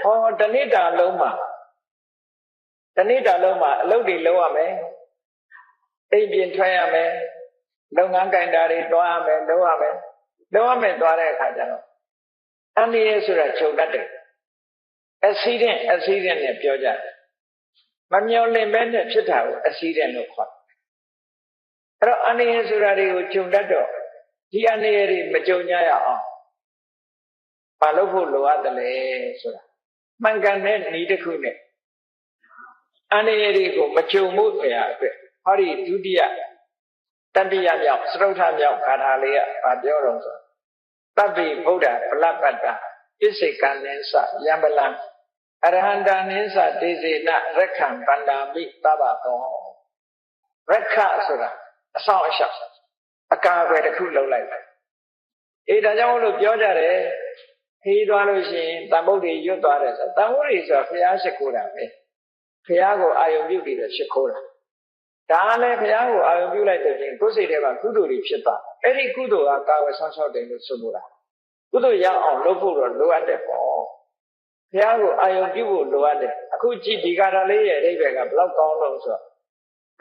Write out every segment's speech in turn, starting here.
ဟောတဏိတာလုံးမှာအလုပ်တွေလုပ်ရမယ်အိမ်ပြင်ထွက်ရမယ်လုပ်ငန်းကင်တာတွေတွားရမယ်လုပ်ရမယ်သွားတဲ့အခါကျတော့အန္တရာယ်ဆိုတာချုပ်တတ်တယ် accident နဲ့ပြောကြတယ်မမျော်လင့်မဲနဲ့ဖြစ်တာကို accident လို့ခေါ်တယ်အဲ့တော့အန္တရာယ်ဆိုတာတွေကိုချုပ်တတ်တော့ဒီအန္တရာယ်တွေမကြုံကြရအောင်မလုပ်ဖို့လိုအပ်တယ်လေဆိုတာမှန်ကန်တဲ့ဤတစ်ခုနဲ့အန္တရာယ်တွေကိုမကြုံမှုအရာအတွက်ဟောဒီဒုတိယတတိယမြောက်စတုထမြောက်ခါထာလေးကဗာပြောတော့ဆိုတပ္ပိဗုဒ္ဓဗလပ္ပတ္တဣစိကံနိသယံပလံအရဟန္တာနိသဒေစေနရက္ခံပန္တာမိသဗ္ဗတောရက္ခဆိုတာအဆောင်အရှောက်အကာအကွယ်တစ်ခုလုပ်လိုက်တယ်အေးဒါကြောင့်လို့ပြောကြတယ်ခီးသွားလို့ရှိရင်တန်ဖို့တွေရွတ်သွားတယ်ဆိုတန်ဖို့တွေဆိုဘုရားရှိခိုးတာပဲဘုရားကိုအာယုံပြုပြီးတော့ရှိခိုးတာဒါလည်းဘုရားကိုအာရုံပြုလိုက်တဲ့ပြင်ကိုယ်စိတ်ထဲမှာကုသိုလ်တွေဖြစ်သွားအဲ့ဒီကုသိုလ်ကကာဝယ်ဆောင်ရှောက်တယ်လို့ဆိုလိုတာကုသိုလ်ရအောင်လုပ်ဖို့တော့လိုအပ်တယ်ပေါ့ဘုရားကိုအာရုံပြုဖို့လိုအပ်တယ်အခုကြည့်ဒီကာထာလေးရဲ့အဓိပ္ပာယ်ကဘယ်လောက်ကောင်းလို့ဆို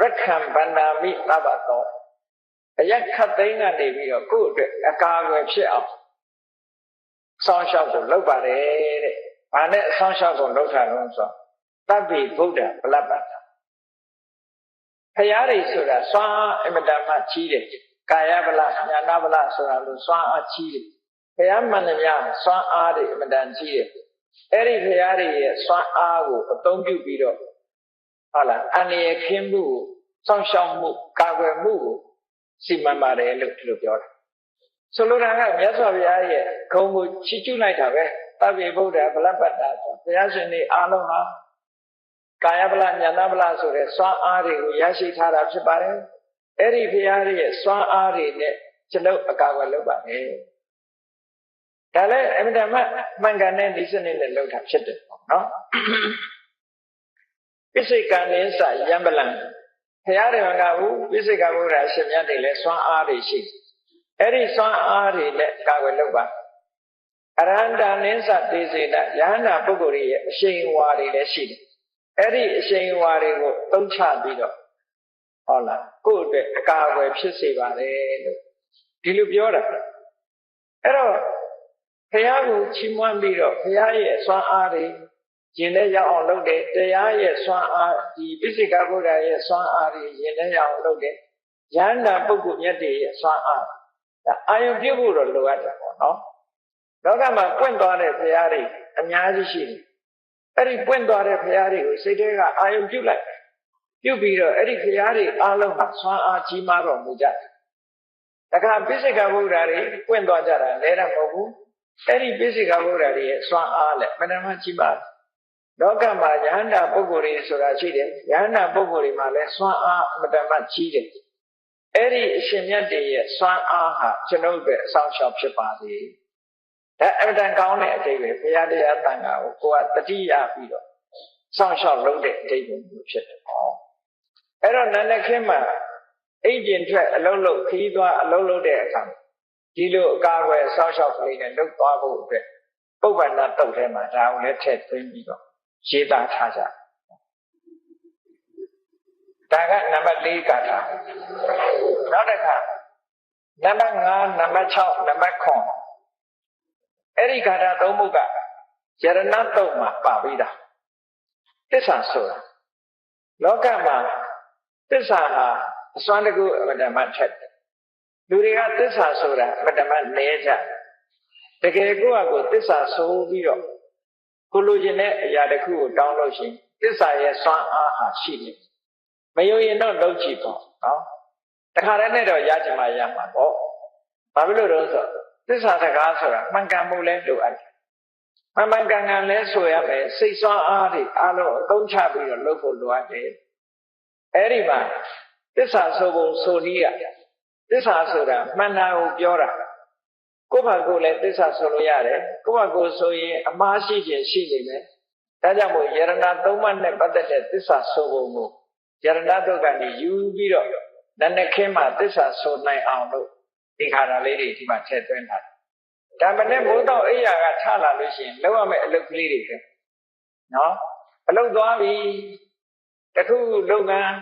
ရက္ခံဗန္နာမိသဗ္ဗတောအယက်ခတ်သိမ်းကနေပြီးတော့ကိုယ့်အတွက်အကာအကွယ်ဖြစ်အောင်ဆောင်ရှောက်ဖို့လုပ်ပါတယ်တဲ့ဘာနဲ့အဆောင်ရှောက်ဖို့လုပ်တာလဲဆိုတပ္ပိဗုဒ္ဓဗလပ္ပတ္တဖရာတွေဆိုတာစွမ်းအားအမတန်မှကြီးတယ်ကာယဗလညာနာဗလဆိုတာလို့စွမ်းအားကြီးတယ်ဖရာမှန်သမျှစွမ်းအားတွေအမတန်ကြီးတယ်အဲ့ဒီဖရာတွေရဲ့စွမ်းအားကိုအသုံးပြုပြီးတော့ဟုတ်လားအန္တရာယ်ခင်းမှုကိုစောင့်ရှောက်မှုကာကွယ်မှုကိုစီမံပါတယ်လို့ဒီလိုပြောတာဆိုလိုတာကမြတ်စွာဘုရားရဲ့ဂုဏ်ကိုချီးကျူးလိုက်တာပဲတပ္ပိဗုဒ္ဓဗလပ္ပတ္တဆိုဘုရားရှင်တွေအားလုံးဟာကာယဗလညာနာဗလဆိုတဲ့စွမ်းအားတွေကိုရရှိထားတာဖြစ်ပါတယ်အဲ့ဒီဘုရားရဲ့စွမ်းအားတွေနဲ့ကျွန်ုပ်အကာအကွယ်လုပ်ပါတယ်ဒါလည်းအမြဲတမ်းမှန်ကန်တဲ့ဒီစနစ်နဲ့လုပ်တာဖြစ်တယ်ပေါ့နော်ပိစိကံနိသယံပလံဘုရားတွေမှာကဘူးပိစိကဗုဒ္ဓအရှင်မြတ်တွေလည်းစွမ်းအားတွေရှိအဲ့ဒီစွမ်းအားတွေနဲ့ကာကွယ်လုပ်ပါအရဟန္တာနိသဒေစေနယဟန္တာပုဂ္ဂိုလ်ရဲ့အရှိန်အဝါတွေလည်းရှိတယ်အဲ့ဒီအရှိန်အဝါတွေကိုသုံးချပြီးတော့ဟုတ်လားကိုယ့်အတွက်အကာအကွယ်ဖြစ်စေပါတယ်လို့ဒီလိုပြောတာအဲ့တော့ဘုရားကိုချီးမွမ်းပြီးတော့ဘုရားရဲ့စွမ်းအားတွေရင်ထဲရောက်အောင်လုပ်တယ်တရားရဲ့စွမ်းအားဒီပိစိကဗုဒ္ဓရဲ့စွမ်းအားတွေရင်ထဲရောက်အောင်လုပ်တယ်ယန္တာပုဂ္ဂိုလ်မြတ်တွေရဲ့စွမ်းအားဒါအာယုံပြုဖို့တော့လိုအပ်တယ်ပေါ့နော်လောကမှာပွင့်သွားတဲ့ဘုရားတွေအများကြီးရှိတယ်အဲ့ဒီပွင့်သွားတဲ့ဘုရားတွေကိုစိတ်ထဲကအာယုံပြုလိုက်ပြုပြီးတော့အဲ့ဒီဘုရားတွေအားလုံးဟာစွမ်းအားကြီးမားတော်မူကြတယ်တခါပိစိကဗုဒ္ဓတွေပွင့်သွားကြတာလည်းတော့မဟုတ်ဘူးအဲ့ဒီပိစိကဗုဒ္ဓတွေရဲ့စွမ်းအားလည်းမနမကြီးပါလောကမှာယန္တာပုဂ္ဂိုလ်တွေဆိုတာရှိတယ်ယန္တာပုဂ္ဂိုလ်တွေမှာလည်းစွမ်းအားမတမကြီးတယ်အဲ့ဒီအရှင်မြတ်တွေရဲ့စွမ်းအားဟာကျွန်ုပ်အတွက်အဆောင်ရှောက်ဖြစ်ပါစေဒါအမှန်တန်ကောင်းတဲ့အတိတ်ပဲဘုရားတရားတန်ခါကိုကိုယ်ကတတိယပြီးတော့စောင့်ရှောက်လုပ်တဲ့အတိတ်မျိုးဖြစ်တယ်ပေါ့အဲ့တော့နန္ဒခင်းမှာအိမ်ကျင်ထွက်အလုံးလုံးခီးသွားအလုံးလုံးတဲ့အခါဒီလိုအကာအကွယ်စောင့်ရှောက်ကလေးနဲ့လုပ်သွားဖို့အတွက်ပုဗ္ဗန္နတုတ်ထဲမှာဒါကိုလည်းထည့်သွင်းပြီးတော့ရေးသားထားကြဒါကနံပါတ်၄ကာထာနောက်တစ်ခါနံပါတ်5နံပါတ်6နံပါတ်9အဲ့ဒီကာထာသုံးခုကယရဏတုတ်မှာပါပြီးတာသစ္စာဆိုတာလောကမှာသစ္စာဟာအစွမ်းတကူအမတ္တမထက်တယ်လူတွေကသစ္စာဆိုတာအမတ္တမနည်းကြတကယ်ကိုယ့်အကိုသစ္စာဆိုပြီးတော့ကိုလိုချင်တဲ့အရာတစ်ခုကိုတောင်းလို့ရှိရင်သစ္စာရဲ့စွမ်းအားဟာရှိနေမယုံရင်တော့လုပ်ကြည့်ပေါ့နော်တခါတည်းနဲ့တော့ရချင်မှရမှာပေါ့ဘာဖြစ်လို့လဲဆိုသစ္စာစကားဆိုတာမှန်ကန်မှုလဲလိုအပ်တယ်မှန်ကန်ကန်လဲဆိုရမယ်စိတ်စွမ်းအားတွေအားလုံးအသုံးချပြီးတော့လုပ်ဖို့လိုအပ်တယ်အဲ့ဒီမှာသစ္စာဆိုပုံဆိုနည်းကသစ္စာဆိုတာမှန်တာကိုပြောတာကိုယ့်ဘာကိုယ်လည်းသစ္စာဆိုလို့ရတယ်ကိုယ့်ဘာကိုယ်ဆိုရင်အမှားရှိခြင်းရှိနေမယ်ဒါကြောင့်မို့ယရဏသုံးပါးနဲ့ပတ်သက်တဲ့သစ္စာဆိုပုံကိုယရဏတုတ်ကနေယူပြီးတော့နန္ဒခင်းမှာသစ္စာဆိုနိုင်အောင်လို့ဒီခါတာလေးတွေဒီမှာထည့်သွင်းထားတယ်ဒါမှနဲ့မိုးတော့အိယာကထလာလို့ရှိရင်လောက်ရမယ့်အလုပ်ကလေးတွေ နော်အလုပ်သွားပြီတခုလုပ်ငန်း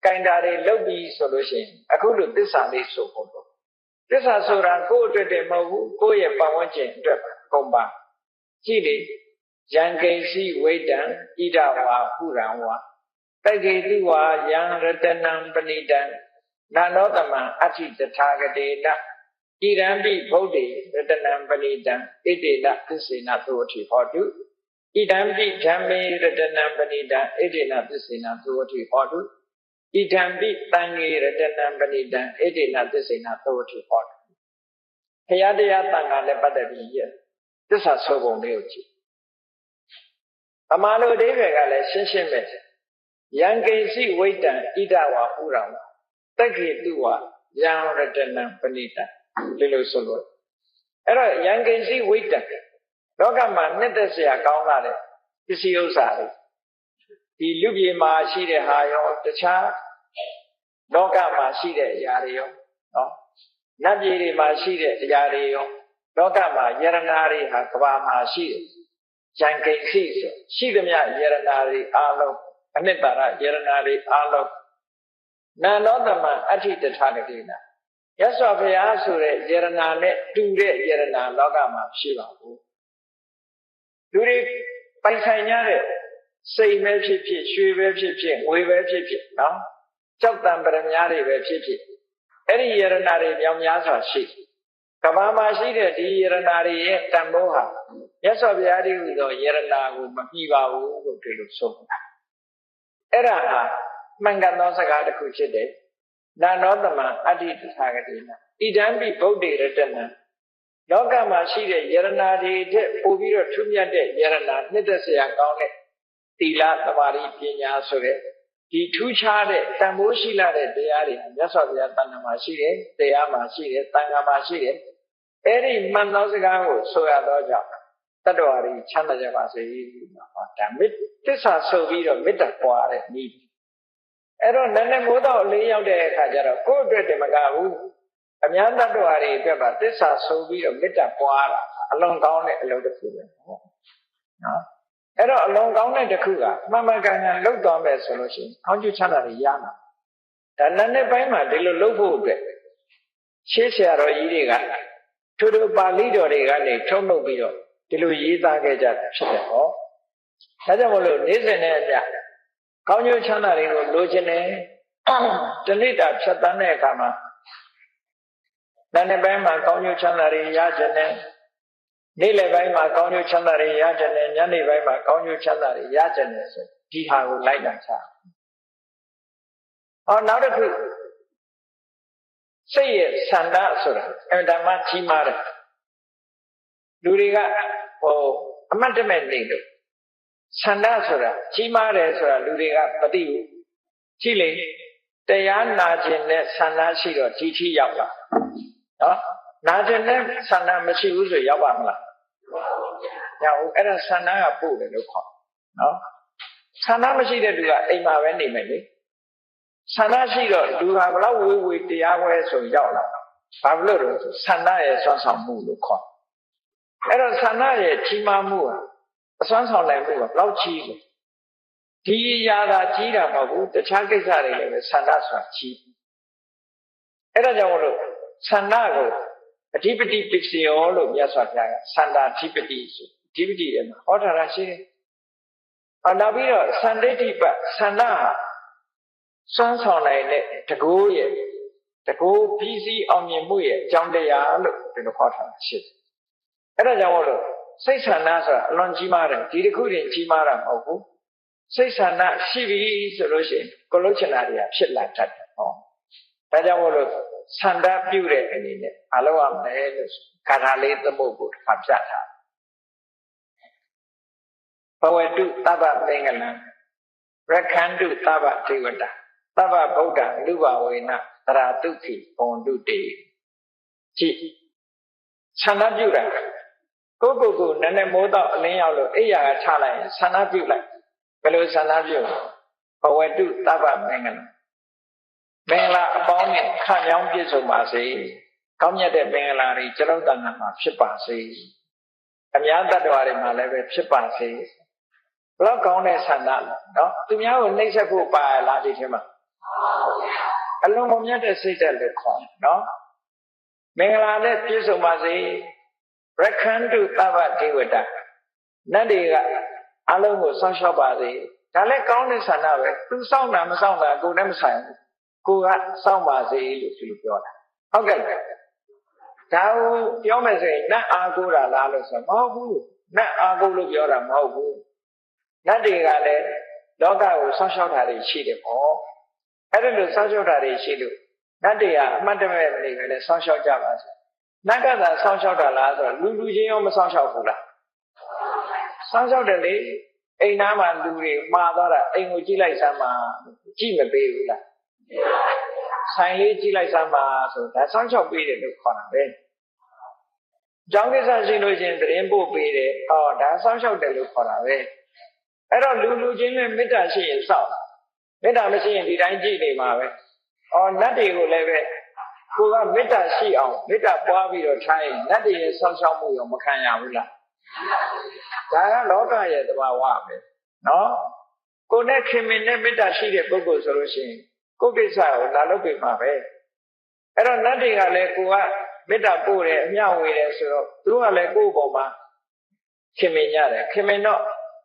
ကင်တာတွေလုပ်ပြီဆိုလို့ရှိရင်အခုလိုသစ္စာလေးဆိုဖို့တော့သစ္စာဆိုတာကိုယ့်အတွက်တည်းမဟုတ်ဘူးကိုယ့်ရဲ့ပတ်ဝန်းကျင်အတွက်ကုန်ပါကြည့်လေယံကိစီဝိတံဣဒဝါပုရံဝါတက္ကေတုဝါယံရတနံပဏိတံနာနောတမံအဋ္ဌိတထာဂတေနဣရံပိဗုဒ္ဓေရတနံပဏိတံဣတေနသစ္စေနသုအထိဟောတုဣဒံပိဓမ္မေရတနံပဏိတံဣတေနသစ္စေနသုအထိဟောတုဣဒံပိတံဃေရတနံပဏိတံဣတေနသစ္စေနသုအထိဟောတုဘုရားတရားတန်ခါနဲ့ပတ်သက်ပြီးသစ္စာဆိုပုံလေးကိုကြည့်အမှန်လို့အဓိပ္ပာယ်ကလည်းရှင်းရှင်းပဲယံကိစီဝိတံဣဒဝါပုရံဝါတက္ကေတုဝါယံရတနံပဏိတံဒီလိုဆိုလို့အဲ့တော့ယံကိစီဝိတံလောကမှာနှစ်သက်စရာကောင်းလာတဲ့ပစ္စည်းဥစ္စာတွေဒီလူပြည်မှာရှိတဲ့ဟာရောတခြားလောကမှာရှိတဲ့အရာတွေရောနော်နတ်ပြည်တွေမှာရှိတဲ့အရာတွေရောလောကမှာယရနာတွေဟာကဘာမှာရှိတယ်ယံကိစီဆိုရှိသမျှယရနာတွေအားလုံးအနှစ်သာရယရနာတွေအားလုံးနာနောတမံအဋ္ဌိတထာဂတိနာရသော်ဘုရားဆိုတဲ့ယရနာနဲ့တူတဲ့ယရနာလောကမှာရှိပါဘူးလူတွေပိုင်ဆိုင်ကြတဲ့စိတ်ပဲဖြစ်ဖြစ်ရွှေပဲဖြစ်ဖြစ်ငွေပဲဖြစ်ဖြစ်နော်ကြောက်တံပရမများတွေပဲဖြစ်ဖြစ်အဲ့ဒီယရနာတွေမြောင်များစွာရှိကဘာမှာရှိတဲ့ဒီယရနာတွေရဲ့တန်ဖိုးဟာရသော်ဘုရားဒီဟူသောယရနာကိုမပြီးပါဘူးလို့ဒီလိုဆိုတာအဲ့ဒါဟာမှန်ကန်သောစကားတစ်ခုဖြစ်တယ်နာနောတမံအဋ္ဌိတထာဂတိနာဣဒံပိဗုဒ္ဓေရတနံလောကမှာရှိတဲ့ယရနာတွေတဲ့ပို့ပြီးတော့ထူးမြတ်တဲ့ယရနာနှစ်သက်စရာကောင်းတဲ့သီလသမာဓိပညာဆိုတဲ့ဒီထူးခြားတဲ့တန်ဖိုးရှိလာတဲ့တရားတွေမြတ်စွာဘုရားတဏ္ဍာမှာရှိတယ်တရားမှာရှိတယ်သံဃာမှာရှိတယ်အဲ့ဒီမှန်သောစကားကိုဆိုရတော့ကြောင့်တတ္တဝါတွေချမ်းသာကြပါစေဟောဒါမေတ္သစ္စာဆိုပြီးတော့မေတ္တာပွားတဲ့ဤအဲ့တော့နည်းနည်းမိုးတော့အလေးရောက်တဲ့အခါကျတော့ကိုယ့်အတွက်တည်းမကဘူးအများတတ္တဝါတွေအတွက်ပါသစ္စာဆိုပြီးတော့မေတ္တာပွားတာအလွန်ကောင်းတဲ့အလုပ်တစ်ခုပဲနော်အဲ့တော့အလွန်ကောင်းတဲ့တစ်ခုကမှန်မှန်ကန်ကန်လုပ်သွားမယ်ဆိုလို့ရှိရင်အောင်းကျချမ်းသာတွေရမှာဒါနည်းနည်းပိုင်းမှာဒီလိုလုပ်ဖို့အတွက်ရှေးဆရာတော်ကြီးတွေကထို့ပါဠိတော်တွေကနေထုတ်လုပ်ပြီးတော့ဒီလိုရေးသားခဲ့ကြတာဖြစ်တယ်ဟောဒါကြောင့်မလို့နေ့စဉ်နဲ့အမျှကောင်းကျိုးချမ်းသာတွေကိုလိုချင်တယ်တဏိတာဖြတ်တန်းတဲ့အခါမှာနေ့ပိုင်းမှာကောင်းကျိုးချမ်းသာတွေရချင်တယ်နေ့လယ်ပိုင်းမှာကောင်းကျိုးချမ်းသာတွေရချင်တယ်ညနေပိုင်းမှာကောင်းကျိုးချမ်းသာတွေရချင်တယ်ဆိုဒီဟာကိုလိုက်လာချနောက်တစ်ခုစိတ်ရဲ့ဆန္ဒဆိုတာအမှန်တမ်းကြီးမားတယ်လူတွေကအမှတ်တမဲ့နေလို့ဆန္ဒဆိုတာကြီးမားတယ်ဆိုတာလူတွေကမသိဘူးကြည့်လေတရားနာခြင်းနဲ့ဆန္ဒရှိတော့ဒီထိရောက်လာနော်နာခြင်းနဲ့ဆန္ဒမရှိဘူးဆိုရောက်ပါမလားရောက်ဘူးအဲ့ဒါဆန္ဒကပို့တယ်လို့ခေါ်နော်ဆန္ဒမရှိတဲ့လူကအိမ်မှာပဲနေမယ်လေဆန္ဒရှိတော့လူဟာဘလောက်ဝေးတရားဝဲဆိုရောက်လာဘာလို့လဲဆိုဆန္ဒရဲ့ဆွမ်းဆောင်မှုလို့ခေါ်အဲ့တော့ဆန္ဒရဲ့ကြီးမားမှုဟာအစွမ်းဆောင်နိုင်မှုကဘလောက်ကြီးလဲဒီရာသာကြီးတာမဟုတ်ဘူးတခြားကိစ္စတွေလည်းပဲဆန္ဒဆိုတာကြီးအဲ့ဒါကြောင့်မလို့ဆန္ဒကိုအဓိပတိပစ္စယောလို့မြတ်စွာဘုရားကဆန္ဒအဓိပတိဆိုအဓိပတိရဲ့မှာဟောထားတာရှိတယ်နောက်ပြီးတော့သန္တိတိပဆန္ဒဟာစွမ်းဆောင်နိုင်တဲ့တကူရဲ့တကူပြီးစီးအောင်မြင်မှုရဲ့အကြောင်းတရားလို့ဒီလိုခေါ်ထားတာရှိတယ်အဲ့ဒါကြောင့်မလို့စိတ်ဆန္ဒဆိုတာအလွန်ကြီးမားတယ်ဒီတစ်ခုတည်းကြီးမားတာမဟုတ်ဘူးစိတ်ဆန္ဒရှိပြီဆိုလို့ရှိရင်ကိုယ်လုံးချင်တာတွေကဖြစ်လာတတ်တယ်ဟောဒါကြောင့်မလို့ဆန္ဒပြုတဲ့အနေနဲ့မလုပ်ရမယ်လို့ခါထာလေးသမုတ်ကိုတစ်ခါပြထားဘဝတုသဗ္ဗပင်္ဂလံရခန္တုသဗ္ဗဒေဝတာသဗ္ဗဗုဒ္ဓလူဘဝေနသရတုခိဘွန်တုတေကြည့်ဆန္ဒပြုတာကိုနည်းနည်းမိုးတော့အလင်းရောက်လို့အိယာကချလိုက်ရင်ဆန္ဒပြုလိုက်ဘယ်လိုဆန္ဒပြုဘဝတုသဗ္ဗမင်္ဂလမင်္ဂလာအပေါင်းနဲ့ခန့်မြောင်းပြည့်စုံပါစေကောင်းမြတ်တဲ့မင်္ဂလာတွေကျွန်တော်တဏ္ဍာမှာဖြစ်ပါစေအများတ attva တွေမှာလည်းပဲဖြစ်ပါစေဘ လောက်ကောင်းတဲ့ဆန္ဒနော်သူများကိုနှိပ်စက်ဖို့ပါလားဒီထဲမှာအလုံးမမြတ်တဲ့စိတ်သက်လို့ခေါ်နော်မင်္ဂလာနဲ့ပြည့်စုံပါစေရခန္တုသဗ္ဗဒေဝတာနတ်တွေကအလုံးကိုစောင့်ရှောက်ပါစေဒါလည်းကောင်းတဲ့ဆန္ဒပဲသူစောင့်တာမစောင့်တာကိုယ်နဲ့မဆိုင်ဘူးကိုကစောင့်ပါစေလို့သူပြောတာဟုတ်ကဲ့ဒါကိုပြောမယ်ဆိုရင်နတ်အားကိုးတာလားလို့ဆိုမဟုတ်ဘူးနတ်အားကိုးလို့ပြောတာမဟုတ်ဘူးနတ်တွေကလည်းလောကကိုစောင့်ရှောက်တာတွေရှိတယ်ပေါ့အဲ့ဒါလို့စောင့်ရှောက်တာတွေရှိလို့နတ်တွေကအမှတ်တမဲ့မနေပဲနဲ့စောင့်ရှောက်ကြပါစေနတ်ကသာစောင့်ရှောက်တာလားဆိုတော့လူချင်းရောမစောင့်ရှောက်ဘူးလားစောင့်ရှောက်တယ်လေအိမ်သားမှာလူတွေမှားသွားတာအိမ်ကိုကြည့်လိုက်စမ်းပါကြည့်မပေးဘူးလားဆိုင်လေးကြည့်လိုက်စမ်းပါဆိုဒါစောင့်ရှောက်ပေးတယ်လို့ခေါ်တာပဲကျောင်းကိစ္စရှိလို့ချင်းသတင်းပို့ပေးတယ်ဟောဒါစောင့်ရှောက်တယ်လို့ခေါ်တာပဲအဲ့တော့လူချင်းနဲ့မေတ္တာရှိရင်စောင့်မေတ္တာမရှိရင်ဒီတိုင်းကြည့်နေမှာပဲနတ်တွေကိုလည်းပဲကိုကမေတ္တာရှိအောင်မေတ္တာပွားပြီးတော့ထားရင်နတ်တွေရဲ့စောင့်ရှောက်မှုရောမခံရဘူးလားဒါကလောကရဲ့သဘာဝပဲနော်ကိုနဲ့ခင်မင်နဲ့မေတ္တာရှိတဲ့ပုဂ္ဂိုလ်ဆိုလို့ရှိရင်ကိုယ့်ကိစ္စကိုလာလုပ်ပေးမှာပဲအဲ့တော့နတ်တွေကလည်းကိုကမေတ္တာပို့တယ်အမျှဝေတယ်ဆိုတော့သူကလည်းကိုယ့်ဘောမှာခင်မင်ရတယ်ခင်မင်တော့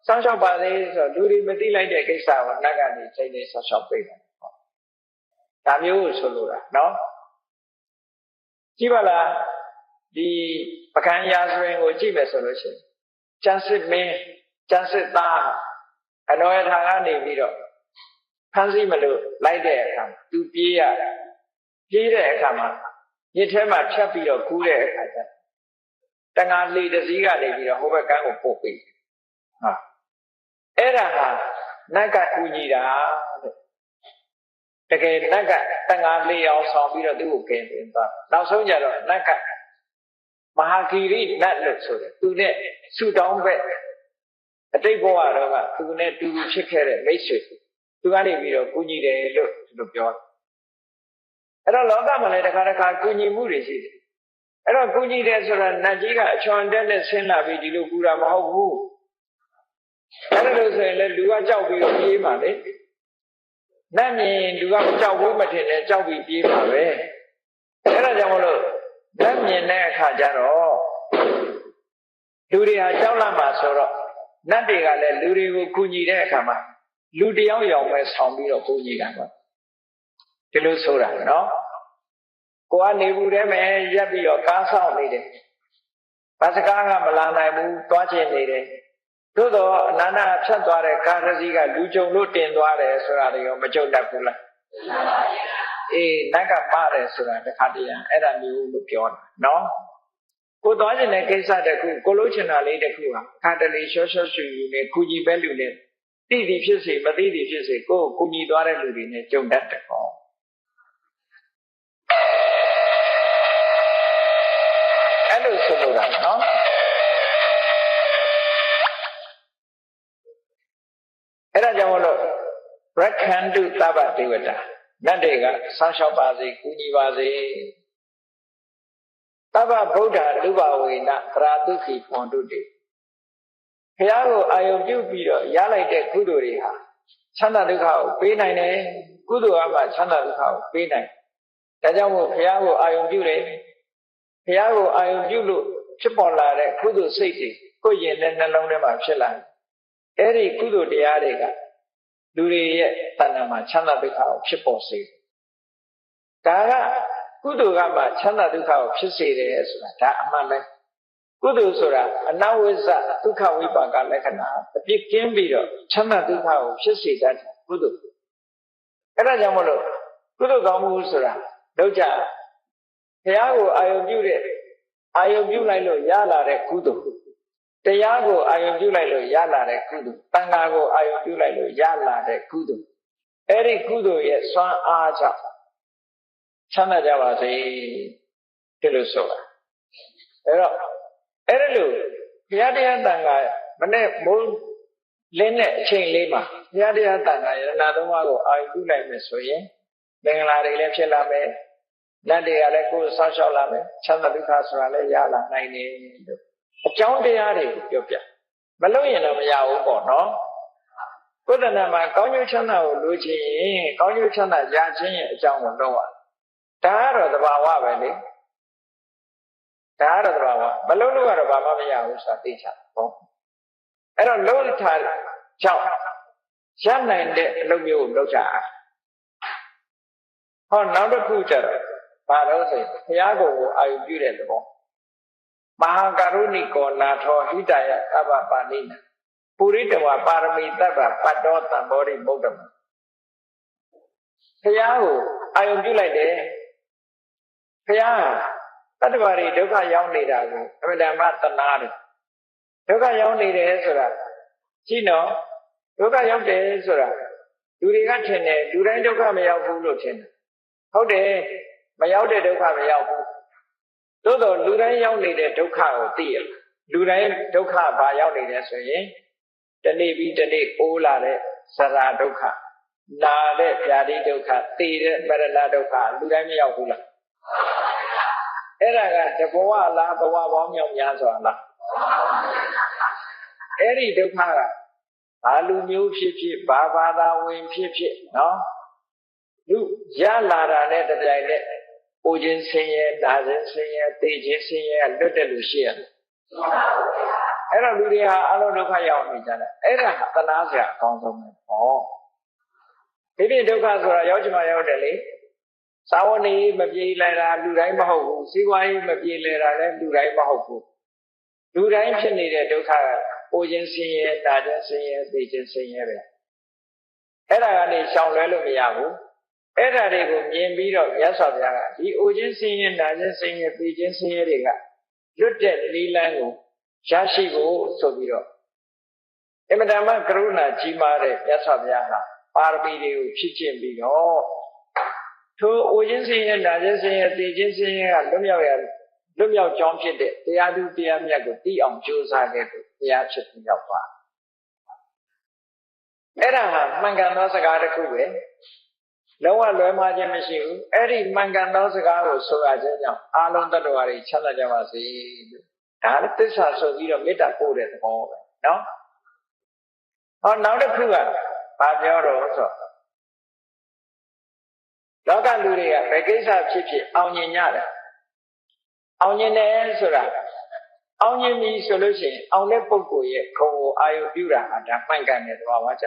စောင့်ရှောက်ပါလေဆိုတော့လူတွေမသိလိုက်တဲ့ကိစ္စကိုနတ်ကနေချိန်နေစောင့်ရှောက်ပေးတယ်ဒါမျိုးကိုဆိုလိုတာနော်ကြည့်ပါလားဒီပကံရာဇဝင်ကိုကြည့်မယ်ဆိုလို့ရှိရင်ကျန်စစ်မင်းကျန်စစ်သားအနောယထာကနေပြီးတော့ဖမ်းဆီးမလို့လိုက်တဲ့အခါသူပြေးရတယ်ပြေးတဲ့အခါမှာမြစ်ထဲမှာဖြတ်ပြီးတော့ကူးတဲ့အခါကျတငါလှေတစ်စီးကနေပြီးတော့ဟိုဘက်ကန်းကိုပို့ပေးဟာအဲ့ဒါဟာနတ်ကကူညီတာတဲ့တကယ်နတ်ကတငါလှေအောင်ဆောင်ပြီးတော့သူ့ကိုကယ်တင်သွားနောက်ဆုံးကြတော့နတ်ကမဟာဂီရိနတ်လို့ဆိုတယ်သူနဲ့ဆူတောင်းဘက်အတိတ်ဘဝတော့ကသူနဲ့တူတူဖြစ်ခဲ့တဲ့မိတ်ဆွေသူကနေပြီးတော့ကူညီတယ်လို့သူတို့ပြောတယ်အဲ့တော့လောကမှာလည်းတစ်ခါတစ်ခါကူညီမှုတွေရှိတယ်အဲ့တော့ကူညီတယ်ဆိုတာနတ်ကြီးကအချွန်တက်နဲ့ဆင်းလာပြီးဒီလိုကူတာမဟုတ်ဘူးအဲ့ဒါလို့ဆိုရင်လည်းလူကကြောက်ပြီးတော့ပြေးမှာလေနတ်မြင်လူကကြောက်ဘူးမထင်နဲ့ကြောက်ပြီးပြေးမှာပဲအဲ့ဒါကြောင့်မလို့နတ်မြင်တဲ့အခါကျတော့လူတွေဟာကြောက်လာမှာဆိုတော့နတ်တွေကလည်းလူတွေကိုကူညီတဲ့အခါမှာလူတယောက်ယောက်ပဲဆောင်ပြီးတော့ကူညီတာပေါ့ဒီလိုဆိုတာနော်ကိုကနေဘူးထဲမှာရက်ပြီးတော့ကားဆောင်နေတယ်ဘာစကားကမလာနိုင်ဘူးသွားချင်နေတယ်သို့တော့အနန္တဖြတ်သွားတဲ့ကားတစ်စီးကလူကြုံလို့တင်သွားတယ်ဆိုတာတွေရောမကြုံတတ်ဘူးလားအေးနတ်ကပါတယ်ဆိုတာတခါတည်းအဲ့ဒါမျိုးလို့ပြောတာနော်ကိုသွားချင်တဲ့ကိစ္စတခုကိုလို့ချင်တာလေးတခုဟာခါတလေရှော့ရှော့ရှူရှူနဲ့ကူညီပဲလူနဲ့သိသည်ဖြစ်စေမသိသည်ဖြစ်စေကိုကူညီသွားတဲ့လူတွေနဲ့ကြုံတတ်တယ်ပေါ့အဲ့လိုဆိုလိုတာနော်အဲ့ဒါကြောင့်မလို့ရခန္တုသဗ္ဗဒေဝတာနတ်တွေကစောင့်ရှောက်ပါစေကူညီပါစေသဗ္ဗဗုဒ္ဓလူဘဝေနသရတုခိဖွန်တုတေဘုရားကိုအာယုံပြုပြီးတော့ရလိုက်တဲ့ကုသိုလ်တွေဟာချမ်းသာဒုက္ခကိုပေးနိုင်တယ်ကုသိုလ်အမှချမ်းသာဒုက္ခကိုပေးနိုင်ဒါကြောင့်မို့ဘုရားကိုအာယုံပြုတယ်ဘုရားကိုအာယုံပြုလို့ဖြစ်ပေါ်လာတဲ့ကုသိုလ်စိတ်တွေကိုယ်ရင်နဲ့နှလုံးထဲမှာဖြစ်လာအဲ့ဒီကုသိုလ်တရားတွေကလူတွေရဲ့တဏ္ဍာမှာချမ်းသာဒုက္ခကိုဖြစ်ပေါ်စေဒါကကုသိုလ်ကမှချမ်းသာဒုက္ခကိုဖြစ်စေတယ်ဆိုတာဒါအမှန်ပဲကုသိုလ်ဆိုတာအနဝိဇ္ဇဒုက္ခဝိပါကလက္ခဏာအပြစ်ကင်းပြီးတော့ချမ်းသာဒုက္ခကိုဖြစ်စေတတ်တယ်ကုသိုလ်အဲ့ဒါကြောင့်မလို့ကုသိုလ်ကောင်းမှုဆိုတာလောက်ကြဘုရားကိုအာယုံပြုလိုက်လို့ရလာတဲ့ကုသိုလ်တရားကိုအာယုံပြုလိုက်လို့ရလာတဲ့ကုသိုလ်တန်ခါကိုအာယုံပြုလိုက်လို့ရလာတဲ့ကုသိုလ်အဲ့ဒီကုသိုလ်ရဲ့စွမ်းအားကြောင့်ချမ်းသာကြပါစေဒီလိုဆိုတာအဲ့တော့အဲ့ဒါလို့ဘုရားတရားတန်ခါမနဲ့မိုးလင်းတဲ့အချိန်လေးမှာဘုရားတရားတန်ခါယရဏသုံးပါးကိုအာယုံပြုလိုက်မယ်ဆိုရင်မင်္ဂလာတွေလည်းဖြစ်လာမယ်နတ်တွေကလည်းကိုယ်ဆောက်ရှောက်လာမယ်ချမ်းသာဒုက္ခဆိုတာလည်းရလာနိုင်တယ်လို့အကြောင်းတရားတွေကိုပြောပြမလို့ရင်တော့မရဘူးပေါ့နော် ကိုယ်တဏ္ဍမှာကောင်းကျိုးချမ်းသာကိုလိုချင်ရင်ကောင်းကျိုးချမ်းသာရခြင်းရဲ့အကြောင်းကိုလုပ်ရဒါကတော့သဘာဝပဲလေဒါကတော့သဘာဝမလုပ်လို့ကတော့ဘာမှမရဘူးဆိုတာသိချင်ပေါ့အဲ့တော့လုံးထားကြောင့်ရနိုင်တဲ့အလုပ်မျိုးကိုလုပ်ကြဟောနောက်တစ်ခုကျတော့ဘာလို့ဆိုဘုရားကိုအာရုံပြုတဲ့သဘောမဟာကရုဏိကောနာထောဟိတယသဗ္ဗပါဏိနပုရိတဝပါရမီတတ္တပတ္တောတံဘောဓိမုဒ္ဓမဘုရားကိုအာရုံပြုလိုက်တယ်ဘုရားတတ္တဝါတွေဒုက္ခရောက်နေတာကိုအမှန်တမ်းသနာတယ်ဒုက္ခရောက်နေတယ်ဆိုတာကြည့်နော်ဒုက္ခရောက်တယ်ဆိုတာလူတွေကထင်တယ်လူတိုင်းဒုက္ခမရောက်ဘူးလို့ထင်တယ်ဟုတ်တယ်မရောက်တဲ့ဒုက္ခမရောက်ဘူးသို့တော့လူတိုင်းရောက်နေတဲ့ဒုက္ခကိုသိရလူတိုင်းဒုက္ခဘာရောက်နေလဲဆိုရင်တနေ့ပြီးတနေ့အိုးလာတဲ့ဇရာဒုက္ခနာတဲ့ဗျာတိဒုက္ခသိတဲ့မရဏဒုက္ခလူတိုင်းမရောက်ဘူးလားအဲ့ဒါကတဘဝလားဘဝပေါင်းမြောက်များစွာလားအဲ့ဒီဒုက္ခကဘာလူမျိုးဖြစ်ဖြစ်ဘာဘာသာဝင်ဖြစ်ဖြစ်နော်လူရလာတာနဲ့တပြိုင်နက်အိုခြင်းဆင်းရဲနာခြင်းဆင်းရဲသိခြင်းဆင်းရဲလွတ်တဲ့လူရှိရတယ်အဲ့တော့လူတွေဟာအလုံးဒုက္ခရောက်နေကြတယ်အဲ့ဒါသနာစရာအကောင်းဆုံးပဲဟောဒီပြဒုက္ခဆိုတာရောက်ချင်မှရောက်တယ်လေသာဝနေမပြေလည်တာလူတိုင်းမဟုတ်ဘူးစီးပွားရေးမပြေလည်တာလည်းလူတိုင်းမဟုတ်ဘူးလူတိုင်းဖြစ်နေတဲ့ဒုက္ခကအိုခြင်းဆင်းရဲနာခြင်းဆင်းရဲသိခြင်းဆင်းရဲပဲအဲ့ဒါကနေရှောင်လွဲလို့မရဘူးအဲ့ဒါတွေကိုမြင်ပြီးတော့မြတ်စွာဘုရားကဒီအိုခြင်းဆင်းရဲနာခြင်းဆင်းရဲသိခြင်းဆင်းရဲတွေကလွတ်တဲ့နိလန်းကိုရရှိဖို့ဆိုပြီးတော့အမတမကရုဏာကြီးမားတဲ့မြတ်စွာဘုရားကပါရမီတွေကိုဖြည့်ကျင့်ပြီးတော့ထိုအိုခြင်းဆင်းရဲနာခြင်းဆင်းရဲသိခြင်းဆင်းရဲကလွတ်မြောက်ကြောင်းဖြစ်တဲ့တရားသူတရားမြတ်ကိုသိအောင်ကြိုးစားခဲ့လို့တရားဖြစ်ပြီးရောက်သွားအဲ့ဒါဟာမှန်ကန်သောစကားတစ်ခုပဲလုံးဝလွဲမှားခြင်းမရှိဘူးအဲ့ဒီမှန်ကန်သောစကားကိုဆိုရခြင်းကြောင့်အာလုံးတ attva တွေချမ်းသာကြပါစေလို့ဒါလည်းသစ္စာဆိုပြီးတော့မေတ္တာပို့တဲ့သဘောပဲနော်ဟောနောက်တစ်ခုကဘာပြောတော့ဆိုလောကလူတွေကဘယ်ကိစ္စဖြစ်ဖြစ်အောင်မြင်ကြတယ်အောင်မြင်တယ်ဆိုတာအောင်မြင်ပြီဆိုလို့ရှိရင်အောင်တဲ့ပုဂ္ဂိုလ်ရဲ့ခုံကိုအာရုံပြုတာဟာဒါမှန်ကန်တဲ့သဘောပါကြ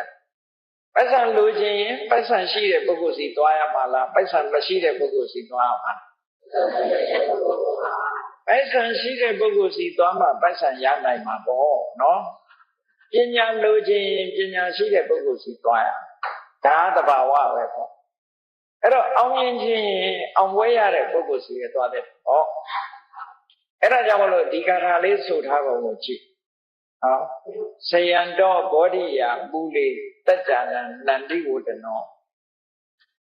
ပိုက်ဆံလိုချင်ရင်ပိုက်ဆံရှိတဲ့ပုဂ္ဂိုလ်စီသွားရမှာလားပိုက်ဆံမရှိတဲ့ပုဂ္ဂိုလ်စီသွားရမှာပိုက်ဆံရှိတဲ့ပုဂ္ဂိုလ်စီသွားမှပိုက်ဆံရနိုင်မှာပေါ့နော်ပညာလိုချင်ရင်ပညာရှိတဲ့ပုဂ္ဂိုလ်စီသွားရဒါသဘာဝပဲပေါ့အဲ့တော့အောင်မြင်ခြင်းအောင်ပွဲရတဲ့ပုဂ္ဂိုလ်စီရသွားတဲ့ဟောအဲ့ဒါကြောင့်မလို့ဒီကာထာလေးဆိုထားပုံကိုကြည့်ဟောဆယံတော်ဘောဓိယာမူလေတัจจနံနန္တိဝတ္တနော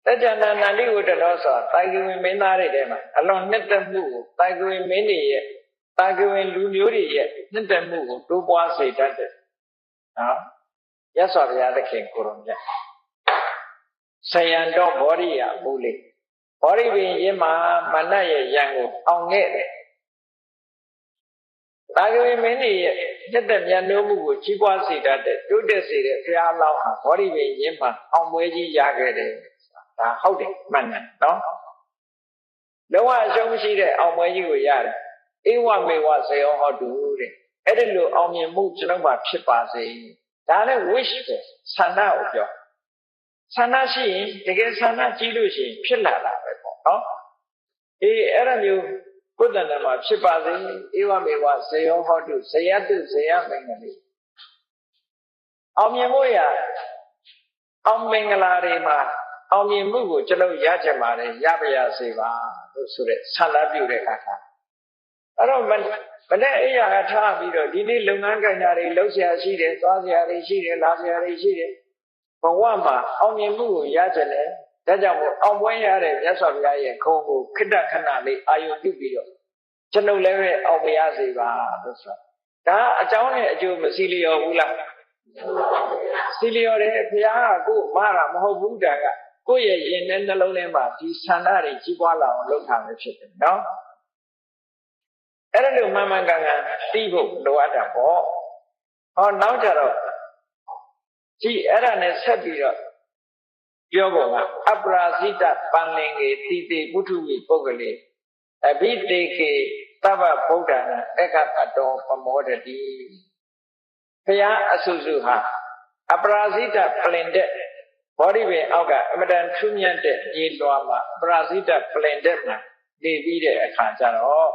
တัจจနံနန္တိဝတ္တနောဆိုတာတာဂိဝင်မင်းသားတွေထဲမှာအလွန်နှစ်သက်မှုကိုတာဂိဝင်မင်းတွေရဲ့တာဂိဝင်လူမျိုးတွေရဲ့နှစ်သက်မှုကိုတိုးပွားစေတတ်တယ်နော်ရသော်ဘုရားသခင်ကိုရုံမြတ်ဆယံတော်ဘောဓိယာမူလေဘောဓိပင်ရင်းမှာမနတ်ရဲ့ရံကိုအောင်ခဲ့တယ်တာဂိဝင်မင်းတွေရဲ့နှစ်သက်မြတ်နိုးမှုကိုကြီးပွားစေတတ်တဲ့တိုးတက်စေတဲ့ဘုရားလောင်းဟာဘောဓိပင်ရင်းမှာအောင်ပွဲကြီးရခဲ့တယ်ဒါဟုတ်တယ်မှန်တယ်နော်လုံးဝအရှုံးမရှိတဲ့အောင်ပွဲကြီးကိုရတယ်ဧဝမေဝဇေယောဟောတုတဲ့အဲ့ဒီလိုအောင်မြင်မှုကျွန်တော်မှာဖြစ်ပါစေဒါလည်း wish ပဲဆန္ဒကိုပြောဆန္ဒရှိရင်တကယ်ဆန္ဒကြီးလို့ရှိရင်ဖြစ်လာတာပဲပေါ့နော်အေးအဲ့ဒါမျိုးကိုယ်တဏ္ဍာမှာဖြစ်ပါစေဧဝမေဝဇေယောဟောတုဇယတုဇယမင်္ဂလိအောင်မြင်ဖို့ရအောင်မင်္ဂလာတွေမှာအောင်မြင်မှုကိုကျွန်တော်ရကြပါတယ်ရပါရစေပါလို့ဆိုတဲ့ဆန္ဒပြုတဲ့အခါအဲ့တော့မနေ့အိယာကထားပြီးတော့ဒီနေ့လုပ်ငန်းကိုင်တာတွေလုပ်ဆရာရှိတယ်သွားဆရာတွေရှိတယ်လာဆရာတွေရှိတယ်ဘဝမှာအောင်မြင်မှုကိုရကြတယ်ဒါကြောင့်မို့အောင်ပွဲရတဲ့မြတ်စွာဘုရားရဲ့ခုံကိုခိတ္တခဏလေးအာယုပြုပြီးတော့ကျွန်ုပ်လည်းပဲအောင်မရစေပါလို့ဆိုဒါအကြောင်းနဲ့အကျိုးမစီလျော်ဘူးလားစီလျော်တယ်ဘုရားကကိုယ်မှားတာမဟုတ်ဘူးတာကကိုယ့်ရဲ့ရင်ထဲနှလုံးထဲမှာဒီဆန္ဒတွေကြီးပွားလာအောင်လုပ်ထားမယ်ဖြစ်တယ်နော်အဲ့ဒါလို့မှန်မှန်ကန်ကန်သိဖို့လိုအပ်တာပေါ့ဟောနောက်ကြတော့ ကြည့်အဲ့ဒါနဲ့ဆက်ပြီးတော့ပြောပုံကအပရာဇိတပန်လင်ကေတိတိပုထုဝိပုဂ္ဂလေအဘိတေကေသဗ္ဗဗုဒ္ဓနာဧကတတောပမောဒတိဘုရားအဆုစုဟာအပရာဇိတပလင်တဲ့ဘောဓိပင်အောက်ကအမတန်ထူးမြတ်တဲ့မြေလွှာမှာပရာဇိတပလင်တဲ့မှာနေပြီးတဲ့အခါကျတော့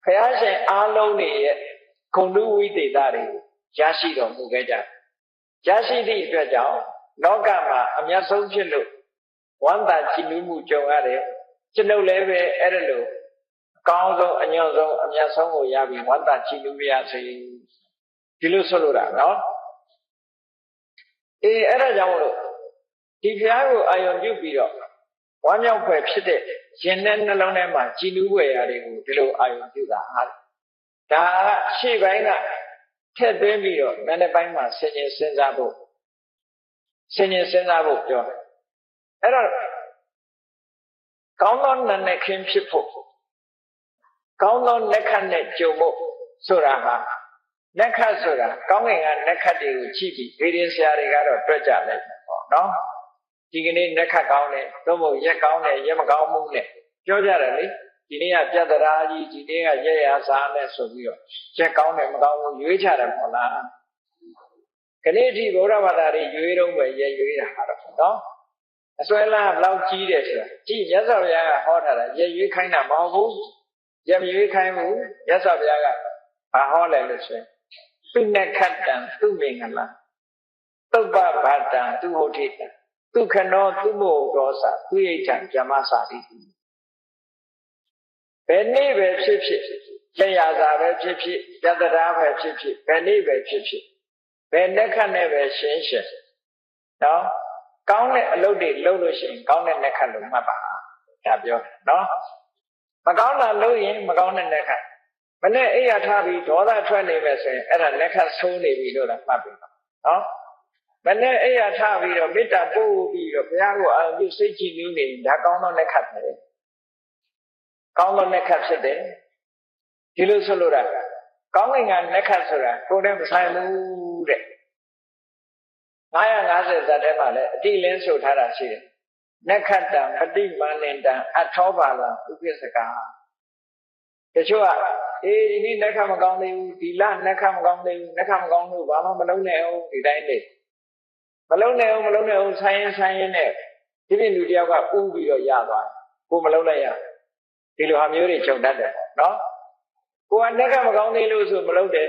ဘုရားရှင်အားလုံးတွေရဲ့ဂုဏ်တုဝိသေသတွေရရှိတော်မူခဲ့ကြရရှိသည့်အတွက်ကြောင့်လောကမှာအမြတ်ဆုံးဖြစ်လို့ဝမ်းသာကြည်နူးမှုကြုံရတယ်ကျွန်ုပ်လည်းပဲအဲ့ဒါလို့အကောင်းဆုံးအညွန့်ဆုံးအမြတ်ဆုံးကိုရပြီးဝမ်းသာကြည်နူးရစေဒီလိုဆိုလိုတာနော်အဲ့ဒါကြောင့်မလို့ဒီဘုရားကိုအာရုံပြုပြီးတော့ဝမ်းမြောက်ဖွယ်ဖြစ်တဲ့ရင်နဲ့နှလုံးထဲမှာကြည်နူးဖွယ်ရာတွေကိုဒီလိုအာရုံပြုတာအားဒါကရှေ့ပိုင်းကထည့်သွင်းပြီးတော့နာနေပိုင်းမှာဆင်ញင်စဉ်းစားဖို့ပြောတယ်အဲ့တော့ကောင်းသောနာနေခင်းဖြစ်ဖို့ကောင်းသောလက်ခတ်နဲ့ကြုံဖို့ဆိုတာဟာလက်ခတ်ဆိုတာကောင်းကင်ကလက်ခတ်တွေကိုကြည့်ပြီးဒေရင်ဆရာတွေကတော့တွေ့ကြတယ်ပေါ့နော်ဒီကနေ့လက်ခတ်ကောင်းတယ်သို့မဟုတ်ရက်ကောင်းတယ်ရက်မကောင်းမှုနဲ့ပြောကြတယ်လေဒီနေ့ကပြတ်တရားကြီးဒီနေ့ကရက်ရစားနဲ့ဆိုပြီးတော့ရက်ကောင်းတယ်မကောင်းဘူးရွေးချတယ်ပေါ့လားခဏအထိဗုဒ္ဓဘာသာတွေရွေးတော့ပဲရက်ရွေးတာတော့နော်အစွဲလားဘလောက်ကြီးတယ်ဆိုတာကြည့်မြတ်စွာဘုရားကဟောထားတာရက်ရွေးခိုင်းတာမဟုတ်ဘူးရက်မရွေးခိုင်းဘူးမြတ်စွာဘုရားကဘာဟောလဲလို့ဆိုရင်ပိနခတ္တံသူမင်္ဂလာသုပ္ပဘာတံသူဟုတ်တိတံဒုက္ခနောသူမောဒောသသူဣဋ္ဌံဇမစာတိဘယ်နေ့ပဲဖြစ်ဖြစ်ရရစာပဲဖြစ်ဖြစ်ယတရာပဲဖြစ်ဖြစ်ဘယ်နေ့ပဲဖြစ်ဖြစ်ဘယ်လက်ခတ်နဲ့ပဲရှင်းနော်ကောင်းတဲ့အလုပ်တွေလုပ်လို့ရှိရင်ကောင်းတဲ့လက်ခတ်လို့မှတ်ပါဒါပြောနော်မကောင်းတာလုပ်ရင်မကောင်းတဲ့လက်ခတ်မနဲ့အိယာထားပြီးဒေါသထွက်နေမယ်ဆိုရင်အဲ့ဒါလက်ခတ်ဆိုးနေပြီလို့လည်းမှတ်ပြီနော်မနဲ့အိယာထားပြီးတော့မေတ္တာပို့ပြီးတော့ဘုရားကိုအာရုံပြုစိတ်ကြည်နူးနေဒါကောင်းသောလက်ခတ်ပဲကောင်းသောလက်ခတ်ဖြစ်တယ်ဒီလိုဆိုလို့တာကောင်းကင်ကလက်ခတ်ဆိုတာကိုယ်တည်းမဆိုင်ဘူးတဲ့950ဇာတ်ထဲမှာလည်းအတိလင်းဆိုထားတာရှိတယ်နက္ခတ္တံပฏิမာနန္တံအထောပါလံဥပ္ပစ္စကတချို့ကဒီနေ့နက္ခမကောင်းသေးဘူးဒီလနက္ခမကောင်းသေးဘူးနက္ခမကောင်းလို့ဘာမှမလုပ်နဲ့အောင်ဒီတိုင်းနေမလုပ်နဲ့အောင်ဆိုင်ရင်နဲ့ဒီနေ့လူတယောက်ကဥပြီးတော့ရသွားကိုမလုပ်လိုက်ရဒီလိုဟာမျိုးတွေချုပ်တတ်တယ်နော်ကိုကနက္ခမကောင်းသေးလို့ဆိုမလုပ်တယ်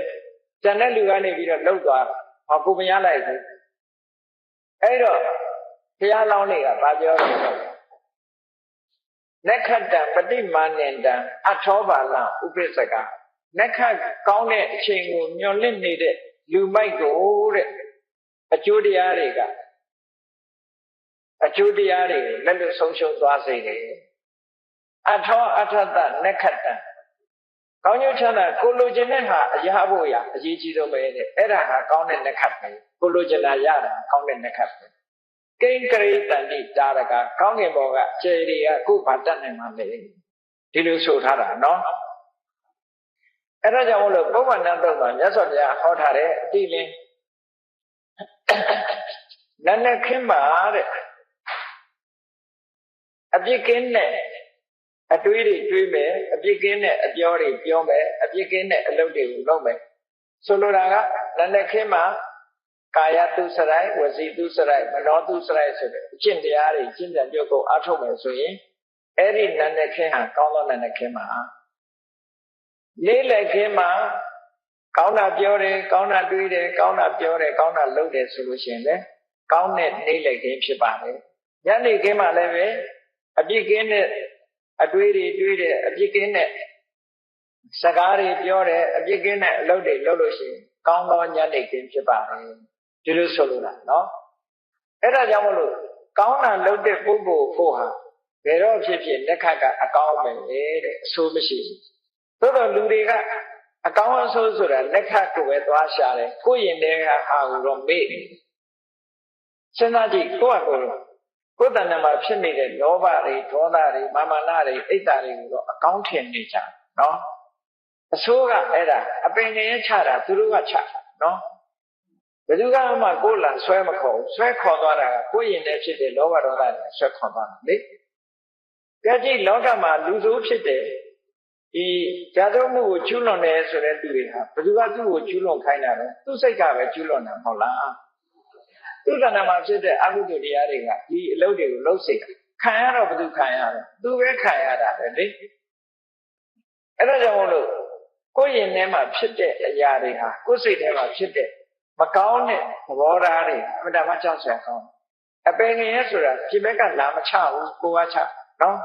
ကျန်တဲ့လူကနေပြီးတော့လှုပ်သွားဟောကိုမရလိုက်ဘူးအဲ့တော့ဘုရားလောင်းတွေကဗာပြောတယ်နက္ခတ္တပฏิမာနန္တံအထောပါလံဥပ္ပစ္စကနက္ခကောင်းတဲ့အချိန်ကိုမျှော်လင့်နေတဲ့လူမိုက်ကိုတဲ့အကျိုးတရားတွေလက်လွတ်ဆုံးရှုံးသွားစေတယ်အထောအထတနက္ခတ္တကောင်းကျိုးချမ်းသာကိုလိုချင်တဲ့ဟာအရာဖို့ရအရေးကြီးဆုံးပဲတဲ့အဲ့ဒါဟာကောင်းတဲ့နက္ခတ်ပဲကိုလိုချင်တာရတာကောင်းတဲ့နက္ခတ်ပဲကိဉ္ကရိတန္တိတာရကကောင်းကင်ဘောကကျေတွေကကိုဘာတတ်နိုင်မှလဲဒီလိုဆိုထားတာနော်အဲ့ဒါကြောင့်မလို့ပုဗ္ဗန္နတုတ်မှာမြတ်စွာဘုရားဟောထားတဲ့အတိလင်းနတ်နဲ့ခင်းပါတဲ့အပြစ်ကင်းတဲ့အတွေးတွေတွေးမယ်အပြစ်ကင်းတဲ့အပြောတွေပြောမယ်အပြစ်ကင်းတဲ့အလုပ်တွေကိုလုပ်မယ်ဆိုလိုတာကနတ်နဲ့ခင်းမှာကာယတုစရိုက်ဝစီတုစရိုက်မနောတုစရိုက်ဆိုတဲ့အကျင့်တရားတွေကျင့်ကြံကြုတ်ကိုအားထုတ်မယ်ဆိုရင်အဲ့ဒီနတ်နဲ့ခင်းဟာကောင်းသောနတ်နဲ့ခင်းမှာလေးလက်ခင်းမှာကောင်းတာပြောတယ်ကောင်းတာတွေးတယ်ကောင်းတာပြောတယ်ကောင်းတာလုပ်တယ်ဆိုလို့ရှိရင်လေကောင်းတဲ့နေ့လက်ခင်းဖြစ်ပါတယ်ညနေခင်းမှာလည်းပဲအပြစ်ကင်းတဲ့အတွေးတွေတွေးတယ်အပြစ်ကင်းတဲ့စကားတွေပြောတယ်အပြစ်ကင်းတဲ့အလုပ်တွေလုပ်လို့ရှိရင်ကောင်းသောညနေခင်းဖြစ်ပါတယ်ဒီလိုဆိုလိုတာနော်အဲ့ဒါကြောင့်မလို့ကောင်းတာလုပ်တဲ့ပုဂ္ဂိုလ်ကိုဟာဘယ်တော့ဖြစ်ဖြစ်လက်ခတ်ကအကောင်းပဲတဲ့အဆိုးမရှိဘူးသို့တော့လူတွေကအကောင်းအဆိုးဆိုတာလက်ခတ်ကိုပဲသွားရှာတယ်ကိုယ့်ရင်ထဲကဟာကိုတော့မေ့တယ်စဉ်းစားကြည့်ကိုယ့်တဏ္ဍာမှာဖြစ်နေတဲ့လောဘတွေဒေါသတွေမာမာနတွေအိတ်တာတွေကိုတော့အကောင်းထင်နေကြနော် အဆိုးကအဲ့ဒါအပင်ငယ်ချတာသူတို့ကချတာနော်ဘယ်သူကမှကိုယ်လာဆွဲမခေါ်ဘူးဆွဲခေါ်သွားတာကကိုယ်ရင်နဲ့ဖြစ်တဲ့လောဘဒေါသနဲ့ဆွဲခေါ်သွားတာလေကြည့်ကြည့်လောကမှာလူဆိုးဖြစ်တဲ့ဒီဇာတုမှုကိုကျူးလွန်တယ်ဆိုတဲ့သူတွေဟာဘယ်သူကသူ့ကိုကျူးလွန်ခိုင်းတာလဲသူ့စိတ်ကပဲကျူးလွန်တာမဟုတ်လားသူ့တဏ္ဍာမှာဖြစ်တဲ့အကုသိုလ်တရားတွေကဒီအလုပ်တွေကိုလုပ်စေတာခံရတော့ဘယ်သူခံရလဲသူပဲခံရတာပဲလေအဲ့ဒါကြောင့်မို့လို့ကိုယ်ရင်ထဲမှာဖြစ်တဲ့အရာတွေဟာကိုယ်စိတ်ထဲမှာဖြစ်တဲ့မကောင်းတဲ့သဘောထားတွေအမှန်တမ်းကြောက်စရာကောင်းအပင်ငယ်ဆိုတာပြင်ဘက်ကလာမချဘူးကိုယ်ကချနော်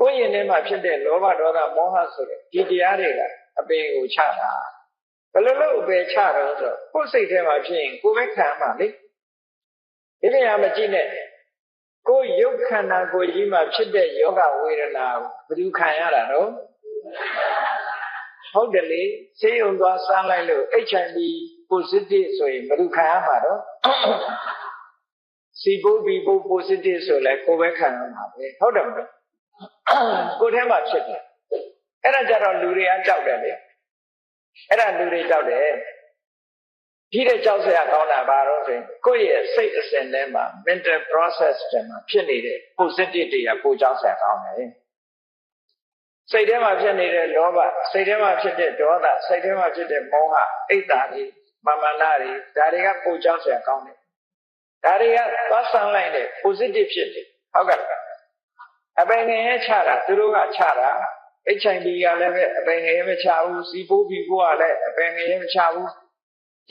ကိုယ်ရင်ထဲမှာဖြစ်တဲ့လောဘဒေါသမောဟဆိုတဲ့ဒီတရားတွေကအပင်ကိုချတာဘယ်လိုလုပ်အပင်ချတော့ဆိုကိုယ်စိတ်ထဲမှာဖြစ်ရင်ကိုယ်ပဲခံမှာလေဒီနေရာမကြည့်နဲ့ကိုယ်ရုပ်ခန္ဓာကိုယ်ကြီးမှာဖြစ်တဲ့ယောဂဝေဒနာကိုဘယ်သူခံရတာတော့ဟုတ်တယ်လေဆေးရုံသွားစမ်းလိုက်လို့ HIV positive ဆိုရင်ဘယ်သူခံရမှာတော့C+B positive ဆိုလဲကိုယ်ပဲခံရမှာပဲဟုတ်တယ်မဟုတ်ကိုယ်ထဲမှာဖြစ်တယ်အဲ့ဒါကြတော့လူတွေကကြောက်တယ်လေအဲ့ဒါလူတွေကြောက်တယ်ဒီတဲ့ကြောက်စရာကောင်းတာဘာလို့ဆိုရင်ကိုယ့်ရဲ့စိတ်အစဉ်ထဲမှာ mental process တွေမှာဖြစ်နေတဲ့ positive တွေကပိုကြောက်စရာကောင်းတယ်စိတ်ထဲမှာဖြစ်နေတဲ့လောဘစိတ်ထဲမှာဖြစ်တဲ့ဒေါသစိတ်ထဲမှာဖြစ်တဲ့မောဟအိတ်တာတွေမာမနာတွေဒါတွေကပိုကြောက်စရာကောင်းတယ်ဒါတွေကသွားဆန်းလိုက်တဲ့ positive ဖြစ်တယ်ဟုတ်ကဲ့အပင်ငယ်ချတာသူတို့ကချတာ HIV ကလည်းပဲအပင်ငယ်မချဘူး C+B ကလည်းအပင်ငယ်မချဘူး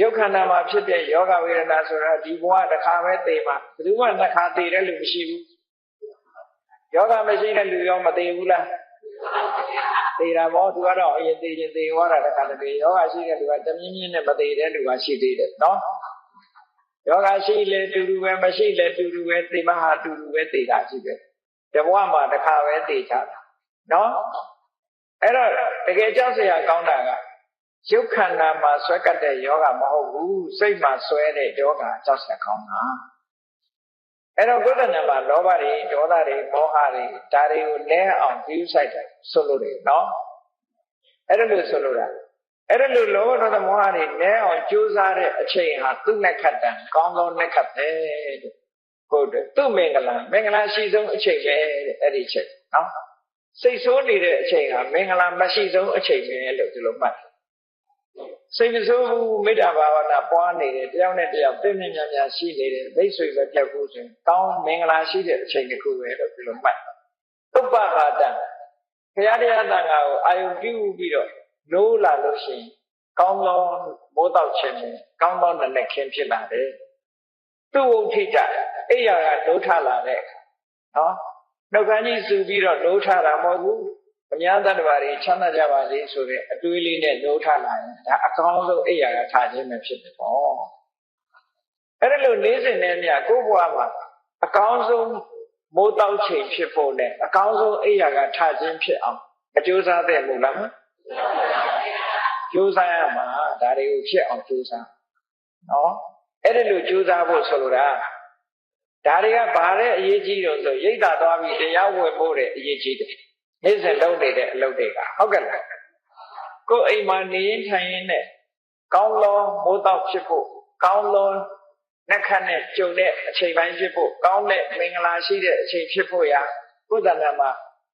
ရုပ်ခန္ဓာမှာဖြစ်တဲ့ယောဂဝေဒနာဆိုတာဒီဘဝတစ်ခါပဲသိမှာဘယ်သူမှနှစ်ခါသိတဲ့လူမရှိဘူးယောဂမရှိတဲ့လူရောမသိဘူးလားသိတာပေါ့သူကတော့အရင်သိချင်းသိသွားတာတခါတည်းယောဂရှိတဲ့လူကတမြင်းမြင်းနဲ့မသိတဲ့လူကရှိသေးတယ်နော်ယောဂရှိလေတူတူပဲမရှိလေတူတူပဲသိမဟာတူတူပဲသိတာရှိတယ်တဘဝမှာတစ်ခါပဲသိချတာနော်အဲ့တော့တကယ်ကြောက်စရာကောင်းတာကရုပ်ခန္ဓာမှာဆွဲကပ်တဲ့ယောဂမဟုတ်ဘူးစိတ်မှာဆွဲတဲ့ယောဂကြောက်စရာကောင်းတာအဲ့တော့ကိုယ်တဏ္ဍာမှာလောဘတွေဒေါသတွေမောဟတွေဒါတွေကိုလဲအောင်ပြုဆိုင်တယ်ဆိုလို့တယ်နော်အဲ့ဒါလို့ဆိုလို့တာအဲ့ဒါလို့လောဘဒေါသမောဟတွေလဲအောင်ကြိုးစားတဲ့အချိန်ဟာသူ့နဲ့ခတ်တန်ကောင်းကောင်းနဲ့ခတ်တယ်တဲ့ဟုတ်တယ်သူ့မင်္ဂလာရှိဆုံးအချိန်ပဲတဲ့အဲ့ဒီချိန်နော်စိတ်ဆိုးနေတဲ့အချိန်ဟာမင်္ဂလာမရှိဆုံးအချိန်ပဲလို့ဒီလိုမှတ်စိတ်မဆိုးဘူးမေတ္တာဘာဝနာပွားနေတယ်တယောက်နဲ့တယောက်ပြည့်မြတ်များရှိနေတယ်မိတ်ဆွေပဲပြောက်ဖို့ဆိုရင်ကောင်းမင်္ဂလာရှိတဲ့အချိန်တစ်ခုပဲလို့ဒီလိုမှတ်သုပ္ပဃာတံဘုရားတရားသံဃာကိုအာယုပြုပြီးတော့နိုးလာလို့ရှိရင်ကောင်းသောမိုးတောက်ခြင်းနဲ့ကောင်းသောနနက်ခင်းဖြစ်လာတယ်သူ့ဝုထိကြအိယာကနိုးထလာတဲ့နော်နှုတ်ခမ်းကြီးစုပြီးတော့နိုးထတာမဟုတ်ဘူးအများတတ္တဝါတွေချမ်းသာကြပါစေဆိုတဲ့အတွေးလေးနဲ့နိုးထလာရင်ဒါအကောင်းဆုံးအိယာကထားခြင်းပဲဖြစ်တယ်ပေါ့အဲ့ဒါလို့နေ့စဉ်နဲ့မြတ်ကိုယ့်ဘဝမှာအကောင်းဆုံးမိုးတောက်ချိန်ဖြစ်ဖို့နဲ့အကောင်းဆုံးအိယာကထားခြင်းဖြစ်အောင်အကျိုးစားတဲ့မူလားကျိုးစားရမှာဒါတွေကိုဖြစ်အောင်ကျိုးစားနော်အဲ့ဒါလို့ကျိုးစားဖို့ဆိုလိုတာဒါတွေကဘာတဲ့အရေးကြီးတော့ဆိုရိတ်တာသွားပြီးတရားဝင်ဖို့တဲ့အရေးကြီးတယ်နေ့စဉ်လုပ်နေတဲ့အလုပ်တွေကဟုတ်ကဲ့လားကိုယ်အိမ်မှာနေရင်ထိုင်ရင်နဲ့ကောင်းလောမိုးတောက်ဖြစ်ဖို့ကောင်းလောနှက်ခတ်နဲ့ကြုံတဲ့အချိန်ပိုင်းဖြစ်ဖို့ကောင်းတဲ့မင်္ဂလာရှိတဲ့အချိန်ဖြစ်ဖို့ရာကိုယ်တဏ္ဍာမှာ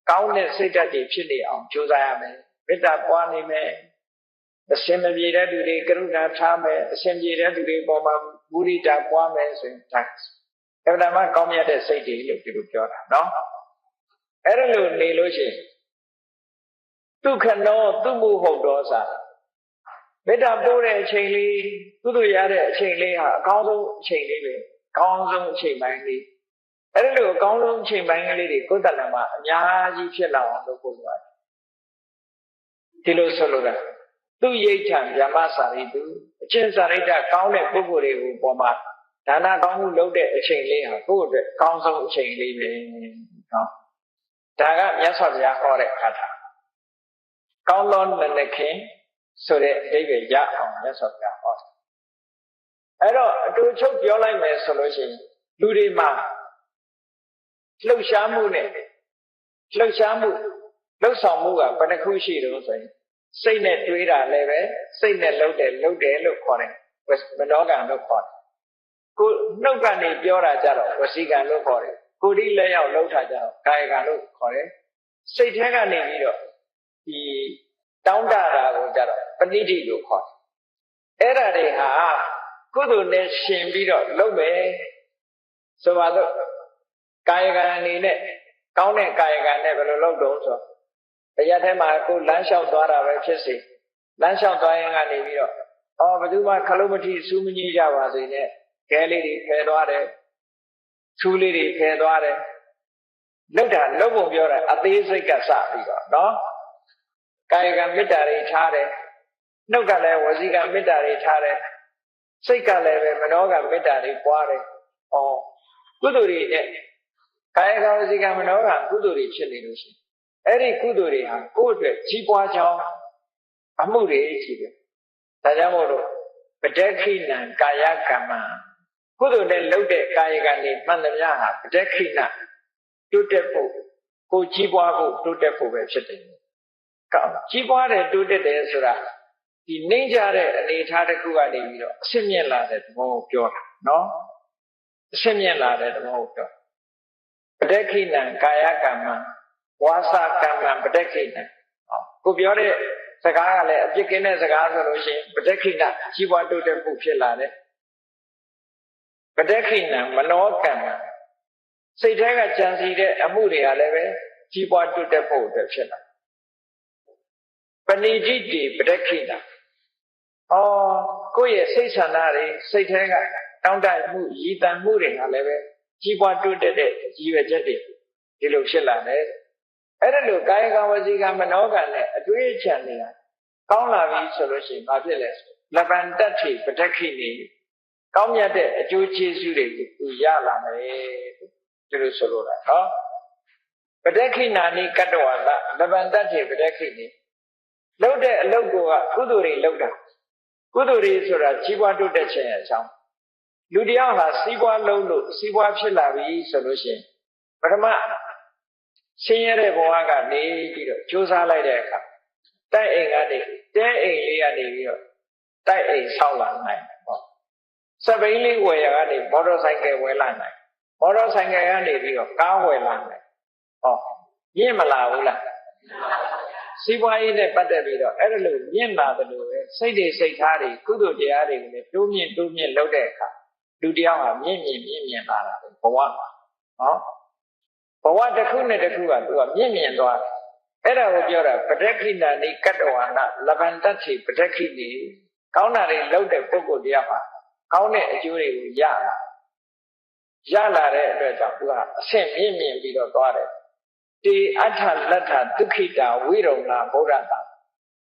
ကောင်းတဲ့စိတ်ဓာတ်တွေဖြစ်နေအောင်ကြိုးစားရမယ်မေတ္တာပွားနေမယ်အရှင်မပြေတဲ့သူတွေကရုဏာထားမယ်အရှင်ပြေတဲ့သူတွေပေါ်မှာမုဒိတာပွားမယ်ဆိုရင်ဒါအဲ့ဒါမှကောင်းမြတ်တဲ့စိတ်တွေလို့ဒီလိုပြောတာနော်အဲ့ဒါလို့နေလို့ရှိရင်ဒုက္ခနောသူမှုဟုတ်တော်စာမေတ္တာပို့တဲ့အချိန်လေးကုသိုလ်ရတဲ့အချိန်လေးဟာအကောင်းဆုံးအချိန်လေးပဲအကောင်းဆုံးအချိန်ပိုင်းလေးအဲ့ဒါလို့အကောင်းဆုံးအချိန်ပိုင်းကလေးတွေကိုယ်တဏ္ဍာမှာအများကြီးဖြစ်လာအောင်လုပ်ဖို့လိုတယ်ဒီလိုဆိုလိုတာသူရိဋ္ဌံဗျမစာရိတုအချင်းစာရိတ္တကောင်းတဲ့ပုဂ္ဂိုလ်တွေကိုပေါ်မှာဒါနကောင်းမှုလုပ်တဲ့အချိန်လေးဟာကိုယ့်အတွက်ကောင်းဆုံးအချိန်လေးပဲနော်ဒါကမြတ်စွာဘုရားဟောတဲ့အခါထာကောင်းသောနနက်ခင်းဆိုတဲ့အဓိပ္ပာယ်ရအောင်မြတ်စွာဘုရားဟောတယ်အဲ့တော့အတူချုပ်ပြောလိုက်မယ်ဆိုလို့ရှိရင်လူတွေမှာလှုပ်ရှားမှုနဲ့လှုပ်ရှားမှုလှုပ်ဆောင်မှုကဘယ်နှခုရှိတော့ဆိုရင် စိတ်နဲ့တွေးတာလည်းပဲစိတ်နဲ့လှုပ်တယ်လို့ခေါ်တယ်မနောကံလို့ခေါ်တယ်ကိုနှုတ်ကနေပြောတာကြတော့ဝစီကံလို့ခေါ်တယ်ကိုယ်ဒီလက်ရောက်လှုပ်တာကြတော့ကာယကံလို့ခေါ်တယ်စိတ်ထဲကနေပြီးတော့ဒီတောင်းတတာကိုကြတော့ပဏိတိလို့ခေါ်တယ်အဲ့ဒါတွေဟာကုသိုလ်နဲ့ရှင်ပြီးတော့လုပ်မယ်ဆိုပါတော့ကာယကံအနေနဲ့ကောင်းတဲ့ကာယကံနဲ့ဘယ်လိုလုပ်တော့ဆိုတရားထဲမှာကိုလမ်းလျှောက်သွားတာပဲဖြစ်စေလမ်းလျှောက်သွားရင်ကနေပြီးတော့ဘယ်သူမှခလုံးမထီစူးမကြီးကြပါစေနဲ့ခဲလေးတွေဖယ်သွားတယ်စူးလေးတွေဖယ်သွားတယ်လောက်တာလောက်ပုံပြောတာအသေးစိတ်ကစပြီးတော့နော်ကာယကံမေတ္တာတွေထားတယ်နှုတ်ကလည်းဝစီကံမေတ္တာတွေထားတယ်စိတ်ကလည်းပဲမနောကမေတ္တာတွေပွားတယ်ကုသိုလ်တွေနဲ့ကာယကံဝစီကံမနောကကုသိုလ်တွေဖြစ်နေလို့ရှိရင်အဲ့ဒီကုသိုလ်တွေဟာကိုယ့်အတွက်ကြီးပွားကြောင်းအမှုတွေရှိတယ်ဒါကြောင့်မို့လို့ပဋက္ခိဏံကာယကမ္မကုသိုလ်နဲ့လုပ်တဲ့ကာယကံတွေမှန်သမျှဟာပဋက္ခိဏတိုးတက်ဖို့ကိုကြီးပွားဖို့တိုးတက်ဖို့ပဲဖြစ်တယ်ကောင်းကြီးပွားတယ်တိုးတက်တယ်ဆိုတာဒီနှိမ့်ကြတဲ့အနေအထားတစ်ခုကနေပြီးတော့အဆင့်မြင့်လာတဲ့သဘောကိုပြောတာနော်အဆင့်မြင့်လာတဲ့သဘောကိုပြောပဋက္ခိဏံကာယကမ္မဝါစာကမ္မပဋက္ခိဏံကိုပြောတဲ့စကားကလည်းအပြစ်ကင်းတဲ့စကားဆိုလို့ရှိရင်ပဋက္ခိဏကြီးပွားတိုးတက်ဖို့ဖြစ်လာတယ်ပဋက္ခိဏမနောကမ္မစိတ်ထဲကကြံစီတဲ့အမှုတွေကလည်းပဲကြီးပွားတိုးတက်ဖို့အတွက်ဖြစ်လာပဏိတိတိပဋက္ခိဏကိုယ့်ရဲ့စိတ်ဆန္ဒတွေစိတ်ထဲကတောင်းတမှုရည်တန်မှုတွေဟာလည်းပဲကြီးပွားတိုးတက်တဲ့ရည်ရွယ်ချက်တွေဒီလိုဖြစ်လာတယ်အဲ့ဒါလို့ကာယကံဝစီကံမနောကံနဲ့အတွေ့အကြုံတွေကကောင်းလာပြီဆိုလို့ရှိရင်ဘာဖြစ်လဲလဗန္တတ္ထိပဋက္ခိဏီကောင်းမြတ်တဲ့အကျိုးကျေးဇူးတွေကိုသူရလာမယ်ဒီလိုဆိုလို့နော်ပဋက္ခိဏာနိကတ္တဝါလလဗန္တတ္ထိပဋက္ခိဏီလုပ်တဲ့အလုပ်ကကုသိုလ်တွေလုပ်တာကုသိုလ်တွေဆိုတာကြီးပွားတိုးတက်ခြင်းရဲ့အကြောင်းလူတယောက်ဟာစီးပွားလုံးလို့စီးပွားဖြစ်လာပြီဆိုလို့ရှိရင်ပထမဆင်းရဲတဲ့ဘဝကနေပြီးတော့ကြိုးစားလိုက်တဲ့အခါတိုက်အိမ်ကနေတဲအိမ်လေးကနေပြီးတော့တိုက်အိမ်ဆောက်လာနိုင်ပေါ့စပိန်လေးဝယ်ရကနေမော်တော်ဆိုင်ကယ်ဝယ်လာနိုင်မော်တော်ဆိုင်ကယ်ကနေပြီးတော့ကားဝယ်လာနိုင်မြင့်မလာဘူးလားစီးပွားရေးနဲ့ပတ်သက်ပြီးတော့အဲ့ဒါလို့မြင့်လာတယ်လို့ပဲစိတ်တွေစိတ်ထားတွေကုသိုလ်တရားတွေကိုလည်းတိုးမြင့်လုပ်တဲ့အခါလူတယောက်ဟာမြင့်လာတာပဲဘဝမှာဘဝတစ်ခုနဲ့တစ်ခုကသူကမြင့်သွားတယ်အဲ့ဒါကိုပြောတာပဋက္ခိဏာနိကတ္တဝါနလဗန္တတ္ထိပဋက္ခိဏီကောင်းတာတွေလုပ်တဲ့ပုဂ္ဂိုလ်တရားမှာကောင်းတဲ့အကျိုးတွေကိုရလာတဲ့အတွက်ကြောင့်သူကအဆင့်မြင့်ပြီးတော့သွားတယ်တေအဋ္ဌလတ္ထဒုက္ခိတာဝိရုံနာဗုဒ္ဓတာ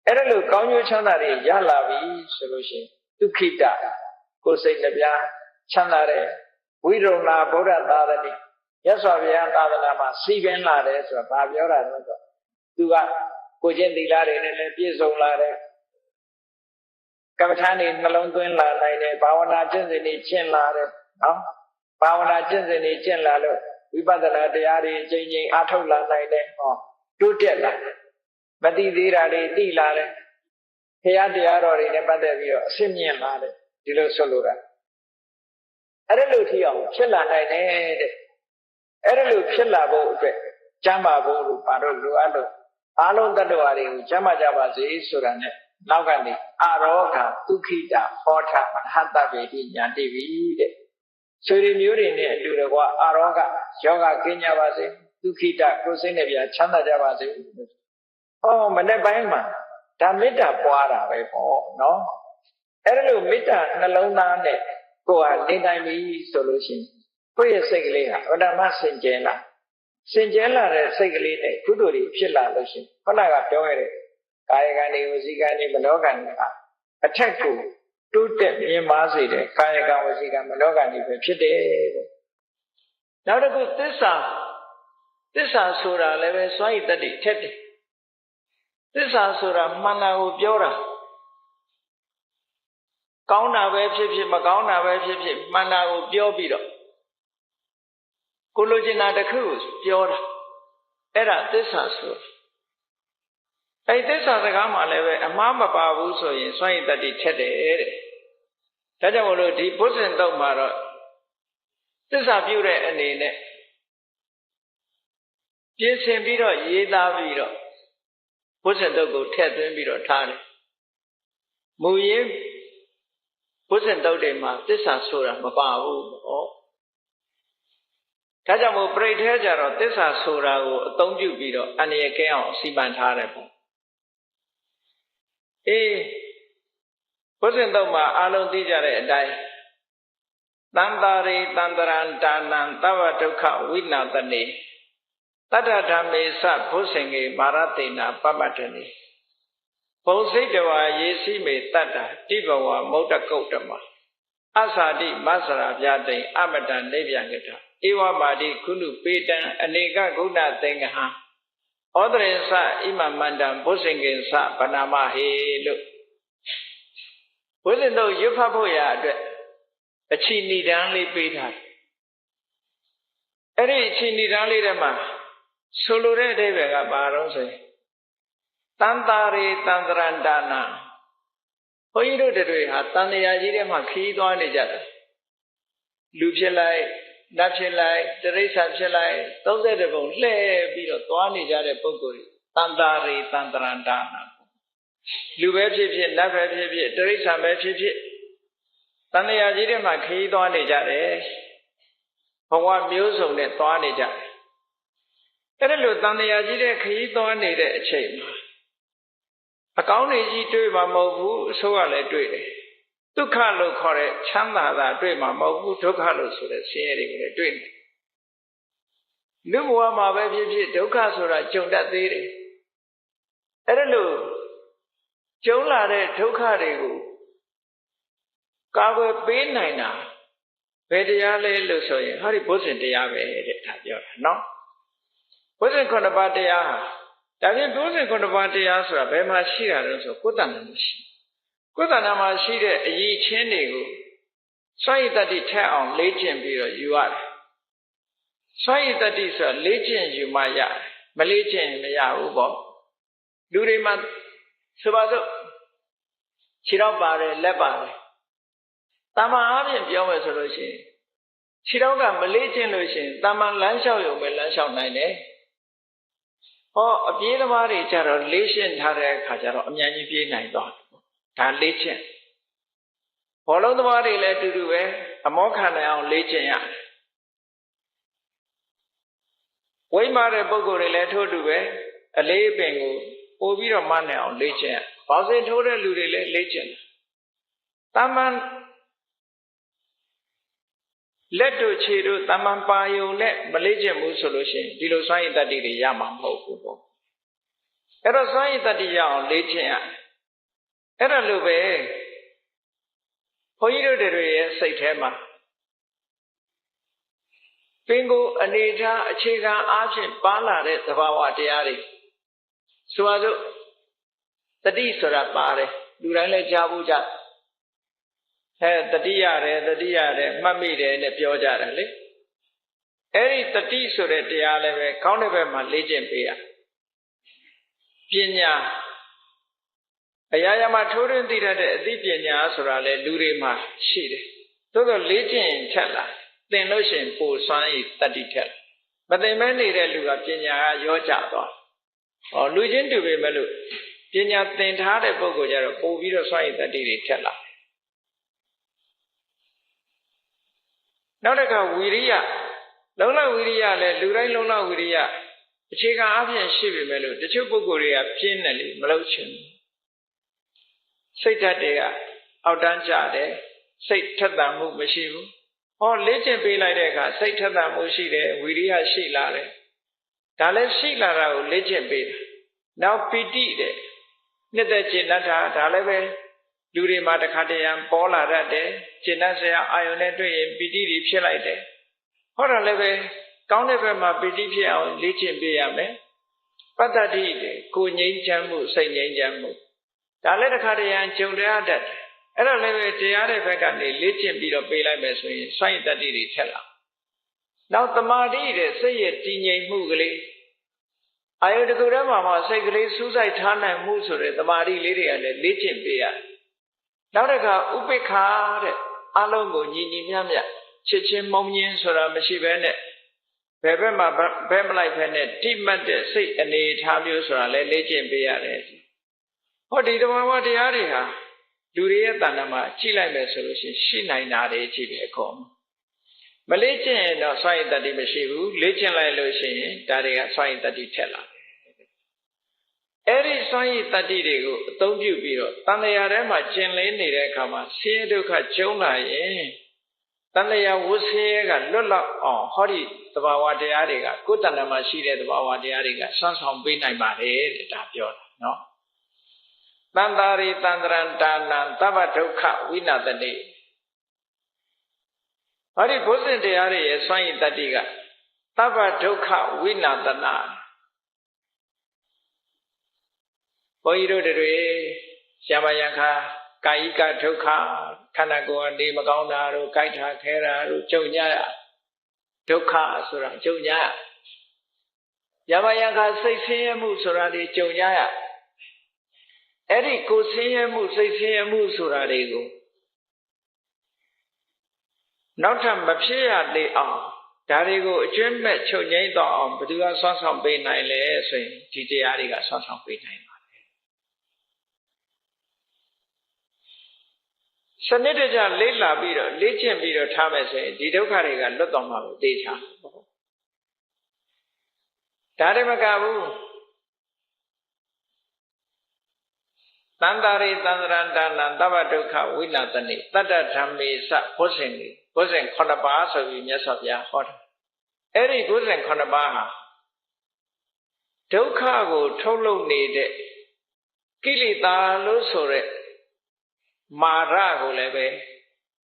အဲ့ဒါလို့ကောင်းကျိုးချမ်းသာတွေရလာပြီဆိုလို့ရှိရင်ဒုက္ခိတာကိုယ်စိတ်နှပြချမ်းသာတယ်ဝိရုံနာဗုဒ္ဓတာတိရသော်ဗျာသာသနာမှာစီပင်လာတယ်ဆိုတာဘာပြောတာလဲဆိုတော့သူကကိုချင်းသီလတွေနဲ့လည်းပြည့်စုံလာတယ်ကမ္မထာနေနှလုံးသွင်းလာနိုင်တယ်ဘာဝနာကျင့်စဉ်တွေကျင့်လာတယ်နော်ဘာဝနာကျင့်စဉ်တွေကျင့်လာလို့ဝိပဿနာတရားတွေအချိန်ချင်းအားထုတ်လာနိုင်တယ်တိုးတက်လာမသိသေးတာတွေသိလာတယ်ဘုရားတရားတော်တွေနဲ့ပတ်သက်ပြီးတော့အစစ်မြင့်လာတယ်ဒီလိုဆိုလိုတာအဲ့ဒါလို့ထီအောင်ဖြစ်လာနိုင်တယ်တဲ့အဲ့ဒါလို့ဖြစ်လာဖို့အတွက်ကျမ်းမာဖို့လို့ပါတော့လိုအပ်လို့အားလုံးတ attva တွေကိုကျမ်းမာကြပါစေဆိုတာနဲ့နောက်ကနေအာရောဂဒုက္ခိတာဟောထမဟတ္တဗေတိညာတိပိတဲ့ဆွေတွေမျိုးတွေနဲ့အတူတကွာအာရောဂယောဂကင်းကြပါစေဒုက္ခိတကိုယ်စိတ်နဲ့ပြချမ်းသာကြပါစေမနေ့ပိုင်းမှာဒါမေတ္တာပွားတာပဲပေါ့နော်အဲ့ဒါလို့မေတ္တာနှလုံးသားနဲ့ကိုယ်ဟာနေနိုင်ပြီဆိုလို့ရှိရင်ကိုယ့်ရဲ့စိတ်ကလေးဟာအတ္တမစင်ကြယ်လာတဲ့စိတ်ကလေးနဲ့ကုသိုလ်တွေဖြစ်လာလို့ရှိရင်ခုနကပြောရတဲ့ကာယကံတွေဝစီကံတွေမနောကံတွေအထက်ကိုတိုးတက်မြင့်မားစေတဲ့ကာယကံဝစီကံမနောကံတွေပဲဖြစ်တယ်တဲ့နောက်တစ်ခုသစ္စာဆိုတာလည်းပဲစွမ်းရည်တတ္တိထက်တယ်သစ္စာဆိုတာမှန်တာကိုပြောတာကောင်းတာပဲဖြစ်ဖြစ်မကောင်းတာပဲဖြစ်ဖြစ်မှန်တာကိုပြောပြီးတော့ကိုလိုချင်တာတစ်ခုကိုပြောတာအဲ့ဒါသစ္စာဆို အဲ့သစ္စာစကားမှလည်းပဲအမှားမပါဘူးဆိုရင်စွန့်ရည်တတ္တိထက်တယ်တဲ့ဒါကြောင့်မလို့ဒီဘုဇင်တုတ်မှာတော့သစ္စာပြုတဲ့အနေနဲ့ပြင်ဆင်ပြီးတော့ရေးသားပြီးတော့ဘုဇင်တုတ်ကိုထည့်သွင်းပြီးတော့ထားတယ်မူရင်းဘုဇင်တုတ်တွေမှာသစ္စာဆိုတာမပါဘူးဟောဒါကြောင့်မို့ပြိဋ္ဌဲကြတော့သစ္စာဆိုတာကိုအသုံးပြုပြီးတော့အန္တရာယ်ကင်းအောင်စီမံထားတယ်ပေါ့ဘုဇင်တုတ်မှာအလုံးသိကြတဲ့အတိုင်းတန္တာရိတန္တရန္တာနံသဗ္ဗဒုက္ခဝိနာတနေတတ္ထဓမ္မေသဘုဇင်ကေမာရတေနာပပ္ပတနေဘုံစိတ်တဝါယေစီမေတတ္တတိဘဝမௌတ္တကုတ်တမအသာတိမဆရာပြတိအမတံနေပြန်ကြတာဧဝမာတိခုနုပေတံအနေကဂုဏသင်္ကဟံဩတရေသဣမမန္တံဘုဇင်ကေသဗနာမဟေလို့ဘုဇင်တို့ရွတ်ဖတ်ဖို့ရအတွက်အချီဏိဒန်းလေးပေးထားတယ်အဲ့ဒီအချီဏိဒန်းလေးထဲမှာဆိုလိုတဲ့အဓိပ္ပာယ်ကဘာတော့ဆိုရင်တန္တာရိတန္တရန္တာနာဘုန်းကြီးတို့တွေဟာတန်တရားကြီးထဲမှာခီးသွားနေကြတယ်လူဖြစ်လိုက်နတ်ဖြစ်လိုက်တိရစ္ဆာန်ဖြစ်လိုက်32ပုံလှည့်ပြီးတော့သွားနေကြတဲ့ပုဂ္ဂိုလ်တန္တာရိတန္တရန္တာနာလူပဲဖြစ်ဖြစ်နတ်ပဲဖြစ်ဖြစ်တိရစ္ဆာန်ပဲဖြစ်ဖြစ်တန်တရားကြီးထဲမှာခီးသွားနေကြတယ်ဘဝမျိုးစုံနဲ့သွားနေကြတယ်အဲ့ဒါလို့တန်တရားကြီးတဲ့ခီးသွားနေတဲ့အချိန်မှာအကောင်းတွေကြီးတွေ့မှာမဟုတ်ဘူးအဆိုးကလည်းတွေ့တယ်ဒုက္ခလို့ခေါ်တဲ့ချမ်းသာတာတွေ့မှာမဟုတ်ဘူးဒုက္ခလို့ဆိုတဲ့ဆင်းရဲတွေကိုလည်းတွေ့တယ်လူဘဝမှာပဲဖြစ်ဖြစ်ဒုက္ခဆိုတာကြုံတတ်သေးတယ်အဲ့ဒါလို့ကြုံလာတဲ့ဒုက္ခတွေကိုကာကွယ်ပေးနိုင်တာဘယ်တရားလဲလို့ဆိုရင်ဟာဒီဘုဇင်တရားပဲတဲ့ဒါပြောတာနော်ဘုဇင်9ပါးတရားဟာဒါဖြင့်ဘုဇင်9ပါးတရားဆိုတာဘယ်မှာရှိတာလဲဆိုကိုယ်တဏ္ဍာမှာရှိကိုယ်တဏ္ဍာမှာရှိတဲ့အရည်ချင်းတွေကိုစွန့်ရည်တတ္တိထက်အောင်လေ့ကျင့်ပြီးတော့ယူရတယ်စွန့်ရည်တတ္တိဆိုတာလေ့ကျင့်ယူမှရတယ်မလေ့ကျင့်ရင်မရဘူးပေါ့လူတွေမှာဆိုပါစို့ခြေတော့ပါတယ်လက်ပါတယ်တာမန်အားဖြင့်ပြောမယ်ဆိုလို့ရှိရင်ခြေတော့ကမလေ့ကျင့်လို့ရှိရင်တာမန်လမ်းလျှောက်ရုံပဲလမ်းလျှောက်နိုင်တယ်ဟောအပြေးသမားတွေကြတော့လေ့ကျင့်ထားတဲ့အခါကျတော့အမြန်ကြီးပြေးနိုင်သွားဒါလေ့ကျင့်ဘောလုံးသမားတွေလည်းအတူတူပဲအမောခံနိုင်အောင်လေ့ကျင့်ရတယ်ဝိမာတဲ့ပုဂ္ဂိုလ်တွေလည်းထို့တူပဲအလေးအပင်ကိုပို့ပြီးတော့မှနိုင်အောင်လေ့ကျင့်ရဘောစင်ထိုးတဲ့လူတွေလည်းလေ့ကျင့်တာမန်လက်တို့ခြေတို့တမန်ပါယုံနဲ့မလေ့ကျင့်ဘူးဆိုလို့ရှိရင်ဒီလိုစွမ်းရည်တတ္တိတွေရမှာမဟုတ်ဘူးပေါ့အဲ့တော့စွမ်းရည်တတ္တိရအောင်လေ့ကျင့်ရအဲ့ဒါလိုပဲဘုန်းကြီးတို့တွေရဲ့စိတ်ထဲမှာပင်ကိုအနေထားအခြေခံအားဖြင့်ပါလာတဲ့သဘာဝတရားတွေဆိုပါစို့တတိဆိုတာပါတယ်လူတိုင်းလည်းကြားဘူးကြတတိရတယ်မှတ်မိတယ်နဲ့ပြောကြတယ်လေအဲ့ဒီတတိဆိုတဲ့တရားလည်းပဲကောင်းတဲ့ဘက်မှာလေ့ကျင့်ပေးရပညာအရာရာမှာထိုးထွင်းသိတတ်တဲ့အသိပညာဆိုတာလည်းလူတွေမှာရှိတယ်သို့သောလေ့ကျင့်ရင်ထက်လာသင်လို့ရှိရင်ပိုစွမ်းရည်တတ္တိထက်မသင်မဲနေတဲ့လူကပညာကရောကျသွားလူချင်းတူပေမဲ့လို့ပညာသင်ထားတဲ့ပုဂ္ဂိုလ်ကြတော့ပို့ပြီးတော့စွမ်းရည်တတ္တိတွေထက်လာနောက်တစ်ခါဝီရိယလုံလဝီရိယလည်းလူတိုင်းလုံလဝီရိယအခြေခံအပြင်ရှိပေမဲ့လို့တချို့ပုဂ္ဂိုလ်တွေကပြင်းတယ်လေမလုပ်ချင်ဘူးစိတ်ဓာတ်တွေကအောက်တန်းကျတယ်စိတ်ထက်သန်မှုမရှိဘူးဟောလေ့ကျင့်ပေးလိုက်တဲ့အခါစိတ်ထက်သန်မှုရှိတယ်ဝီရိယရှိလာတယ်ဒါလည်းရှိလာတာကိုလေ့ကျင့်ပေးတယ်နောက်ပီတိတဲ့နှစ်သက်ကျင့်တတ်တာဒါလည်းပဲလူတွေမှာတခါတရံပေါ်လာတတ်တယ်ကျင့်တတ်စရာအာယုန်နဲ့တွေ့ရင်ပီတိတွေဖြစ်လိုက်တယ်ဟောတာလည်းပဲကောင်းတဲ့ဘက်မှာပီတိဖြစ်အောင်လေ့ကျင့်ပေးရမယ်ပတ္တတိတဲ့ကိုငြိမ်းချမ်းမှုစိတ်ငြိမ်းချမ်းမှုဒါလည်းတခါတရံကြုံရတတ်တယ်အဲ့ဒါလည်းပဲတရားတဲ့ဘက်ကနေလေ့ကျင့်ပြီးတော့ပေးလိုက်မယ်ဆိုရင်စိုက်တတ္တိတွေထက်လာနောက်တမာတိတဲ့စိတ်ရဲ့တည်ငြိမ်မှုကလေး အာယုတကူထဲမှာစိတ်ကလေးစူးစိုက်ထားနိုင်မှုဆိုတဲ့တမာတိလေးတွေကလည်းလေ့ကျင့်ပေးရတယ်နောက်တစ်ခါဥပိ္ပခာတဲ့အလုံးကိုညီညီမျှမျှချစ်ချင်းမုံညင်းဆိုတာမရှိဘဲနဲ့ဘယ်ဘက်မှဘဲမလိုက်ဖဲနဲ့တိမှတ်တဲ့စိတ်အနေထားမျိုးဆိုတာလည်းလေ့ကျင့်ပေးရတယ်ဟောဒီတဘာဝတရားတွေဟာလူတွေရဲ့တဏ္ဍာမှာကြည့်လိုက်မယ်ဆိုလို့ရှိနိုင်တာတွေကြည့်တယ်အကုန်မလေ့ကျင့်ရင်တော့စွန့်ရည်တတ္တိမရှိဘူးလေ့ကျင့်လိုက်လို့ရှိရင်ဒါတွေကစွန့်ရည်တတ္တိထက်လာအဲ့ဒီစွန့်ရည်တတ္တိတွေကိုအသုံးပြုပြီးတော့တဏှာထဲမှာကျင်လည်နေတဲ့အခါမှာဆင်းရဲဒုက္ခကျုံလာရင်တဏှာဝဆင်းရဲကလွတ်လောက်အောင်ဟောဒီသဘာဝတရားတွေကကိုယ်တဏ္ဍာမှာရှိတဲ့သဘာဝတရားတွေကဆွမ်းဆောင်ပေးနိုင်ပါတယ်တဲ့ဒါပြောတာနော်တန္တာရိတန္တရံတာနံသဗ္ဗဒုက္ခဝိနာတတိဟောဒီဘုဇင်တရားတွေရဲ့စွန့်ရည်တတ္တိကသဗ္ဗဒုက္ခဝိနာတနာဘုန်းကြီးတို့တွေရှာမယံခါကာယိကဒုက္ခခန္ဓာကိုယ်အနေမကောင်းတာတို့ကြိုက်တာခဲတာတို့ကြုံကြရဒုက္ခဆိုတာကြုံကြရယာမယံခါစိတ်ဆင်းရဲမှုဆိုတာတွေကြုံကြရအဲ့ဒီကိုယ်ဆင်းရဲမှုစိတ်ဆင်းရဲမှုဆိုတာတွေကိုနောက်ထပ်မဖြစ်ရလေအောင်ဒါတွေကိုအကျွမ်းမဲ့ချုပ်ငြိမ်းတော့အောင်ဘယ်သူကဆွမ်းဆောင်ပေးနိုင်လဲဆိုရင်ဒီတရားတွေကဆွမ်းဆောင်ပေးနိုင်ပါတယ်စနစ်တကျလေ့လာပြီးတော့လေ့ကျင့်ပြီးတော့ထားမယ်ဆိုရင်ဒီဒုက္ခတွေကလွတ်တော်မှာကိုသိချာဒါတွေမကဘူးတန္တာရိတန္တရံဒါနံသဗ္ဗဒုက္ခဝိနာတနိတတ္တဓမ္မေစဘုဇင်9ပါးဆိုပြီးမြတ်စွာဘုရားဟောတာအဲ့ဒီဘုဇင်9ပါးဟာဒုက္ခကိုထုတ်လုပ်နေတဲ့ကိလေသာလို့ဆိုတဲ့မာရကိုလည်းပဲ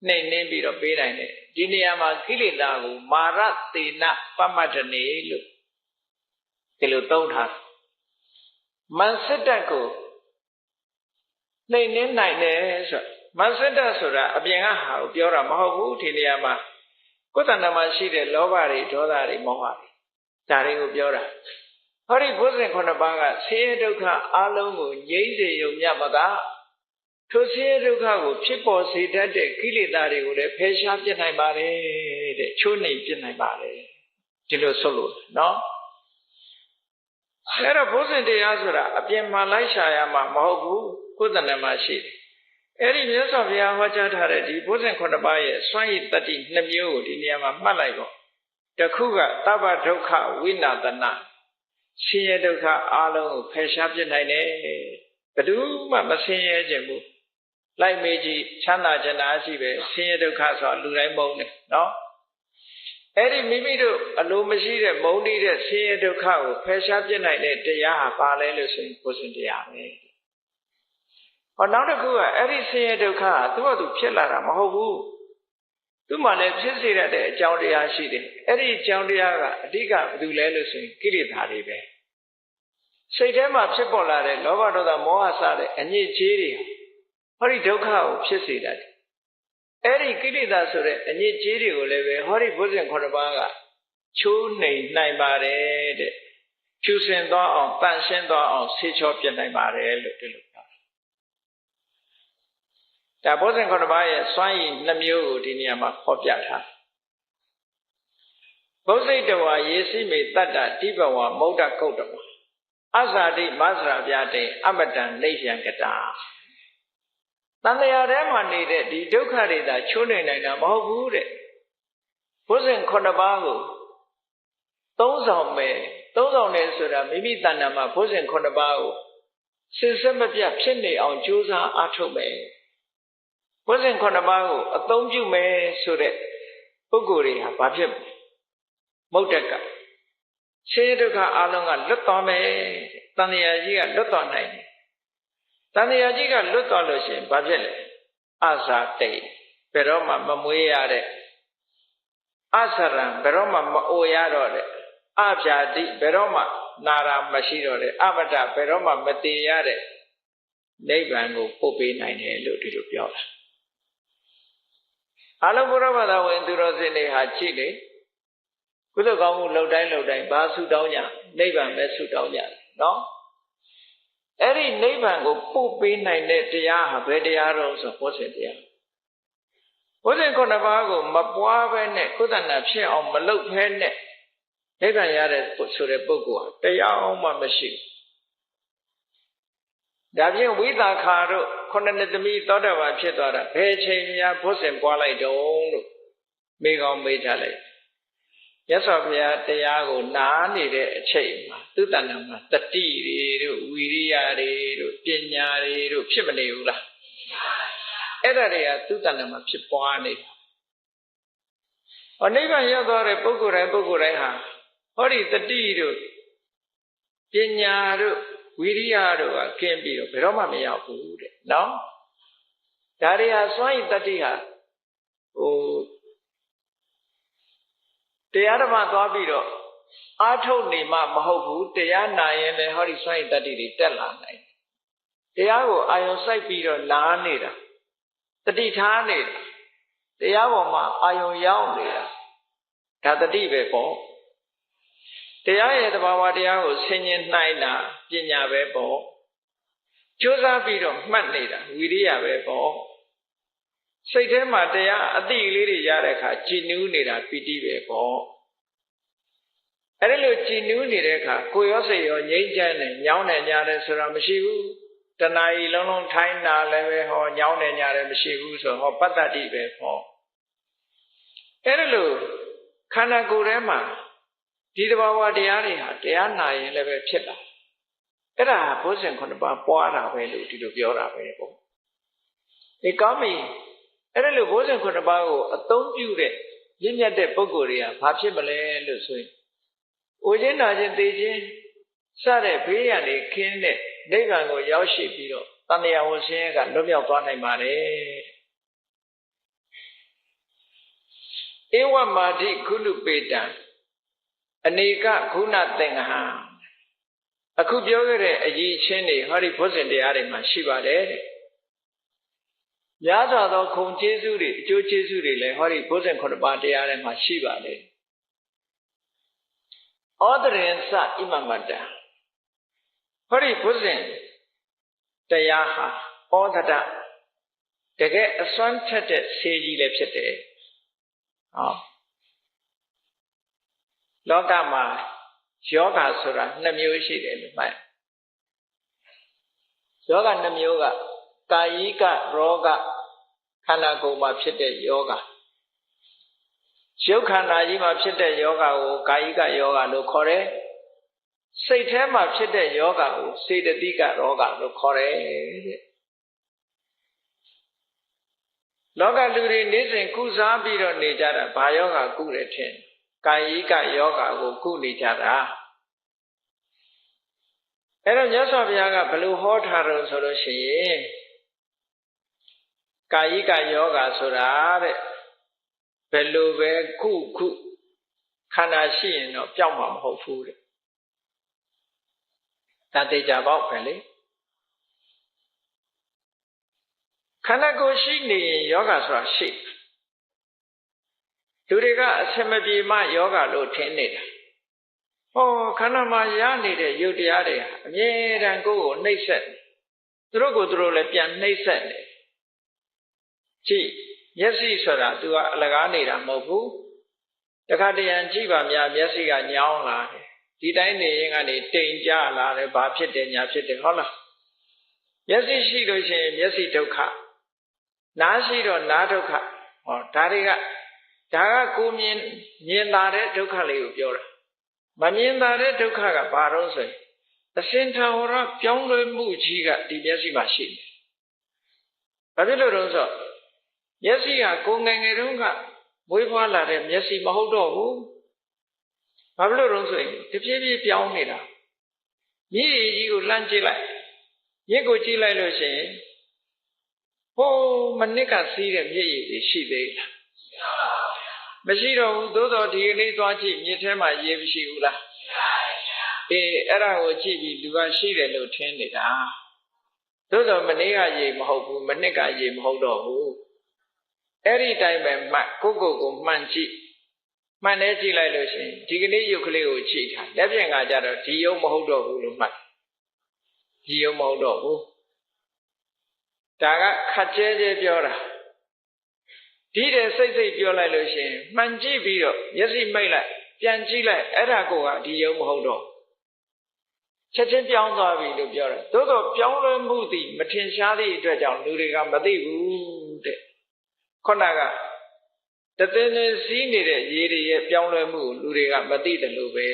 နှိမ်နှင်းပြီးတော့ပေးနိုင်တယ်ဒီနေရာမှာကိလေသာကိုမာရသေနပမတ္တနေလို့ဒီလိုသုံးထားမန်စစ်တတ်ကိုနှိမ်နှင်းနိုင်တယ်ဆိုမန်စစ်တတ်ဆိုတာအပြင်ကဟာကိုပြောတာမဟုတ်ဘူးဒီနေရာမှာကိုယ်တဏ္ဍာမှာရှိတဲ့လောဘတွေဒေါသတွေမောဟတွေဒါတွေကိုပြောတာဟောဒီဘုဇင်9ပါးကဆင်းရဲဒုက္ခအလုံးကိုငြိမ်းစေရုံမျှမကထိုဆင်းရဲဒုက္ခကိုဖြစ်ပေါ်စေတတ်တဲ့ကိလေသာတွေကိုလည်းဖယ်ရှားပြစ်နိုင်ပါတယ်တဲ့ချိုးနှိမ်ပြစ်နိုင်ပါတယ်ဒီလိုဆိုလို့နော်အဲ့တော့ဘုဇင်တရားဆိုတာအပြင်မှာလိုက်ရှာရမှာမဟုတ်ဘူးကိုယ်တဏ္ဍာမှာရှိတယ်အဲ့ဒီမြတ်စွာဘုရားဟောကြားထားတဲ့ဒီဘုဇင်9ပါးရဲ့စွန့်ရည်တတ္တိ2မျိုးကိုဒီနေရာမှာမှတ်လိုက်ပေါ့တစ်ခုကသဗ္ဗဒုက္ခဝိနာတနာဆင်းရဲဒုက္ခအလုံးကိုဖယ်ရှားပြစ်နိုင်တယ်ဘယ်သူမှမဆင်းရဲခြင်းဘူးလိုက်မေးကြည့်ချမ်းသာခြင်းသာရှိပဲဆင်းရဲဒုက္ခဆိုတာလူတိုင်းမုန်းတယ်နော်အဲ့ဒီမိမိတို့အလိုမရှိတဲ့မုန်းနေတဲ့ဆင်းရဲဒုက္ခကိုဖယ်ရှားပြစ်နိုင်တဲ့တရားဟာပါလဲလို့ဆိုရင်ဘုဇင်တရားပဲဟောနောက်တစ်ခုကအဲ့ဒီဆင်းရဲဒုက္ခဟာသူ့ဘာသူဖြစ်လာတာမဟုတ်ဘူးသူ့မှာလည်းဖြစ်စေတဲ့အကြောင်းတရားရှိတယ်အဲ့ဒီအကြောင်းတရားကအဓိကဘာလို့လဲလို့ဆိုရင်ကိလေသာတွေပဲစိတ်ထဲမှာဖြစ်ပေါ်လာတဲ့လောဘဒေါသမောဟစတဲ့အညစ်အကြေးတွေဟောဒီဒုက္ခကိုဖြစ်စေတတ်တယ်အဲ့ဒီကိလေသာဆိုတဲ့အညစ်အကြေးတွေကိုလည်းပဲဟောဒီဘုဇင်9ပါးကချိုးနှိမ်နိုင်ပါတယ်တဲ့ဖြူစင်သွားအောင်တန်ရှင်းသွားအောင်ဆေးချောပြနိုင်ပါတယ်လို့ဒီလိုပြောဒါဘုဇင်9ပါးရဲ့စွမ်းရည်2မျိုးကိုဒီနေရာမှာဖော်ပြထားဘုဇိတဝါယေစီမေတတ္တတိဘဝမௌဒ္ဒကုတ်တမအဇာတိမသရာပြတေအမတံလိယံကတာတန်လျာထဲမှာနေတဲ့ဒီဒုက္ခတွေသာချိုးနှိမ်နိုင်တာမဟုတ်ဘူးတဲ့ဘုဇင်9ပါးကိုသုံးဆောင်မယ်သုံးဆောင်တယ်ဆိုတာမိမိတဏ္ဍာမှာဘုဇင်9ပါးကိုစင်စစ်မပြတ်ဖြစ်နေအောင်ကြိုးစားအားထုတ်မယ်ဘုဇင်9ပါးကိုအသုံးပြုမယ်ဆိုတဲ့ပုဂ္ဂိုလ်တွေဟာဘာဖြစ်မုဒ္ဒကဆင်းရဲဒုက္ခအလုံးကလွတ်သွားမယ်တဏှာကြီးကလွတ်သွားနိုင်တယ်တဏှာကြီးကလွတ်သွားလို့ရှိရင်ဘာဖြစ်လဲအဇာတိဘယ်တော့မှမမွေးရတဲ့အဆရံဘယ်တော့မှမအိုရတော့တဲ့အဗျာတိဘယ်တော့မှနာရာမရှိတော့တဲ့အမတ္တဘယ်တော့မှမတည်ရတဲ့နိဗ္ဗာန်ကိုပို့ပေးနိုင်တယ်လို့ဒီလိုပြောတာအလုံးဘုရားဘာသာဝင်သူတော်စင်တွေဟာကြည့်လေ ကုသိုလ်ကောင်းမှုလှုပ်တိုင်းဘာဆုတောင်းကြနိဗ္ဗာန်ပဲဆုတောင်းကြနော်အဲ့ဒီနိဗ္ဗာန်ကိုပို့ပေးနိုင်တဲ့တရားဟာဘယ်တရားတော့ဆိုဘောဇဉ်တရားဘောဇဉ်ခုနှစ်ပါးကိုမပွားဘဲနဲ့ကုသနာဖြစ်အောင်မလုပ်ဘဲနဲ့နိဗ္ဗာန်ရတဲ့ဆိုတဲ့ပုဂ္ဂိုလ်ဟာတရားအောင်မှမရှိဘူးဒါဖြင့်ဝိသခာတို့ခုနှစ်နှစ်သမီးသောတာပန်ဖြစ်သွားတာဘယ်ချိန်များဘောဇဉ်ပွားလိုက်တုံးလို့မေးကောင်းမေးကြလိုက်ရသော်ဘုရားတရားကိုနားနေတဲ့အချိန်မှာသူတဏ္ဍာမှာတတိတွေတို့ဝီရိယတွေတို့ပညာတွေတို့ဖြစ်မနေဘူးလားအဲ့ဒါတွေကသူတဏ္ဍာမှာဖြစ်ပွားနေတာဟောနိဗ္ဗာန်ရောက်သွားတဲ့ပုဂ္ဂိုလ်တိုင်းဟာဟောဒီတတိတို့ပညာတို့ဝီရိယတို့ကကင်းပြီးတော့ဘယ်တော့မှမရောက်ဘူးတဲ့နော်ဒါတွေဟာစွန့်ဤတတိဟာတရားဓမ္မသွားပြီးတော့အာထုတ်နေမှမဟုတ်ဘူးတရားနာရင်လည်းဟောဒီစွန့်ဤတတိတွေတက်လာနိုင်တရားကိုအာယုံစိုက်ပြီးတော့နားနေတာတတိထားနေတာတရားပေါ်မှာအာယုံရောက်နေတာဒါတတိပဲပေါ့တရားရဲ့သဘာဝတရားကိုဆင်ញင်နိုင်တာပညာပဲပေါ့ကြိုးစားပြီးတော့မှတ်နေတာဝိရိယပဲပေါ့စိတ်ထဲမှာတရားအတိလေးတွေရတဲ့အခါကြည်နူးနေတာပီတိပဲပေါ့အဲ့ဒါလို့ကြည်နူးနေတဲ့အခါကိုယ်ရောစိတ်ရောငြိမ်းချမ်းတယ်ညောင်းတယ်ညာတယ်ဆိုတာမရှိဘူးတဏှာကြီးလုံးလုံးထိုင်းတာလည်းပဲဟောညောင်းတယ်ညာတယ်မရှိဘူးဆိုဟောပတ္တတိပဲပေါ့အဲ့ဒါလို့ခန္ဓာကိုယ်ထဲမှာဒီတဘာဝတရားတွေဟာတရားနာရင်လည်းပဲဖြစ်လာအဲ့ဒါဘုဇဉ်ခုနှစ်ပါးပွားတာပဲလို့ဒီလိုပြောတာပဲပေါ့ဒီကောင်းပြီအဲ့ဒါလို့ဘုဇဉ်ခုနှစ်ပါးကိုအသုံးပြုတဲ့ရင့်မြတ်တဲ့ပုဂ္ဂိုလ်တွေကဘာဖြစ်မလဲလို့ဆိုရင်အိုခြင်းနာခြင်းသိခြင်းစတဲ့ဘေးရန်တွေခင်းတဲ့နိဗ္ဗာန်ကိုရောက်ရှိပြီးတော့တဏှာဝဆင်းရဲကလွတ်မြောက်သွားနိုင်ပါတယ်ဧဝမာတိကုလုပေတံအနေကဂုဏသင်္ဃဟံအခုပြောခဲ့တဲ့အရေးချင်းတွေဟောဒီဘုဇဉ်တရားတွေမှာရှိပါတယ်တဲ့များစွာသောခုံကျေးဇူးတွေအကျိုးကျေးဇူးတွေလည်းဟောဒီဘုဇဉ်ခုနှစ်ပါးတရားတွေမှာရှိပါတယ်ဩဒရင်စဣမမတ္တဟောဒီဘုဇဉ်တရားဟာဩဒတတကယ်အစွမ်းထက်တဲ့ဆေးကြီးလည်းဖြစ်တယ်ဟောလောကမှာယောဂဆိုတာ2မျိုးရှိတယ်လို့မှတ်ယောဂ2မျိုးကကာယိကရောဂခန္ဓာကိုယ်မှာဖြစ်တဲ့ယောဂရုပ်ခန္ဓာကြီးမှာဖြစ်တဲ့ယောဂကိုကာယိကယောဂလို့ခေါ်တယ်စိတ်ထဲမှာဖြစ်တဲ့ယောဂကိုစေတသိကရောဂလို့ခေါ်တယ်တဲ့လောကလူတွေနေ့စဉ်ကုစားပြီးတော့နေကြတာဘာယောဂကုတယ်ထင်ကာယိကယောဂကိုကုနေကြတာအဲ့တော့မြတ်စွာဘုရားကဘယ်လိုဟောထားတော့ဆိုလို့ရှိရင်ကာယိကယောဂဆိုတာတဲ့ဘယ်လိုပဲခုခန္ဓာရှိရင်တော့ပျောက်မှာမဟုတ်ဘူးတဲ့ဒါသိကြပေါ့ပဲလေခန္ဓာကိုယ်ရှိနေရင်ယောဂဆိုတာရှိလူတွေကအစမပြေမှယောဂလို့ထင်နေတာဟောခန္ဓာမှာရနေတဲ့ယုတ်တရားတွေဟာအမြဲတမ်းကိုယ်ကိုနှိပ်စက်သူတို့ကိုသူတို့လည်းပြန်နှိပ်စက်နေကြည့်မျက်စိဆိုတာ तू ကအလကားနေတာမဟုတ်ဘူးတခါတရံကြည့်ပါများမျက်စိကညောင်းလာတယ်ဒီတိုင်းနေရင်ကနေတိမ်ကြလာတယ်ဘာဖြစ်တယ်ညာဖြစ်တယ်ဟုတ်လားမျက်စိရှိလို့ရှိရင်မျက်စိဒုက္ခနားရှိတော့နားဒုက္ခဟောဒါကကိုမြင်လာတဲ့ဒုက္ခလေးကိုပြောတာမမြင်သာတဲ့ဒုက္ခကဘာလို့ဆိုရင်အစင်ထာဝရပြောင်းလဲမှုကြီးကဒီမျက်စိမှာရှိတယ်ဘာဖြစ်လို့လဲဆိုတော့မျက်စိကကိုငယ်ငယ်တုန်းကမွေးဖွားလာတဲ့မျက်စိမဟုတ်တော့ဘူးဘာဖြစ်လို့လဲဆိုရင်တဖြည်းဖြည်းပြောင်းနေတာမြည်ရည်ကြီးကိုလှမ်းကြည့်လိုက်မြစ်ကိုကြည့်လိုက်လို့ရှိရင်ဟိုးမနစ်ကစီးတဲ့မြည်ရည်တွေရှိသေးလားမရှိတော့ဘူးသို့တော်ဒီကနေ့သွားကြည့်မြစ်ထဲမှာရေမရှိဘူးလားအေးအဲ့ဒါကိုကြည့်ပြီးလူကရှိတယ်လို့ထင်နေတာသို့တော်မနေ့ကရေမဟုတ်ဘူးမနှစ်ကရေမဟုတ်တော့ဘူးအဲ့ဒီတိုင်းပဲမှတ်ကိုမှန်ကြည့် မှန်တယ်ကြည့်လိုက်လို့ရှိရင်ဒီကနေ့ယုတ်ကလေးကိုကြည့်ထားလက်ပြင်ကကြတော့ဒီယုတ်မဟုတ်တော့ဘူးလို့မှတ်ဒီယုတ်မဟုတ်တော့ဘူးဒါကခက်ကျဲကျဲပြောတာဒီတဲ့စိတ်ပြောလိုက်လို့ရှိရင်မှန်ကြည့်ပြီးတော့မျက်စိမိတ်လိုက်ပြန်ကြည့်လိုက်အဲ့ဒါကိုကဒီယုတ်မဟုတ်တော့ချက်ချင်းပြောင်းသွားပြီလို့ပြောတယ်သို့တော့ပြောင်းလဲမှုသည်မထင်ရှားသည့်အတွက်ကြောင့်လူတွေကမသိဘူးတဲ့ခုနကတသင်းနဲ့စီးနေတဲ့ရေတွေရဲ့ပြောင်းလဲမှုကိုလူတွေကမသိတယ်လို့ပဲ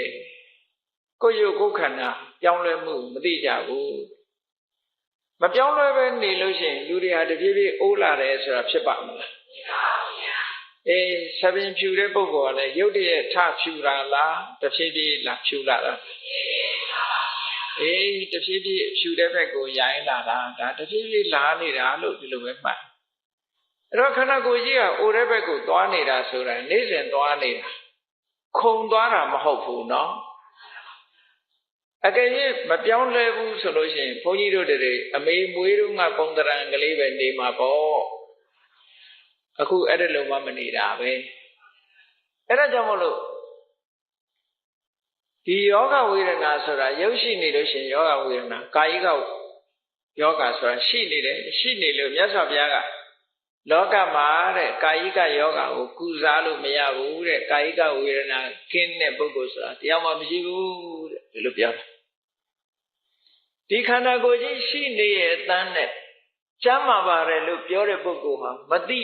ကိုယ့်ရုပ်ကိုယ်ခန္ဓာပြောင်းလဲမှုမသိကြဘူးမပြောင်းလဲပဲနေလို့ရှိရင်လူတွေဟာတပြေးပြေးအိုးလာတယ်ဆိုတာဖြစ်ပါမလားဖြစ်ပါဘူးဗျာအေးဆပင်ဖြူတဲ့ပုဂ္ဂိုလ်ကလည်းရုပ်တရက်ထဖြူတာလားတဖြည်းဖြည်းလာဖြူလာတာအေးတဖြည်းဖြည်းဖြူတဲ့ဘက်ကိုရိုင်းလာတာဒါတဖြည်းဖြည်းလာနေတာလို့ဒီလိုပဲမှတ်အဲ့တော့ခန္ဓာကိုယ်ကြီးကအိုတဲ့ဘက်ကိုသွားနေတာဆိုတာနေ့စဉ်သွားနေတာခုံသွားတာမဟုတ်ဘူးနော်အကယ်၍မပြောင်းလဲဘူးဆိုလို့ရှိရင်ဘုန်းကြီးတို့တွေအမေမွေးတော့ငါပုံတရံကလေးပဲနေမှာပေါ့အခုအဲ့ဒါလုံးမမနေတာပဲအဲ့ဒါကြောင့်မလို့ဒီယောဂဝေဒနာဆိုတာရုပ်ရှိနေလို့ရှိရင်ယောဂဝေဒနာကာယိကယောဂဆိုတာရှိနေတယ်ရှိနေလို့မြတ်စွာဘုရားကလောကမှာတဲ့ကာယိကယောဂကိုကုစားလို့မရဘူးတဲ့ကာယိကဝေဒနာကင်းတဲ့ပုဂ္ဂိုလ်ဆိုတာတရားမှမရှိဘူးတဲ့ဒီလိုပြောတာဒီခန္ဓာကိုယ်ကြီးရှိနေရဲ့အတန်းနဲ့ကျမ်းမာပါတယ်လို့ပြောတဲ့ပုဂ္ဂိုလ်ဟာမသိ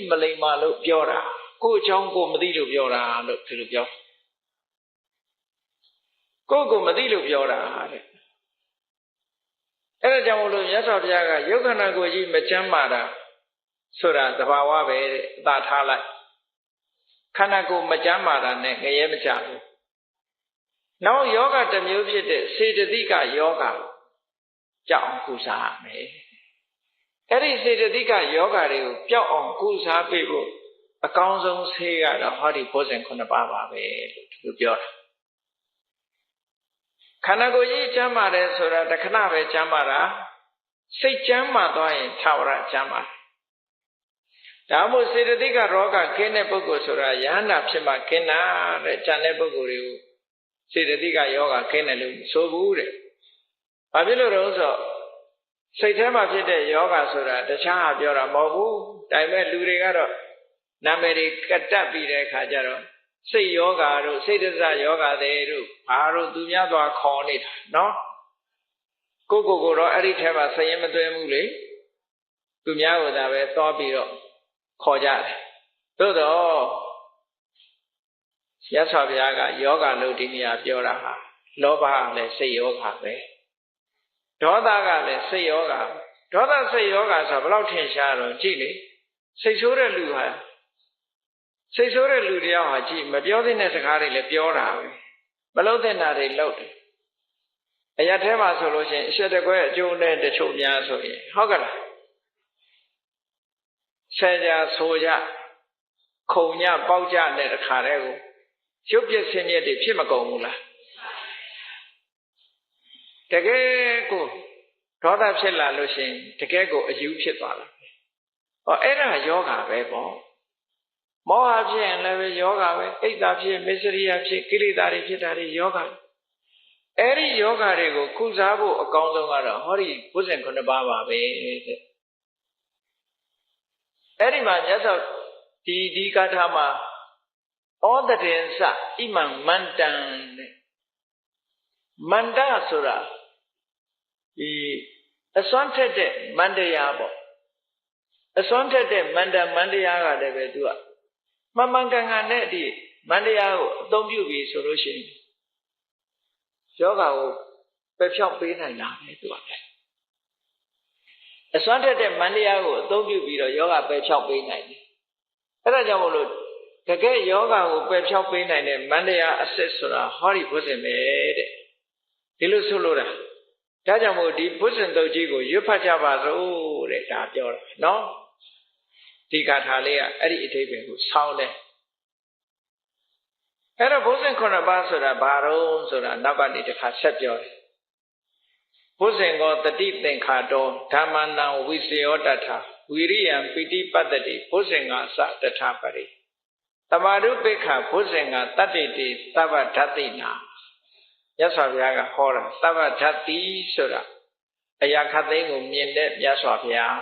မလိမ္မာလို့ပြောတာကိုယ်အကြောင်းကိုမသိလို့ပြောတာလို့ဒီလိုပြောကိုမသိလို့ပြောတာတဲ့အဲ့ဒါကြောင့်မလို့မြတ်စွာဘုရားကယုတ်ခန္ဓာကိုယ်ကြီးမကျမ်းမာတာဆိုတာသဘာဝပဲတဲ့အသာထားလိုက်ခန္ဓာကိုယ်မကျမ်းမာတာနဲ့ငရဲမချဘူးနောက်ယောဂတစ်မျိုးဖြစ်တဲ့စေတသိကယောဂကြောက်အောင်ကုစားရမယ်အဲ့ဒီစေတသိကယောဂတွေကိုပျောက်အောင်ကုစားပေးဖို့အကောင်းဆုံးဆေးကတော့ဟောဒီဘုဇင်9ပါးပါပဲလို့ပြောတာခန္ဓာကိုယ်ကြီးကျမ်းမာတယ်ဆိုတာတခဏပဲကျမ်းမာတာစိတ်ကျမ်းမာသွားရင်ထာဝရကျမ်းမာဒါမှမဟုတ်စေတသိကရောဂခင်းတဲ့ပုဂ္ဂိုလ်ဆိုတာယဟန္တာဖြစ်မှခင်းတာတဲ့ကျန်တဲ့ပုဂ္ဂိုလ်တွေကိုစေတသိကယောဂခင်းတယ်လို့ဆိုဘူးတဲ့ဘာဖြစ်လို့လဲဆိုတော့စိတ်ထဲမှာဖြစ်တဲ့ယောဂဆိုတာတခြားဟာပြောတာမဟုတ်ဘူးဒါပေမဲ့လူတွေကတော့နာမည်တွေကတက်ပြီးတဲ့အခါကျတော့စိတ်ယောဂတို့စိတ်တစယောဂတွေတို့ဘာတို့သူများသွားခေါ်နေတာနော်ကိုတော့အဲ့ဒီထဲမှာစရင်မသွင်းဘူးလေသူများကိုသာပဲသွားပြီးတော့ခေါ်ကြတယ်သို့တော့ရသော်ဘုရားကယောဂလို့ဒီနေရာပြောတာဟာလောဘကလည်းစိတ်ယောဂပဲဒေါသကလည်းစိတ်ယောဂဒေါသစိတ်ယောဂဆိုဘယ်လောက်ထင်ရှားတော့ကြည့်လေစိတ်ဆိုးတဲ့လူဟာစိတ်ဆိုးတဲ့လူတရားဟာကြည့်မပြောသင့်တဲ့စကားတွေလည်းပြောတာပဲမလုပ်သင့်တာတွေလုပ်တယ်အရာထဲမှာဆိုလို့ရှိရင်အရှက်တကွဲအကျိုးနဲ့တချို့များဆိုရင်ဟုတ်ကလားဆဲကြဆိုကြခုံညပေါက်ကြတဲ့တခါတည်းကိုရုပ်ပြည့်စင်မြတ်တွေဖြစ်မကုန်ဘူးလားတကယ်ကိုဒေါသဖြစ်လာလို့ရှိရင်တကယ်ကိုအယူဖြစ်သွားတာဟောအဲ့ဒါယောဂပဲပေါ့မောဟဖြစ်ရင်လည်းယောဂပဲအိတ်သာဖြစ်မစ္စရိယဖြစ်ကိလေသာတွေဖြစ်တာတွေယောဂအဲ့ဒီယောဂတွေကိုကုစားဖို့အကောင်းဆုံးကတော့ဟောဒီဘုဇင်9ပါးပါပဲတဲ့အဲ့ဒီမှာမြတ်စွာဒီကာထာမှာဩတတေသဣမံမန္တံတဲ့မန္တဆိုတာဒီအစွမ်းထက်တဲ့မန္တရားပေါ့အစွမ်းထက်တဲ့မန္တတရားကလည်းပဲသူကမှန်ကန်ကန်နဲ့ဒီမန္တရားကိုအသုံးပြုပြီးဆိုလို့ရှိရင်ယောဂကိုပယ်ဖြောက်ပေးနိုင်တာပဲသူကအစွမ်းထက်တဲ့မန္တရားကိုအသုံးပြုပြီးတော့ယောဂပယ်ဖြောက်ပေးနိုင်တယ်အဲ့ဒါကြောင့်မို့လို့တကယ်ယောဂကိုပယ်ဖြောက်ပေးနိုင်တဲ့မန္တရားအစစ်ဆိုတာဟောဒီဘုဇင်ပဲတဲ့ဒီလိုဆိုလို့တာဒါကြောင့်မို့ဒီဘုဇင်တုတ်ကြီးကိုရွတ်ဖတ်ကြပါစို့တဲ့ဒါပြောတာနော်ဒီကာထာလေးကအဲ့ဒီအဓိပ္ပာယ်ကိုဆောင်းတယ်အဲ့တော့ဘုဇင်9ပါးဆိုတာဘာတော့ဆိုတာနောက်ကနေတစ်ခါဆက်ပြောတယ်ဘုဇင်ကောတတိသင်္ခါတောဓမ္မနံဝိစယောတထဝိရိယံပိဋိပတ္တိဘုဇင်္ဂါသတထပရိ မာရုပိခဘုဇင်ကတတ္တိတိသဗ္ဗဓတ္တိနာမြတ်စွာဘုရားကဟောတာသဗ္ဗဓတ္တိဆိုတာအရာခတ်သိမ်းကိုမြင်တဲ့မြတ်စွာဘုရား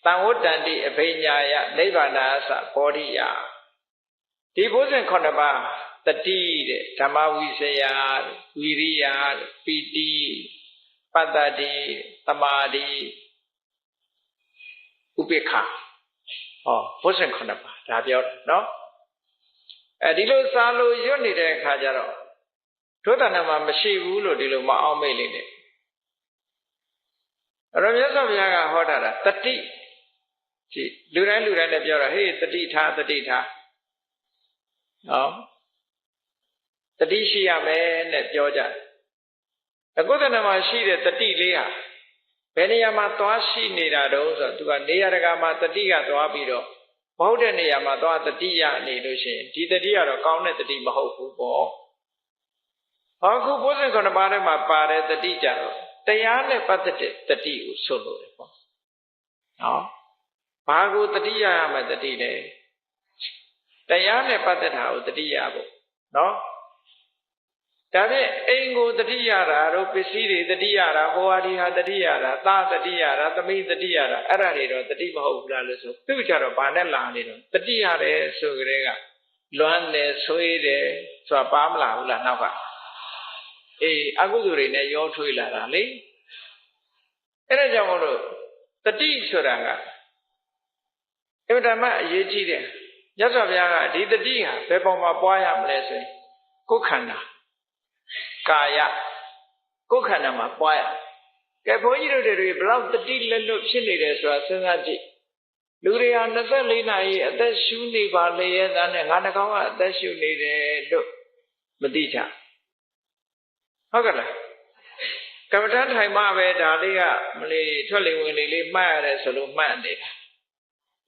တံဝတ္တန္တိအဘိညာယနိဗ္ဗာနာသဘောဓိယဒီဘုဇင်9ပါးတတိတဲ့ဓမ္မဝိစယဝီရိယပီတိပတ္တတိသမာဓိဥပေက္ခဘုဇင်9ပါးဒါပြောတယ်နော်ဒီလိုစာလို့ရွတ်နေတဲ့အခါကျတော့ဒုသနာမှာမရှိဘူးလို့ဒီလိုမအောင်မေ့လိမ့်နဲ့အဲ့တော့မြတ်စွာဘုရားကဟောတာတတိကြည့်လူတိုင်းနဲ့ပြောတာဟေးတတိထားတတိထားနော်တတိရှိရမယ်နဲ့ပြောကြတယ်ကုသနာမှာရှိတဲ့တတိလေးဟာဘယ်နေရာမှာသွားရှိနေတာတုံးဆိုတော့သူကနေရာတကာမှာတတိကသွားပြီးတော့မဟုတ်တဲ့နေရာမှာသွားတတိယနေလို့ရှိရင်ဒီတတိကတော့ကောင်းတဲ့တတိမဟုတ်ဘူးပေါ့အခုဘုဇင်9ပါးထဲမှာပါတဲ့တတိကြတော့တရားနဲ့ပတ်သက်တဲ့တတိကိုဆိုလို့တယ်ပေါ့နော်ဘာကိုတတိယရမယ်တတိလဲတရားနဲ့ပတ်သက်တာကိုတတိယဖို့နော်ဒါဖြင့်အိမ်ကိုတတိယတာတို့ပစ္စည်းတွေတတိယတာဟောဟာဒီဟာတတိယတာသာတတိယတာသမီးတတိယတာအဲ့ဒါတွေတော့တတိမဟုတ်ဘူးလားလို့ဆိုသူကြတော့ဘာနဲ့လာနေတော့တတိရတယ်ဆိုကြတဲ့ကလွမ်းတယ်ဆွေးတယ်ဆိုတာပါမလာဘူးလားနောက်ကအကုသိုလ်တွေနဲ့ရောထွေးလာတာလေအဲ့ဒါကြောင့်မို့လို့တတိဆိုတာကအမှန်တမ်းအရေးကြီးတယ်မြတ်စွာဘုရားကဒီတတိဟာဘယ်ပုံမှာပွားရမလဲဆိုရင်ကိုယ်ခန္ဓာကာယကိုယ်ခန္ဓာမှာပွားရကဲဘုန်းကြီးတို့တွေဘလောက်တတိလက်လွတ်ဖြစ်နေတယ်ဆိုတာစဉ်းစားကြည့်လူတွေဟာ24နာရီအသက်ရှူနေပါလေရဲ့သားနဲ့ငါနှကောင်ကအသက်ရှူနေတယ်လို့မသိကြဟုတ်ကဲ့လားကမ္မဋ္ဌာန်းထိုင်မှပဲဒါလေးကမလေးထွက်လေဝင်လေလေးမှတ်ရတယ်ဆိုလို့မှတ်နေတာ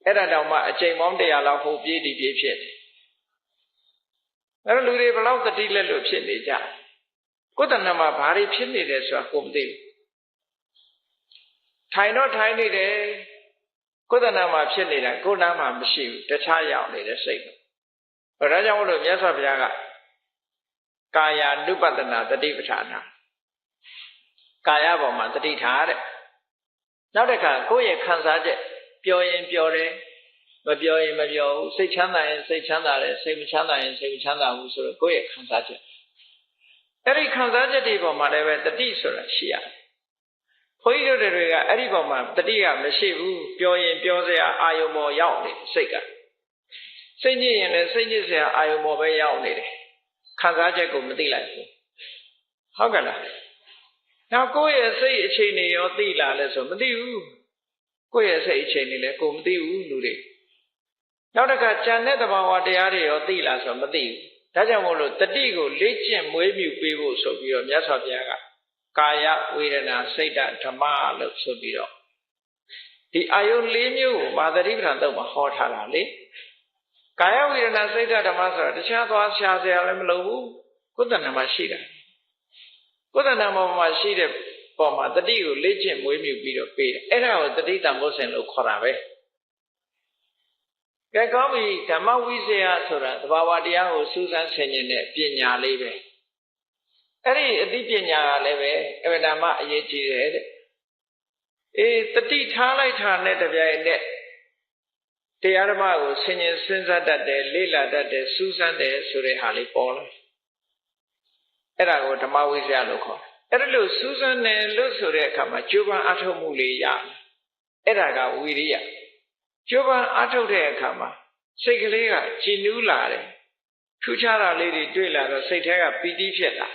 အဲ့ဒါတောင်မှအချိန်ပေါင်း100လောက်ဟိုပြေးဒီပြေးဖြစ်တယ်အဲ့တော့လူတွေဘလောက်တတိလက်လွတ်ဖြစ်နေကြကိုယ်တဏ္ဍမှာဘာတွေဖြစ်နေတယ်ဆိုတာကိုမသိဘူးထိုင်တော့ထိုင်နေတယ်ကိုယ်တဏ္ဍမှာဖြစ်နေတာကိုယ်နာမှာမရှိဘူးတခြားရောက်နေတဲ့စိတ်တော့ဒါကြောင့်မို့လို့မြတ်စွာဘုရားကကာယ ानु ပတနာတတိပဋ္ဌာနာကာယပေါ်မှာတတိထားတဲ့နောက်တစ်ခါကိုယ့်ရဲ့ခံစားချက်ပြောရင်ပြောတယ်မပြောရင်မပြောဘူးစိတ်ချမ်းသာရင်စိတ်ချမ်းသာတယ်စိတ်မချမ်းသာရင်စိတ်မချမ်းသာဘူးဆိုတော့ကိုယ့်ရဲ့ခံစားချက်အဲ့ဒီခံစားချက်တွေပေါ်မှာလည်းပဲတတိဆိုတာရှိရတယ်ဘုန်းကြီးတို့တွေကအဲ့ဒီပေါ်မှာတတိကမရှိဘူးပြောရင်ပြောစရာအာယုံပေါ်ရောက်နေစိတ်ကစိတ်ညစ်ရင်လည်းစိတ်ညစ်စရာအာယုံပေါ်ပဲရောက်နေတယ်ခံစားချက်ကိုမသိလိုက်ဘူးဟုတ်ကဲ့လားနောက်ကိုယ့်ရဲ့စိတ်အခြေအနေရောသိလာလဲဆိုမသိဘူးကိုယ့်ရဲ့စိတ်အခြေအနေလည်းကိုမသိဘူးလူတွေနောက်တစ်ခါကြံတဲ့သဘာဝတရားတွေရောသိလာဆိုမသိဘူးဒါကြောင့်မို့လို့တတိကိုလေ့ကျင့်မွေးမြူပေးဖို့ဆိုပြီးတော့မြတ်စွာဘုရားကကာယဝေဒနာစိတ်ဓမ္မလို့ဆိုပြီးတော့ဒီအာယု၄မျိုးကိုမာသတိပဋ္ဌာန်တုတ်မှာဟောထားတာလေကာယဝေဒနာစိတ်ဓမ္မဆိုတာတခြားသွားရှာစရာလည်းမလိုဘူးကိုယ်တဏ္ဍမှာရှိတာကိုယ်တဏ္ဍမှာရှိတဲ့ပေါ်မှာတတိကိုလေ့ကျင့်မွေးမြူပြီးတော့ပေးတယ်အဲ့ဒါကိုတတိတံဘောဇဉ်လို့ခေါ်တာပဲကဲကောင်းပြီဓမ္မဝိဇ္ဇာဆိုတာသဘာဝတရားကိုစူးစမ်းဆင်ခြင်တဲ့ပညာလေးပဲအဲ့ဒီအသိပညာကလည်းပဲအမှန်တမ်းအရေးကြီးတယ်တဲ့တတိထားလိုက်တာနဲ့တပြိုင်နက်တရားဓမ္မကိုဆင်ခြင်စဉ်းစားတတ်တယ်လေ့လာတတ်တယ်စူးစမ်းတယ်ဆိုတဲ့ဟာလေးပေါ်လာအဲ့ဒါကိုဓမ္မဝိဇ္ဇာလို့ခေါ်တယ်အဲ့ဒါလို့စူးစမ်းတယ်လို့ဆိုတဲ့အခါမှာကြိုးပမ်းအားထုတ်မှုလေးရအဲ့ဒါကဝိရိယကြိုးပမ်းအားထုတ်တဲ့အခါမှာစိတ်ကလေးကကြည်နူးလာတယ်ထူးခြားတာလေးတွေတွေ့လာတော့စိတ်ထဲကပီတိဖြစ်လာ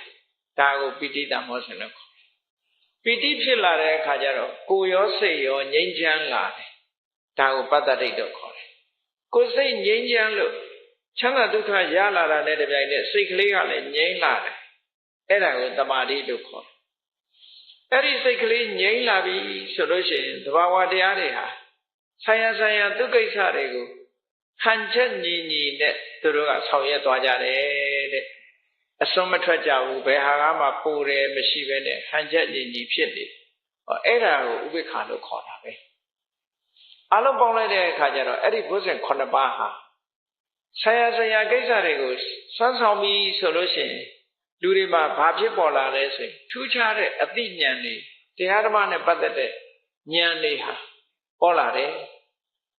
ဒါကိုပီတိတမောဇဉ်လို့ခေါ်ပီတိဖြစ်လာတဲ့အခါကျတော့ကိုယ်ရောစိတ်ရောငြိမ်းချမ်းလာတယ်ဒါကိုပတ္တတိတ်လို့ခေါ်တယ်ကိုယ်စိတ်ငြိမ်းချမ်းလို့ချမ်းသာဒုက္ခရလာတာနဲ့တပြိုင်နက်စိတ်ကလေးကလည်းငြိမ်းလာတယ်အဲ့ဒါကိုတမာတိလို့ခေါ်တယ်အဲ့ဒီစိတ်ကလေးငြိမ်းလာပြီဆိုလို့ရှိရင်သဘာဝတရားတွေဟာဆိုင်ရာဒုက္ခိစ္စတွေကိုဟန်ချက်ညီညီနဲ့သူတို့ကဆောင်ရွက်သွားကြတယ်တဲ့အစွန်းမထွက်ကြဘူးဘယ်ဟာကမှပိုတယ်မရှိပဲနဲ့ဟန်ချက်ညီညီဖြစ်နေအဲ့ဒါကိုဥပိ္ပခာလို့ခေါ်တာပဲ အလုံးပေါင်းလိုက်တဲ့အခါကျတော့အဲ့ဒီဘုဇင်9ပါးဟာဆရာကိစ္စတွေကိုစွမ်းဆောင်ပြီးဆိုလို့ရှိရင်လူတွေမှာဘာဖြစ်ပေါ်လာလဲဆိုရင်ထူးခြားတဲ့အသိဉာဏ်တွေတရားဓမ္မနဲ့ပတ်သက်တဲ့ဉာဏ်တွေဟာပေါ်လာတယ်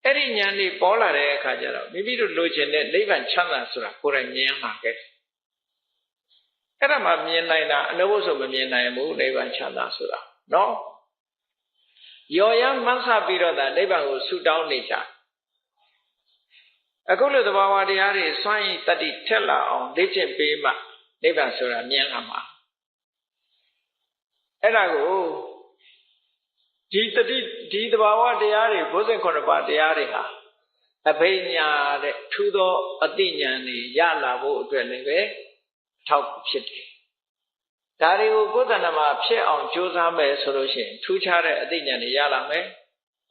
အဲ့ဒီဉာဏ်တွေပေါ်လာတဲ့အခါကျတော့မိမိတို့လိုချင်တဲ့နိဗ္ဗာန်ချမ်းသာဆိုတာကိုယ်တိုင်မြင်လာခဲ့အဲ့ဒါမှမြင်နိုင်တာအနုဘုဆိုမမြင်နိုင်ဘူးနိဗ္ဗာန်ချမ်းသာဆိုတာနော်ရော်ရမ်းမှန်းဆပြီးတော့ဒါနိဗ္ဗာန်ကိုဆုတောင်းနေကြအခုလိုသဘာဝတရားတွေစွန့်ရင်တတိထက်လာအောင်လေ့ကျင့်ပေးမှနိဗ္ဗာန်ဆိုတာမြင်လာမှာအဲ့ဒါကိုဒီသဘာဝတရားတွေဘုဇင်9ပါးတရားတွေဟာအဘိညာတဲ့ထူးသောအသိဉာဏ်တွေရလာဖို့အတွက်လည်းပဲထောက်ဖြစ်တယ်ဒါတွေကိုကိုယ်တဏ္ဍမှာဖြစ်အောင်ကြိုးစားမယ်ဆိုလို့ရှိရင်ထူးခြားတဲ့အသိဉာဏ်တွေရလာမယ်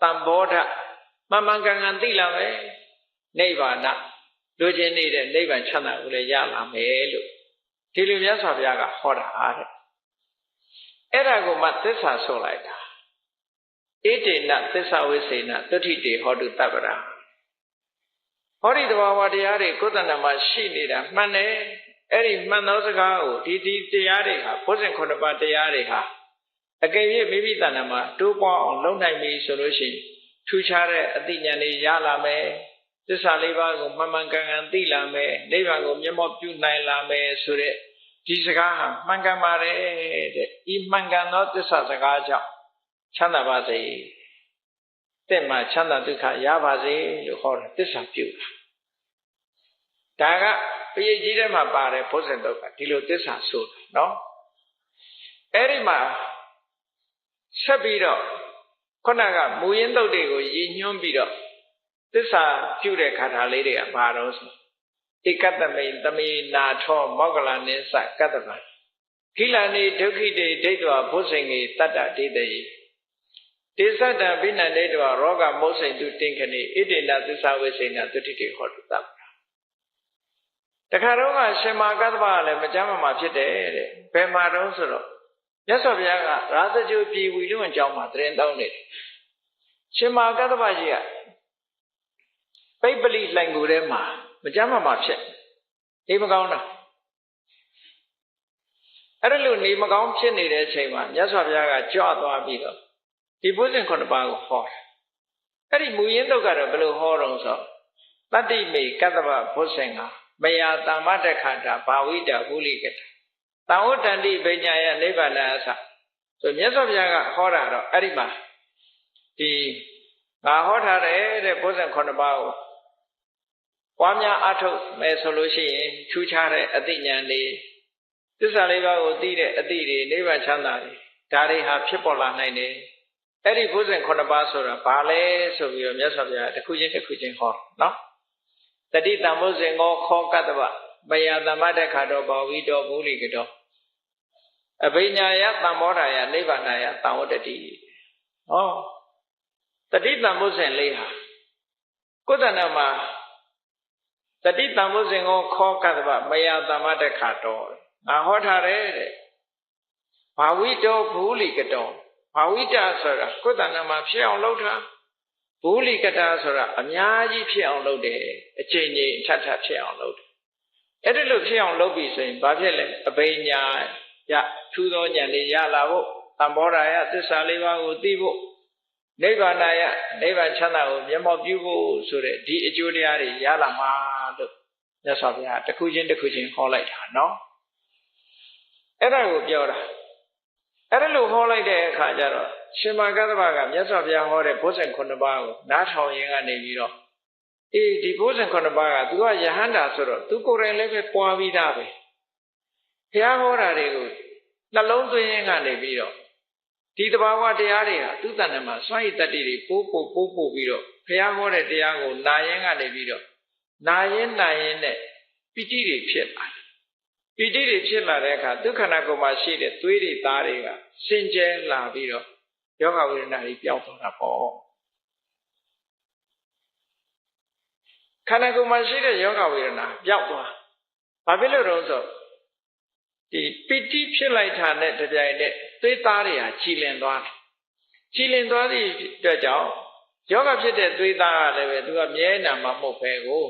တန်ဘောဓမှန်မှန်ကန်ကန်သိလာမယ်နိဗ္ဗာန်လိုချင်နေတဲ့နိဗ္ဗာန်ချမ်းသာကိုလည်းရလာမယ်လို့ဒီလိုမြတ်စွာဘုရားကဟောတာတဲ့အဲ့ဒါကိုမှသစ္စာဆိုလိုက်တာဣတိနသစ္စာဝိစေနသုဋ္ဌိတေဟောတုတပ္ပရာဟောဒီတဘာဝတရားတွေကိုယ်တဏ္ဍမှာရှိနေတာမှန်တယ်အဲ့ဒီမှန်သောစကားကိုဒီတရားတွေဟာဘုဇင်9ပါးတရားတွေဟာအကယ်၍မိမိတဏ္ဍမှာတိုးပွားအောင်လုပ်နိုင်ပြီဆိုလို့ရှိရင်ထူးခြားတဲ့အသိဉာဏ်တွေရလာမယ်သစ္စာလေးပါးကိုမှန်မှန်ကန်ကန်သိလာမယ်နိဗ္ဗာန်ကိုမျက်မှောက်ပြုနိုင်လာမယ်ဆိုတဲ့ဒီစကားဟာမှန်ကန်ပါတယ်တဲ့ဤမှန်ကန်သောသစ္စာစကားကြောင့်ချမ်းသာပါစေတဲ့မှာချမ်းသာဒုက္ခရပါစေလို့ဟောတယ်သစ္စာပြုတာဒါကပရိကြီးထဲမှာပါတယ်ဘုဇင်တုတ်ကဒီလိုသစ္စာဆိုတာနော်အဲ့ဒီမှာဆက်ပြီးတော့ခုနကမူရင်းတုတ်တွေကိုရည်ညွှန်းပြီးတော့သစ္စာပြုတဲ့ခါထာလေးတွေကဘာတော့ဆိုဧကတ္တမိန်သမေနာထောမောက္ကလနိစ္စကတ္တဗံကိလနိဒုက္ခိတေဒိဋ္ဌဝဘုဇင်ေတတ္တဒိဋ္ဌိတေသတ္တဘိနန္ဒိဋ္ဌဝရောဂမုတ်စိန်တုတင်ခဏိဣတိနသစ္စာဝိစေနသုဋ္ဌိတေဟောတုတ္တတခါတော့ကရှင်မာကတ္တဗကလည်းမကြမ်းမှဖြစ်တယ်တဲ့ဘယ်မှာတော့ဆိုတော့မြတ်စွာဘုရားကရာဇဂြိုလ်ပြည်ဝီလွန်အကြောင်းမှာတရင်တောင်းနေတယ်ရှင်မာကတ္တဗကြီးကပိပ္ပလိလှိုင်ကိုယ်ထဲမှာမကြမ်းမှဖြစ်နေမကောင်းတာအဲ့ဒါလို့နေမကောင်းဖြစ်နေတဲ့အချိန်မှာမြတ်စွာဘုရားကကြွသွားပြီးတော့ဒီဘုဇင်9ပါးကိုဟောတယ်အဲ့ဒီမူရင်းတုတ်ကတော့ဘယ်လိုဟောတော့ဆိုတတ္တိမေကတ္တဗဘုဇင်ကမယတမ္မတခန္တာဘာဝိတဝုလိကတတံဝတ္တန္တိပညာယနိဗ္ဗာန်အစဆိုမြတ်စွာဘုရားကဟောတာတော့အဲ့ဒီမှာဒီငါဟောထားတယ်တဲ့ဘုဇင်9ပါးကိုပွားများအထုတ်မယ်ဆိုလို့ရှိရင်ထူးခြားတဲ့အသိဉာဏ်တွေသစ္စာလေးပါးကိုသိတဲ့အသိတွေနိဗ္ဗာန်ချမ်းသာတွေဒါတွေဟာဖြစ်ပေါ်လာနိုင်တယ်အဲ့ဒီဘုဇင်9ပါးဆိုတာဘာလဲဆိုပြီးတော့မြတ်စွာဘုရားတစ်ခုချင်းဟောနော်တတိတံဘုဇင်ကိုခောကတ္တဗမယတမ္မတခါတော်ဘာဝိတောဘုလိကတောအဘိညာယသံမောဓာယနိဗ္ဗာန်ယသံဝတ္တတိဟောတတိတံဘုဇင်လေးဟာကိုယ်တဏ္ဍမှာတတိတံဘုဇင်ကိုခောကတ္တဗမယတမ္မတခါတော်ငါဟောထားတယ်တဲ့ဘာဝိတောဘုလိကတောဘာဝိတဆိုတာကိုယ်တဏ္ဍမှာဖြစ်အောင်လုပ်တာဘုလိကတာဆိုတာအများကြီးဖြစ်အောင်လုပ်တယ်အချိန်ကြီးထပ်ဖြစ်အောင်လုပ်တယ်အဲ့ဒီလိုဖြစ်အောင်လုပ်ပြီဆိုရင်ဘာဖြစ်လဲအဘိညာယထူးသောဉာဏ်လေးရလာဖို့သံဘောဓာယသစ္စာလေးပါးကိုသိဖို့နိဗ္ဗာန်ယနိဗ္ဗာန်ချမ်းသာကိုမျက်မှောက်ပြုဖို့ဆိုတဲ့ဒီအကျိုးတရားတွေရလာမှာလို့မြတ်စွာဘုရားတစ်ခုချင်းဟောလိုက်တာနော်အဲ့ဒါကိုပြောတာအဲ့ဒါလို့ဟောလိုက်တဲ့အခါကျတော့ရှင်မာကတ္တဗကမြတ်စွာဘုရားဟောတဲ့ဘုဇင်9ပါးကိုနားထောင်ရင်ကနေပြီးတော့ဒီဘုဇင်9ပါးကသူကယဟန္တာဆိုတော့သူကိုယ်တိုင်လည်းပဲပွားပြီးသားပဲဘုရားဟောတာတွေကိုနှလုံးသွင်းရင်ကနေပြီးတော့ဒီတဘာဝတရားတွေဟာသူ့တဏ္ဍမှာစွန့်ရည်တတ္တိတွေပိုးပြီးတော့ဘုရားဟောတဲ့တရားကိုနာရင်ကနေပြီးတော့နာရင်နဲ့ပိဋိတွေဖြစ်လာတယ်ပိဋိတွေဖြစ်လာတဲ့အခါဒုက္ခနာကိုယ်မှာရှိတဲ့သွေးတွေသားတွေကစင်ကြဲလာပြီးတော့ယောဂဝေဒနာတွေပျောက်သွားတာပေါ့ခန္ဓာကိုယ်မှာရှိတဲ့ယောဂဝေဒနာပျောက်သွားဘာဖြစ်လို့တော့ဆိုဒီပိဋိဖြစ်လိုက်တာနဲ့တပြိုင်နက်သွေးသားတွေဟာကြည်လင်သွားတယ်ကြည်လင်သွားသည့်အတွက်ကြောင့် ယောဂဖြစ်တဲ့သွေးသားကလည်းပဲသူကမြဲနာမှာမဟုတ်ပဲကို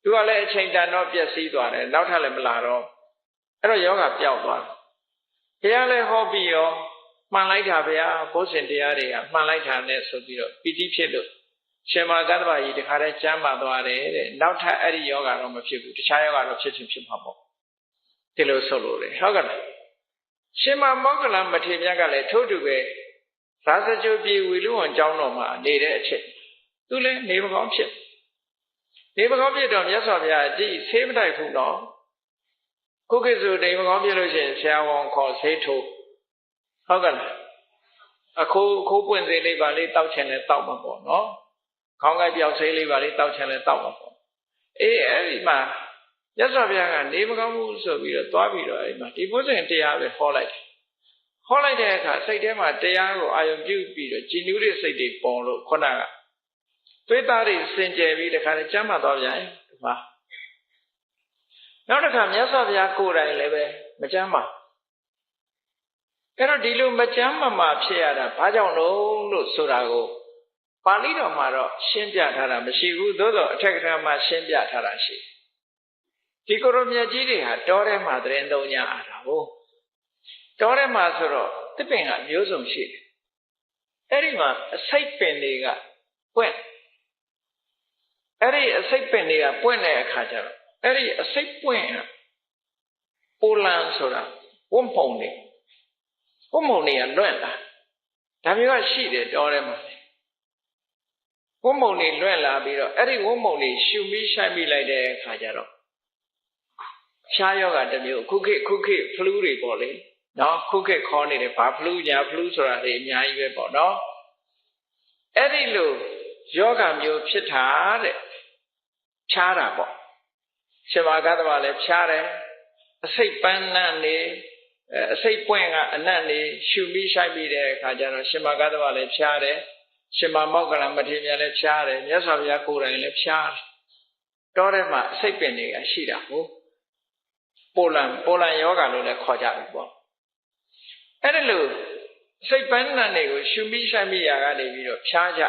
သူကလည်းအချိန်တန်တော့ပျက်စီးသွားတယ်နောက်ထပ်လည်းမလာတော့အဲ့တော့ယောဂပျောက်သွားတယ်ဘုရားလည်းဟောပြီးရောမှန်လိုက်တာဗျာဘုဇင်တရားတွေကမှန်လိုက်တာနဲ့ဆိုပြီးတော့ပီတိဖြစ်လို့ရှင်မာကတ္တဗာကြီးတခါတည်းကျမ်းမာသွားတယ်တဲ့နောက်ထပ်အဲ့ဒီယောဂတော့မဖြစ်ဘူးတခြားယောဂတော့ဖြစ်ချင်းဖြစ်မှာပေါ့ဒီလိုဆိုလို့လေဟုတ်ကဲ့ရှင်မာမောက္ကလမထေရမြတ်ကလည်းထို့တူပဲရာဇကြိုပြည်ဝီလူဝန်ကျောင်းတော်မှာနေတဲ့အချက်သူလည်းနေမကောင်းဖြစ်တော့မြတ်စွာဘုရားကြည့်ဆေးမတိုက်ဘူးတော့ခုခေတ်ဆိုနေမကောင်းဖြစ်လို့ရှိရင်ဆရာဝန်ခေါ်ဆေးထိုးဟုတ်ကဲ့အခုပွင့်စေးလေးပါလေးတောက်ချင်လဲတောက်မှာပေါ့နော်ခေါင်းကိုက်ပြောက်ဆေးလေးပါလေးတောက်ချင်လဲတောက်မှာပေါ့အဲ့ဒီမှာမြတ်စွာဘုရားကနေမကောင်းဘူးဆိုပြီးတော့သွားပြီးတော့အဲ့မှာဒီဘုဇင်တရားပဲဟောလိုက်တဲ့အခါစိတ်ထဲမှာတရားကိုအာရုံပြုပြီးတော့ကြည်နူးတဲ့စိတ်တွေပေါ်လို့ခုနကသွေးသားတွေစင်ကြယ်ပြီးတခါတည်းကျမ်းမာသွားပြန်ဒီမှာနောက်တစ်ခါမြတ်စွာဘုရားကိုယ်တိုင်လည်းပဲမကျမ်းမာအဲ့တော့ဒီလိုမကျမ်းမာဖြစ်ရတာဘာကြောင့်လို့ဆိုတာကိုပါဠိတော်မှာတော့ရှင်းပြထားတာမရှိဘူးသို့တော့အထက်ကထာမှာရှင်းပြထားတာရှိဒီကိုရိုမြတ်ကြီးတွေဟာတောထဲမှာသရင်သုံးညအားတာကိုတောထဲမှာဆိုတော့သစ်ပင်ကမျိုးစုံရှိတယ်အဲ့ဒီမှာအစိတ်ပင်တွေကပွင့်အဲ့ဒီအစိတ်ပင်တွေကပွင့်တဲ့အခါကျတော့အဲ့ဒီအစိတ်ပွင့်ပိုလန်ဆိုတာဝုံပုံတွေကလွင့်လာဒါမျိုးကရှိတယ်တောထဲမှာဝုံပုံတွေလွင့်လာပြီးတော့အဲ့ဒီဝုံပုံတွေရှူပြီးရှိုက်ပြီးလိုက်တဲ့အခါကျတော့ဖြားယောဂတစ်မျိုးခုခေတ်ဖလူးတွေပေါ့လေနော်ခုခေတ်ခေါ်နေတယ်ဘာဖလူးညာဖလူးဆိုတာတွေအများကြီးပဲပေါ့နော်အဲ့ဒီလိုယောဂမျိုးဖြစ်တာတဲ့ဖြားတာပေါ့ရှင်မာကတ္တဗာလည်းဖြားတယ်အစိတ်ပန်းနတ်နေအစိတ်ပွင့်ကအနတ်နေရှူပြီးရှိုက်ပြီးတဲ့အခါကျတော့ရှင်မာကတ္တဗာလည်းဖြားတယ်ရှင်မာမောက္ကလမထေရမြတ်လည်းဖြားတယ်မြတ်စွာဘုရားကိုယ်တိုင်လည်းဖြားတယ်တောထဲမှာအစိတ်ပင်တွေကရှိတာဟုတ်ပိုလန်ယောဂလို့လည်းခေါ်ကြပြီပေါ့အဲ့ဒါလို့စိတ်ပန်းနတ်တွေကိုရှူပြီးရှိုက်ပြီးရာကနေပြီးတော့ဖြားကြ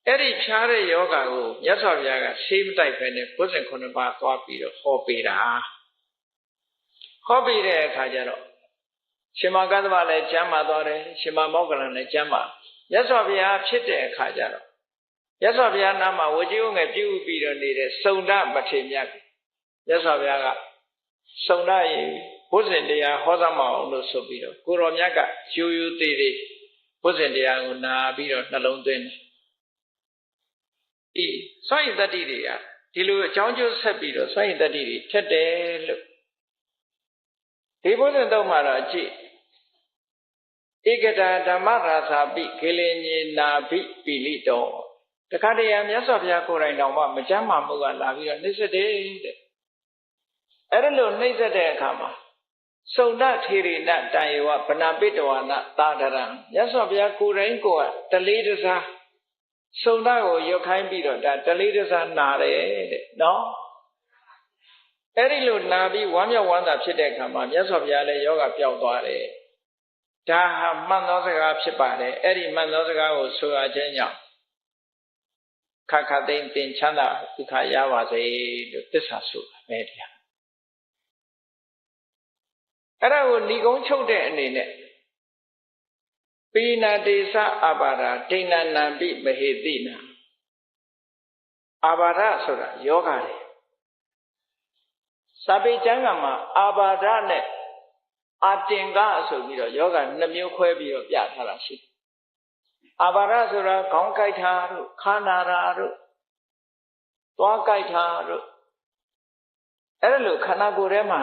အဲ့ဒီဖြားတဲ့ယောဂကိုမြတ်စွာဘုရားကဆေးမတိုက်ပဲနဲ့ဘုဇင်9ပါးသွားပြီးတော့ဟောပေးတာဟောပေးတဲ့အခါကျတော့ရှင်မာကတ္တဗလည်းကျမ်းမာသွားတယ်ရှင်မာမောက္ကလလည်းကျမ်းမာမြတ်စွာဘုရားဖြစ်တဲ့အခါကျတော့မြတ်စွာဘုရားနာမှာဝကြီးဝငယ်ပြုပြီးတော့နေတဲ့စုံဒမထေရမြတ်မြတ်စွာဘုရားကစုံဒရေဘုဇင်တရားဟောသမောင်းလို့ဆိုပြီးတော့ကိုရောမြတ်ကရိုးရိုးသေးသေးဘုဇင်တရားကိုနာပြီးတော့နှလုံးသွင်းတယ်စွန့်ရည်တတ္တိတွေကဒီလိုအကြောင်းကျိုးဆက်ပြီးတော့စွန့်ရည်တတ္တိတွေထက်တယ်လို့ဒီဘုဇင်တော့မှာတော့အကြည့်ဧကတာဓမ္မရာသာပိခေလင်ညေနာပိပိလိတောတခါတည်းမြတ်စွာဘုရားကိုယ်တိုင်တော်မှမကြမ်းမာမှုကလာပြီးတော့နှိမ့်ဆက်တယ်တဲ့အဲ့ဒါလို့နှိမ့်ဆက်တဲ့အခါမှာစုံဒထေရိနတန်ယောဗနာပိတဝါနသာဒရံမြတ်စွာဘုရားကိုယ်တိုင်ကိုယ်ကတလေးတစားစုံဒကိုရွတ်ခိုင်းပြီးတော့ဒါတလေးတစားနာတယ်တဲ့နော်အဲ့ဒီလိုနာပြီးဝမ်းမြောက်ဝမ်းသာဖြစ်တဲ့အခါမှာမြတ်စွာဘုရားလည်းယောဂပျောက်သွားတယ်ဒါဟာမှန်သောစကားဖြစ်ပါတယ်အဲ့ဒီမှန်သောစကားကိုဆိုရခြင်းကြောင့်ခခသိမ့်ပင်ချမ်းသာဒုက္ခရပါစေလို့သစ္စာဆိုတာပဲတရားအဲ့ဒါကိုဏိကုံးချုပ်တဲ့အနေနဲ့ပိနာတေသအာဘာဒဒိဏနံပိမဟေတိနာအာဘာဒဆိုတာယောဂတွေစာပေကျမ်းဂန်မှာအာဘာဒနဲ့အာတင်ကဆိုပြီးတော့ယောဂ2မျိုးခွဲပြီးတော့ပြထားတာရှိတယ်အာဘာဒဆိုတာခေါင်းကိုက်တာတို့ခါနာတာတို့သွားကိုက်တာတို့အဲ့ဒါလို့ခန္ဓာကိုယ်ထဲမှာ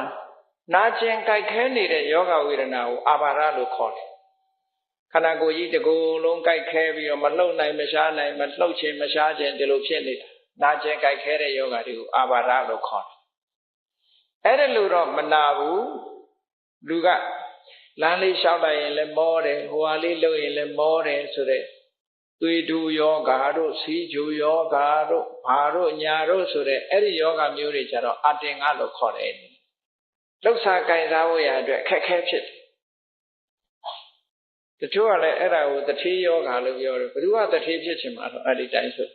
နာကျင်ကိုက်ခဲနေတဲ့ယောဂဝေဒနာကိုအာဘာဒလို့ခေါ်တယ်ခန္ဓာကိုယ်ကြီးတစ်ကိုယ်လုံးကိုက်ခဲပြီးတော့မလှုပ်နိုင်မရှားနိုင်မလှုပ်ခြင်းမရှားခြင်းဒီလိုဖြစ်နေတာနာကျင်ကိုက်ခဲတဲ့ယောဂတွေကိုအာဘာဒလို့ခေါ်တယ်အဲ့ဒါလို့တော့မနာဘူးလူကလမ်းလေးလျှောက်လိုက်ရင်လည်းမောတယ်ဟိုဟာလေးလှုပ်ရင်လည်းမောတယ်ဆိုတဲ့သွေးတူယောဂါတို့စီးဂျူယောဂါတို့ဘာတို့ညာတို့ဆိုတဲ့အဲ့ဒီယောဂမျိုးတွေကျတော့အတင်ကလို့ခေါ်တယ်လှုပ်ရှားကင်စားဖို့ရအတွက်ခက်ခဲဖြစ်တယ် တချို့ကလည်းအဲ့ဒါကိုတထေးယောဂါလို့ပြောတယ်ဘယ်သူကတထေးဖြစ်ချင်မှာတော့အဲ့ဒီတိုင်းဆို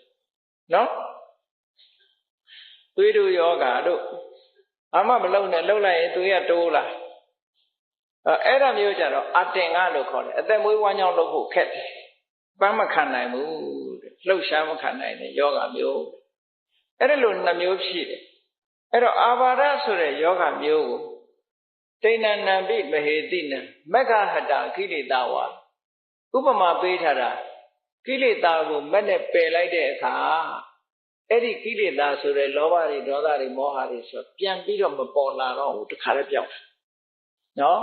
နော်သွေးတို့ယောဂါတို့အမှမလုံနဲ့လှုပ်လိုက်ရင်သွေးကတိုးလာအဲ့ဒါမျိုးကြတော့အတင်ကလို့ခေါ်တယ်အသက်မွေးဝမ်းကြောင်းလုပ်ဖို့ခက်တယ်ပန်းမခံနိုင်ဘူးလှုပ်ရှားမခံနိုင်တဲ့ယောဂါမျိုးအဲ့ဒါလိုနှစ်မျိုးရှိတယ်အဲ့တော့အာဘာဒဆိုတဲ့ယောဂါမျိုးကိုတိဏ္ဏနံပိမဟေတိနံမက္ခဟတကိလေသာဝါဥပမာပေးထားတာကိလေသာကိုမက်နဲ့ပယ်လိုက်တဲ့အခါအဲ့ဒီကိလေသာဆိုတဲ့လောဘတွေဒေါသတွေမောဟတွေဆိုပြန်ပြီးတော့မပေါ်လာတော့ဘူးတခါတည်းပြောင်းနော်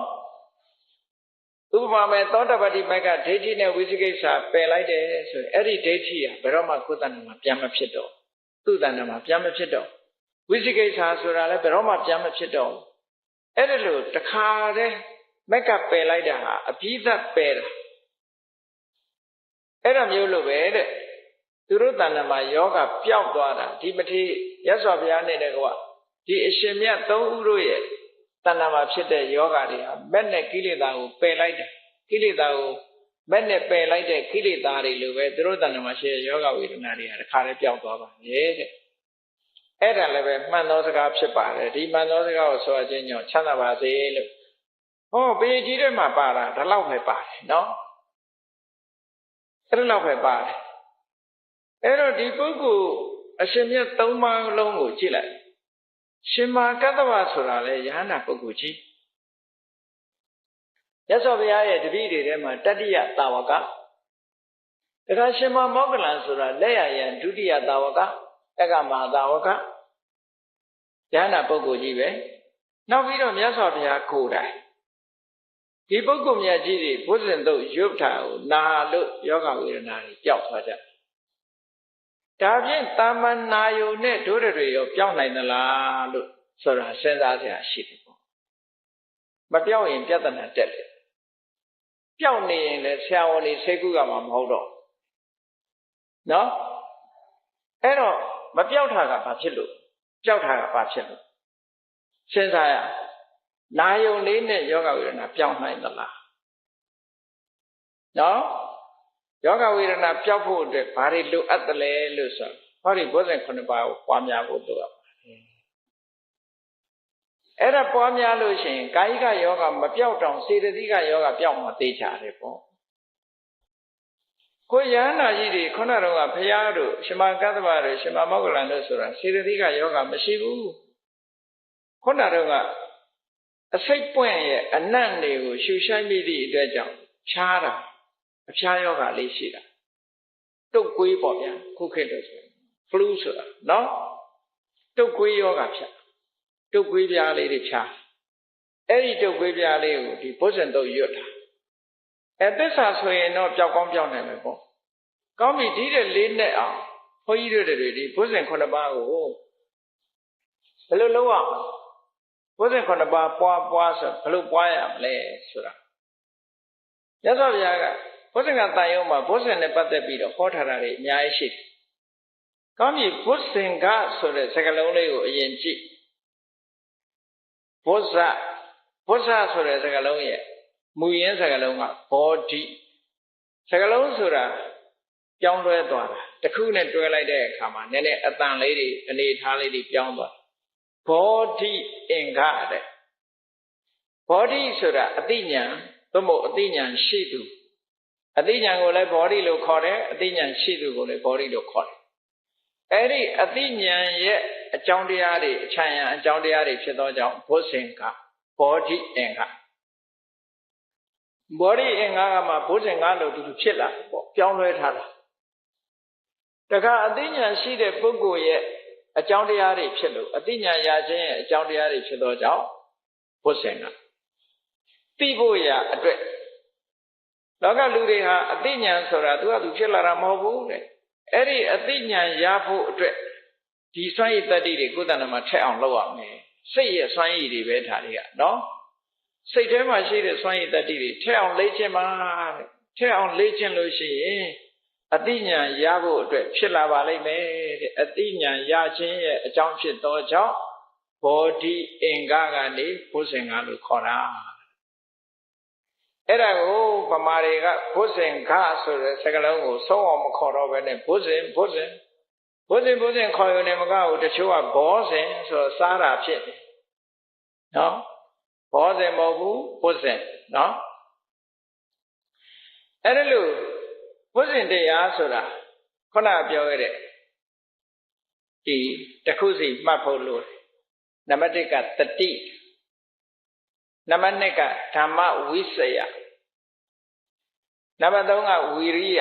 ဥပမာမဲ့သောတပတ္တိမက္ခဒိဋ္ဌိနဲ့ဝိသိကိစ္စပယ်လိုက်တယ်ဆိုရင်အဲ့ဒီဒိဋ္ဌိကဘယ်တော့မှကိုယ်တဏ္ဍာမှာပြန်မဖြစ်တော့သူ့တဏ္ဍာမှာပြန်မဖြစ်တော့ဝိသိကိစ္စဆိုတာလည်းဘယ်တော့မှပြန်မဖြစ်တော့အဲ့ဒါလို့တခါတည်းမက္ခပယ်လိုက်တာဟာအပြီးသက်ပယ်တာအဲ့ဒါမျိုးလိုပဲတဲ့သူတို့တဏ္ဍာမှာယောဂပျောက်သွားတာဒီမထေရသော်ဘုရားနေတဲ့ကွာဒီအရှင်မြတ်သုံးဦးတို့ရဲ့တဏ္ဍာမှာဖြစ်တဲ့ယောဂတွေဟာမက်နဲ့ကိလေသာကိုပယ်လိုက်တာကိလေသာကိုမက်နဲ့ပယ်လိုက်တဲ့ကိလေသာတွေလိုပဲသူတို့တဏ္ဍာမှာရှိတဲ့ယောဂဝေဒနာတွေဟာတခါတည်းပျောက်သွားပါလေတဲ့အဲ့ဒါလည်းပဲမှန်သောစကားဖြစ်ပါတယ်ဒီမှန်သောစကားကိုဆိုအချင်းကြောင့်ချမ်းသာပါစေလို့ဟောပေကြီးတွေမှာပါတာဒါလောက်ပဲပါတယ်နော်အဲ့ဒါလောက်ပဲပါတယ်အဲ့တော့ဒီပုဂ္ဂိုလ်အရှင်မြတ်သုံးပါးလုံးကိုကြည့်လိုက်ရှင်မာကတ္တဝဆိုတာလေယဟန္တာပုဂ္ဂိုလ်ကြီးရသော်ဘုရားရဲ့တပည့်တွေထဲမှာတတိယသာဝကဒါကရှင်မာမောဂလန်ဆိုတာလက်ရယံဒုတိယသာဝကတက္ကမသာဝကယဟန္တာပုဂ္ဂိုလ်ကြီးပဲနောက်ပြီးတော့မြတ်စွာဘုရားကိုယ်တိုင်ဒီပုဂ္ဂိုလ်မြတ်ကြီးတွေဘုဇင်တုတ်ရုပ်ထာကိုနာလို့ယောဂဝေဒနာတွေပျောက်သွားကြဒါဖြင့်တာမန်နာယုံနဲ့ဒုရတွေရောပျောက်နိုင်သလားလို့ဆိုတာစဉ်းစားစရာရှိတယ်ပေါ့မပျောက်ရင်ပြဿနာတက်တယ်ပျောက်နေရင်လည်းဆရာဝန်တွေဆေးကုရမှာမဟုတ်တော့နော်အဲ့တော့မပျောက်တာကဘာဖြစ်လို့ပျောက်တာကဘာဖြစ်လို့စဉ်းစားရနာယုံလေးနဲ့ယောဂဝေဒနာပျောက်နိုင်သလားနော်ယောဂဝေဒနာပျောက်ဖို့အတွက်ဘာတွေလိုအပ်သလဲလို့ဆိုဟောဒီဘုဇင်9ပါးကိုပွားများဖို့လိုအပ်ပါတယ်အဲ့ဒါပွားများလို့ရှိရင်ကာယကယောဂမပျောက်တောင်စေတသိကယောဂပျောက်မှသိချတယ်ပေါ့ကိုယန္တာကြီးတွေခုနတော့ကဘုရားတို့ရှင်မကတ္တဗတို့ရှင်မမောဂလန်တို့ဆိုတာစေတသိကယောဂမရှိဘူးခုနတော့ကအစိတ်ပွင့်ရဲ့အနတ်တွေကိုရှူရှိုင်းမိသည့်အတွက်ကြောင့်ဖြားတာအဖြားယောဂလေးရှိတာတုတ်ကွေးပေါ့ဗျာခုခေတ်လို့ဆို flu ဆိုတာနော်တုတ်ကွေးယောဂဖြတ်တုတ်ကွေးပြားလေးတွေဖြားအဲ့ဒီတုတ်ကွေးပြားလေးကိုဒီဘုဇင်တုတ်ရွတ်တာသစ္စာဆိုရင်တော့ပျောက်ကောင်းပျောက်နိုင်မယ်ပေါ့ကောင်းပြီဒီတဲ့၄နဲ့အောင်ဘုန်းကြီးတို့တွေဒီဘုဇင်9ပါးကိုဘယ်လိုလုပ်အောင်ဘုဇင်9ပါးပွားဆိုဘယ်လိုပွားရမလဲဆိုတာမြတ်စွာဘုရားကဘုဇင်ကတန်ရုံမှာဘုဇင်နဲ့ပတ်သက်ပြီးတော့ဟောထားတာတွေအများကြီးရှိတယ်။ကောင်းပြီဘုဇင်ကဆိုတဲ့စကားလုံးလေးကိုအရင်ကြည့်ဘုဇဆိုတဲ့စကားလုံးရဲ့မူရင်းစကားလုံးကဘောဓိစကားလုံးဆိုတာပြောင်းလဲသွားတာတစ်ခုနဲ့တွဲလိုက်တဲ့အခါမှာနည်းနည်းအတန်လေးတွေအနေထားလေးတွေပြောင်းသွားဘောဓိအင်္ဂတဲ့ဘောဓိဆိုတာအသိဉာဏ်သို့မဟုတ်အသိဉာဏ်ရှိသူအသိဉာဏ်ကိုလည်းဘောဓိလို့ခေါ်တယ်အသိဉာဏ်ရှိသူကိုလည်းဘောဓိလို့ခေါ်တယ်အဲ့ဒီအသိဉာဏ်ရဲ့အကြောင်းတရားတွေအချမ်းရံအကြောင်းတရားတွေဖြစ်သောကြောင့်ဘုဇင်ကဘောဓိအင်္ဂဘောဓိအင်္ဂကမှဘုဇင်ကလို့ဒီလိုဖြစ်လာပေါ့ပြောင်းလဲထားတာတခါအသိဉာဏ်ရှိတဲ့ပုဂ္ဂိုလ်ရဲ့အကြောင်းတရားတွေဖြစ်လို့အသိဉာဏ်ရခြင်းရဲ့အကြောင်းတရားတွေဖြစ်သောကြောင့်ဘုဇင်ကသိဖို့ရအတွက်လောကလူတွေဟာအသိဉာဏ်ဆိုတာသူကသူဖြစ်လာတာမဟုတ်ဘူးတဲ့အဲ့ဒီအသိဉာဏ်ရဖို့အတွက်ဒီစွမ်းရည်တတ္တိတွေကိုယ်တဏ္ဍာမှာထက်အောင်လုပ်ရမယ်စိတ်ရဲ့စွမ်းရည်တွေပဲဒါတွေကနော်စိတ်ထဲမှာရှိတဲ့စွမ်းရည်တတ္တိတွေထက်အောင်လေ့ကျင့်ပါတဲ့ထက်အောင်လေ့ကျင့်လို့ရှိရင်အသိဉာဏ်ရဖို့အတွက်ဖြစ်လာပါလိမ့်မယ်တဲ့အသိဉာဏ်ရခြင်းရဲ့အကြောင်းဖြစ်သောကြောင့်ဘောဓိအင်္ဂကနေဘုဇင်္ဂလို့ခေါ်တာ အဲ့ဒါကိုဗမာတွေကဘုဇင်ခဆိုတဲ့စကားလုံးကိုဆုံးအောင်မခေါ်တော့ဘဲနဲ့ဘုဇင်ခေါ်ရုံနဲ့မကဘူးတချို့ကဘောဇင်ဆိုတော့စားတာဖြစ်တယ်နော်ဘောဇင်မဟုတ်ဘူးဘုဇင်နော်အဲ့ဒါလို့ဘုဇင်တရားဆိုတာခုနပြောခဲ့တဲ့ဒီတစ်ခုစီမှတ်ဖို့လို့နံပါတ်1ကတတိနံပါတ်2ကဓမ္မဝိစယနံပါတ်3ကဝီရိယ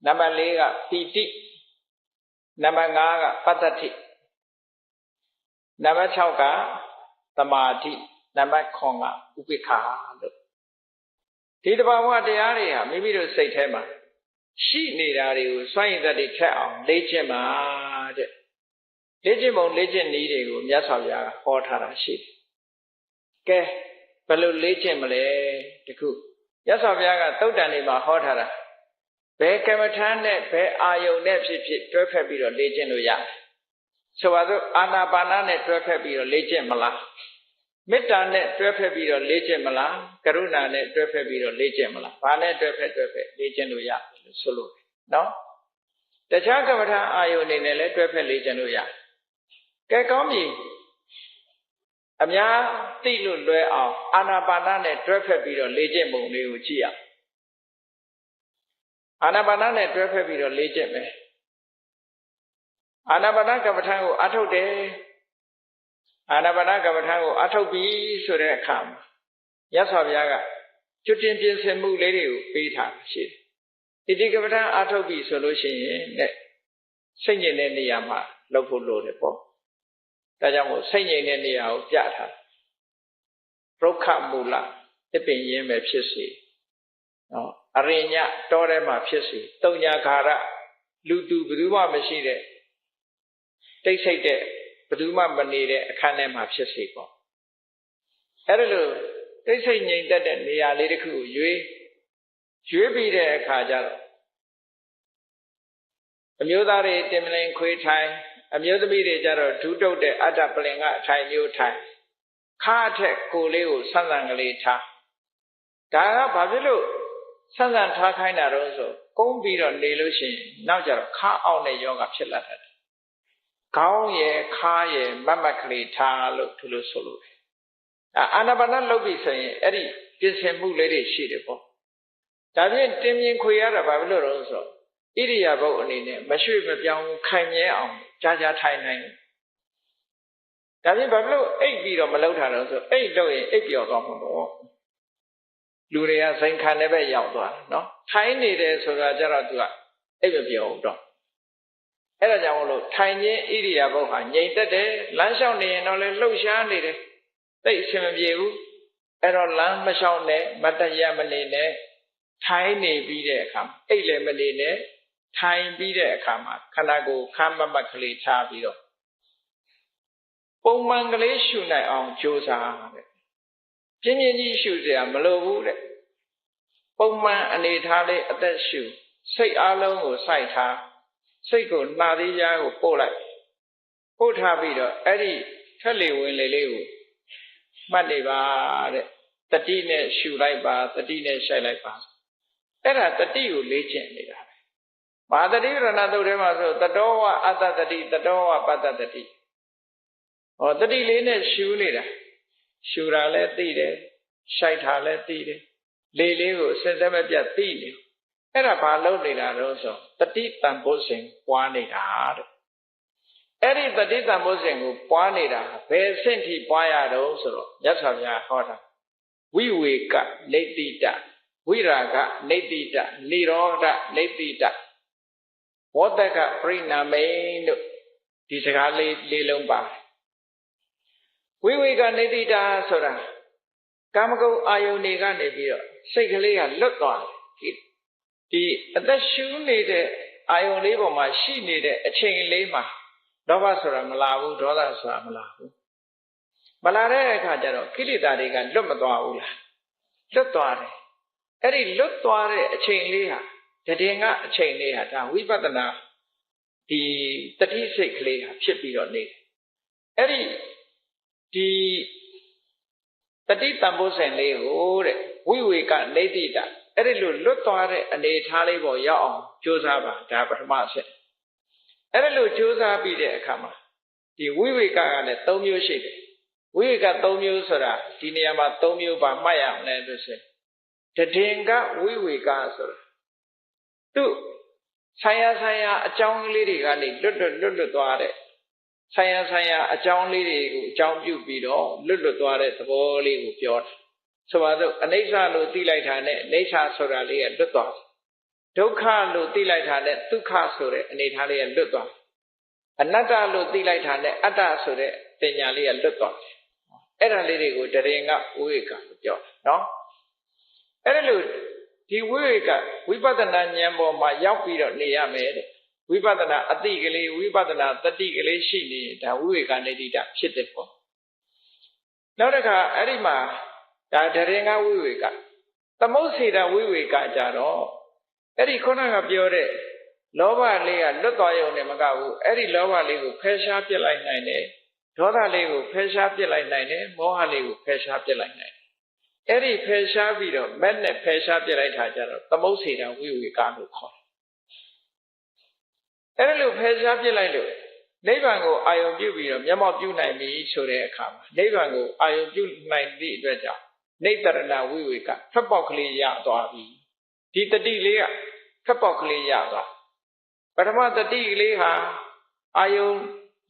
နံပါတ်4ကပီတိနံပါတ်5ကပတ္တတိနံပါတ်6ကသမာဓိနံပါတ်9ကဥပိ္ပခာလို့ဒီတဘာဝတရားတွေဟာမိမိတို့စိတ်ထဲမှာရှိနေတာတွေကိုစွန့်ရင်သက်တွေထက်အောင်လေ့ကျင့်ပါတဲ့လေ့ကျင့်ပုံလေ့ကျင့်နည်းတွေကိုမြတ်စွာဘုရားကဟောထားတာရှိတယ်ကဲဘယ်လိုလေ့ကျင့်မလဲတခုမြတ်စွာဘုရားကသုတ်တန်တွေမှာဟောထားတာဘယ်ကမ္မထာနဲ့ဘယ်အာယုန်နဲ့ဖြစ်ဖြစ်တွဲဖက်ပြီးတော့လေ့ကျင့်လို့ရတယ်ဆိုပါစို့အာနာပါနနဲ့တွဲဖက်ပြီးတော့လေ့ကျင့်မလားမေတ္တာနဲ့တွဲဖက်ပြီးတော့လေ့ကျင့်မလားကရုဏာနဲ့တွဲဖက်ပြီးတော့လေ့ကျင့်မလားဘာနဲ့တွဲဖက်လေ့ကျင့်လို့ရတယ်လို့ဆိုလို့နော်တခြားကမ္မထာအာယုန်တွေနဲ့လည်းတွဲဖက်လေ့ကျင့်လို့ရတယ်ကဲကောင်းပြီအများသိလို့လွယ်အောင်အာနာပါနနဲ့တွဲဖက်ပြီးတော့လေ့ကျင့်ပုံလေးကိုကြည့်ရအာနာပါနနဲ့တွဲဖက်ပြီးတော့လေ့ကျင့်မယ်အာနာပါနကမ္မထာကိုအထုတ်တယ်အာနာပါနကမ္မထာကိုအထုတ်ပြီဆိုတဲ့အခါမှာမြတ်စွာဘုရားကကျွတ်တင်ပြင်ဆင်မှုလေးတွေကိုပေးထားရှိတယ်ဒီကမ္မထာအထုတ်ပြီဆိုလို့ရှိရင်နဲ့စိတ်ငြိမ်တဲ့နေရာမှာလုပ်ဖို့လိုတယ်ပေါ့ဒါကြောင့်မို့စိတ်ငြိမ်တဲ့နေရာကိုပြထားရုက္ခမူလအပင်ရင်းပဲဖြစ်စေနော်အရိညတောထဲမှာဖြစ်စေတုံညာခါရလူတူဘယ်သူမှမရှိတဲ့တိတ်ဆိတ်တဲ့ဘယ်သူမှမနေတဲ့အခန်းထဲမှာဖြစ်စေပေါ့အဲ့ဒါလို့တိတ်ဆိတ်ငြိမ်သက်တဲ့နေရာလေးတစ်ခုကိုရွေးပြီးတဲ့အခါကျတော့အမျိုးသားတွေတင်မလင်ခွေးထိုင်အမျိုးသမီးတွေကြတော့ဒူးတုတ်တဲ့အတ္တပလင်ကအထိုင်မျိုးထိုင်ခါထက်ကိုလေးကိုဆန်းဆန်းကလေးထားဒါကဘာဖြစ်လို့ဆန်းဆန်းထားခိုင်းတာတော့ဆိုကုန်းပြီးတော့နေလို့ရှိရင်နောက်ကျတော့ခါအောင်တဲ့ယောဂဖြစ်လာတယ်ခေါင်းရယ်ခါရယ်မတ်မတ်ကလေးထားလို့ဒီလိုဆိုလို့အာနာပါနလုပ်ပြီဆိုရင်အဲ့ဒီပြင်ဆင်မှုလေးတွေရှိတယ်ပေါ့ဒါဖြင့်တင်မြင်ခွေရတာဘာဖြစ်လို့တော့ဆိုဣရိယာပုတ်အနေနဲ့မရွှေ့မပြောင်းခိုင်မြဲအောင်ကြာထိုင်နိုင်ဒါဖြင့်ဘာဖြစ်လို့အိပ်ပြီးတော့မလုပ်တာတော့ဆိုအိပ်လို့ရင်အိပ်ပြောသွားမှာပေါ့လူတွေကစိန်ခံတဲ့ဘက်ရောက်သွားတယ်နော်ထိုင်နေတယ်ဆိုတာကြတော့သူကအိပ်မပြောဘူးတော့အဲ့ဒါကြောင့်မလို့ထိုင်ခြင်းဣရိယာပုတ်ဟာငြိမ်သက်တယ်လမ်းလျှောက်နေရင်တော့လည်းလှုပ်ရှားနေတယ်သိအဆင်မပြေဘူးအဲ့တော့လမ်းမလျှောက်နဲ့မတရမနေနဲ့ထိုင်နေပြီးတဲ့အခါအိပ်လည်းမနေနဲ့ထိုင်ပြီးတဲ့အခါမှာခန္ဓာကိုယ်ခမ်းမတ်မတ်ကလေးထားပြီးတော့ပုံမှန်ကလေးရှုနိုင်အောင်ကြိုးစားတဲ့ပြင်းပြင်းကြီးရှုเสียမလိုဘူးတဲ့ပုံမှန်အနေထားလေးအသက်ရှုစိတ်အားလုံးကိုစိုက်ထားစိတ်ကိုနှာသေးကြားကိုပို့လိုက်ပို့ထားပြီးတော့အဲ့ဒီထက်လေဝင်လေလေးကိုမှတ်နေပါတဲ့တတိနဲ့ရှုလိုက်ပါတတိနဲ့ရှိုက်လိုက်ပါအဲ့ဒါတတိကိုလေ့ကျင့်နေတာပဲမဟာတတိရဏသုတ်ထဲမှာဆိုတတောဝအတ္တတတိတတောဝပတ္တတတိဟောတတိလေးနဲ့ရှုနေတာရှုတာလည်းသိတယ်ရှိုက်တာလည်းသိတယ်လေလေးကိုစင်စက်မပြတ်သိနေအဲ့ဒါဘာလုပ်နေတာတော့ဆိုတတိတန်ဖို့စဉ်ပွားနေတာတဲ့အဲ့ဒီတတိတန်ဖို့စဉ်ကိုပွားနေတာဘယ်ဆင့်ထိပွားရတော့ဆိုတော့မြတ်စွာဘုရားဟောတာဝိဝေကနေတိတဝိရာဂနေတိတនិရောဓနေတိတဝတ္တကပရိနာမေတို့ဒီစကားလေးလုံးပါဝိဝေကနေတိတဆိုတာကာမဂုဏ်အာယုန်တွေကနေပြီးတော့စိတ်ကလေးကလွတ်သွားတယ်ဒီအသက်ရှူနေတဲ့အာယုန်လေးပေါ်မှာရှိနေတဲ့အချိန်လေးမှာလောဘဆိုတာမလာဘူးဒေါသဆိုတာမလာဘူးမလာတဲ့အခါကျတော့ကိလေသာတွေကလွတ်မသွားဘူးလားလွတ်သွားတယ်အဲ့ဒီလွတ်သွားတဲ့အချိန်လေးဟာတည်ငါအချိန်လေးဟာဒါဝိပဿနာဒီတတိစိတ်ကလေးဟာဖြစ်ပြီးတော့နေတယ်အဲ့ဒီတတိတန်ဖိုးစဉ်လေးကိုတဲ့ ဝိဝေကနေတိတာအဲ့ဒီလိုလွတ်သွားတဲ့အနေထားလေးပေါ်ရောက်အောင်ကြိုးစားပါဒါပထမအဆင့်အဲ့ဒီလိုကြိုးစားပြီးတဲ့အခါမှာဒီဝိဝေကကလည်း၃မျိုးရှိတယ်ဝိဝေက၃မျိုးဆိုတာဒီနေရာမှာ၃မျိုးပါမှတ်ရအောင်လဲလို့ဆိုတည်င်္ဂဝိဝေကဆိုတာသူဆိုင်ရာအကြောင်းလေးတွေကနေလွတ်သွားတဲ့ဆိုင်ရာအကြောင်းလေးတွေကိုအကြောင်းပြုပြီးတော့လွတ်သွားတဲ့သဘောလေးကိုပြောတာဆိုပါစို့အနိစ္စလို့သိလိုက်တာနဲ့အိဋ္ဌဆိုတာလေးကလွတ်သွားဒုက္ခလို့သိလိုက်တာနဲ့ဒုက္ခဆိုတဲ့အနေထားလေးကလွတ်သွားအနတ္တလို့သိလိုက်တာနဲ့အတ္တဆိုတဲ့ပညာလေးကလွတ်သွားအဲ့ဒါလေးတွေကိုတရင်ကဝိဝေကလို့ပြောတာနော်အဲ့ဒါလို့ဒီဝိဝေကဝိပဿနာဉာဏ်ပေါ်မှာရောက်ပြီးတော့နေရမယ်တဲ့ဝိပဿနာအတိကလေးဝိပဿနာတတိကလေးရှိနေဒါဝိဝေကနေတိတာဖြစ်တယ်ပေါ့နောက်တစ်ခါအဲ့ဒီမှာဒါတရင်ကဝိဝေကသမုတ်စေတဝိဝေကကြတော့အဲ့ဒီခုနကပြောတဲ့လောဘလေးကလွတ်သွားရုံနဲ့မကဘူးအဲ့ဒီလောဘလေးကိုဖယ်ရှားပြစ်လိုက်နိုင်တယ်ဒေါသလေးကိုဖယ်ရှားပြစ်လိုက်နိုင်တယ်မောဟလေးကိုဖယ်ရှားပြစ်လိုက်နိုင်တယ်အဲ့ဒီဖယ်ရှားပြီးတော့မဲ့နဲ့ဖယ်ရှားပြစ်လိုက်တာကြတော့သမုတ်စေတဝိဝေကလို့ခေါ်တယ်အဲ့ဒီလိုဖယ်ရှားပြစ်လိုက်လို့နိဗ္ဗာန်ကိုအာယုံပြုပြီးတော့မျက်မှောက်ပြုနိုင်ပြီဆိုတဲ့အခါမှာနိဗ္ဗာန်ကိုအာယုံပြုနိုင်သည့်အတွက်ကြောင့်နိတ္တရဏဝိဝေကဖက်ပေါက်ကလေးရသွားပြီဒီတတိလေးကဖက်ပေါက်ကလေးရသွားပထမတတိကလေးဟာအာယုံ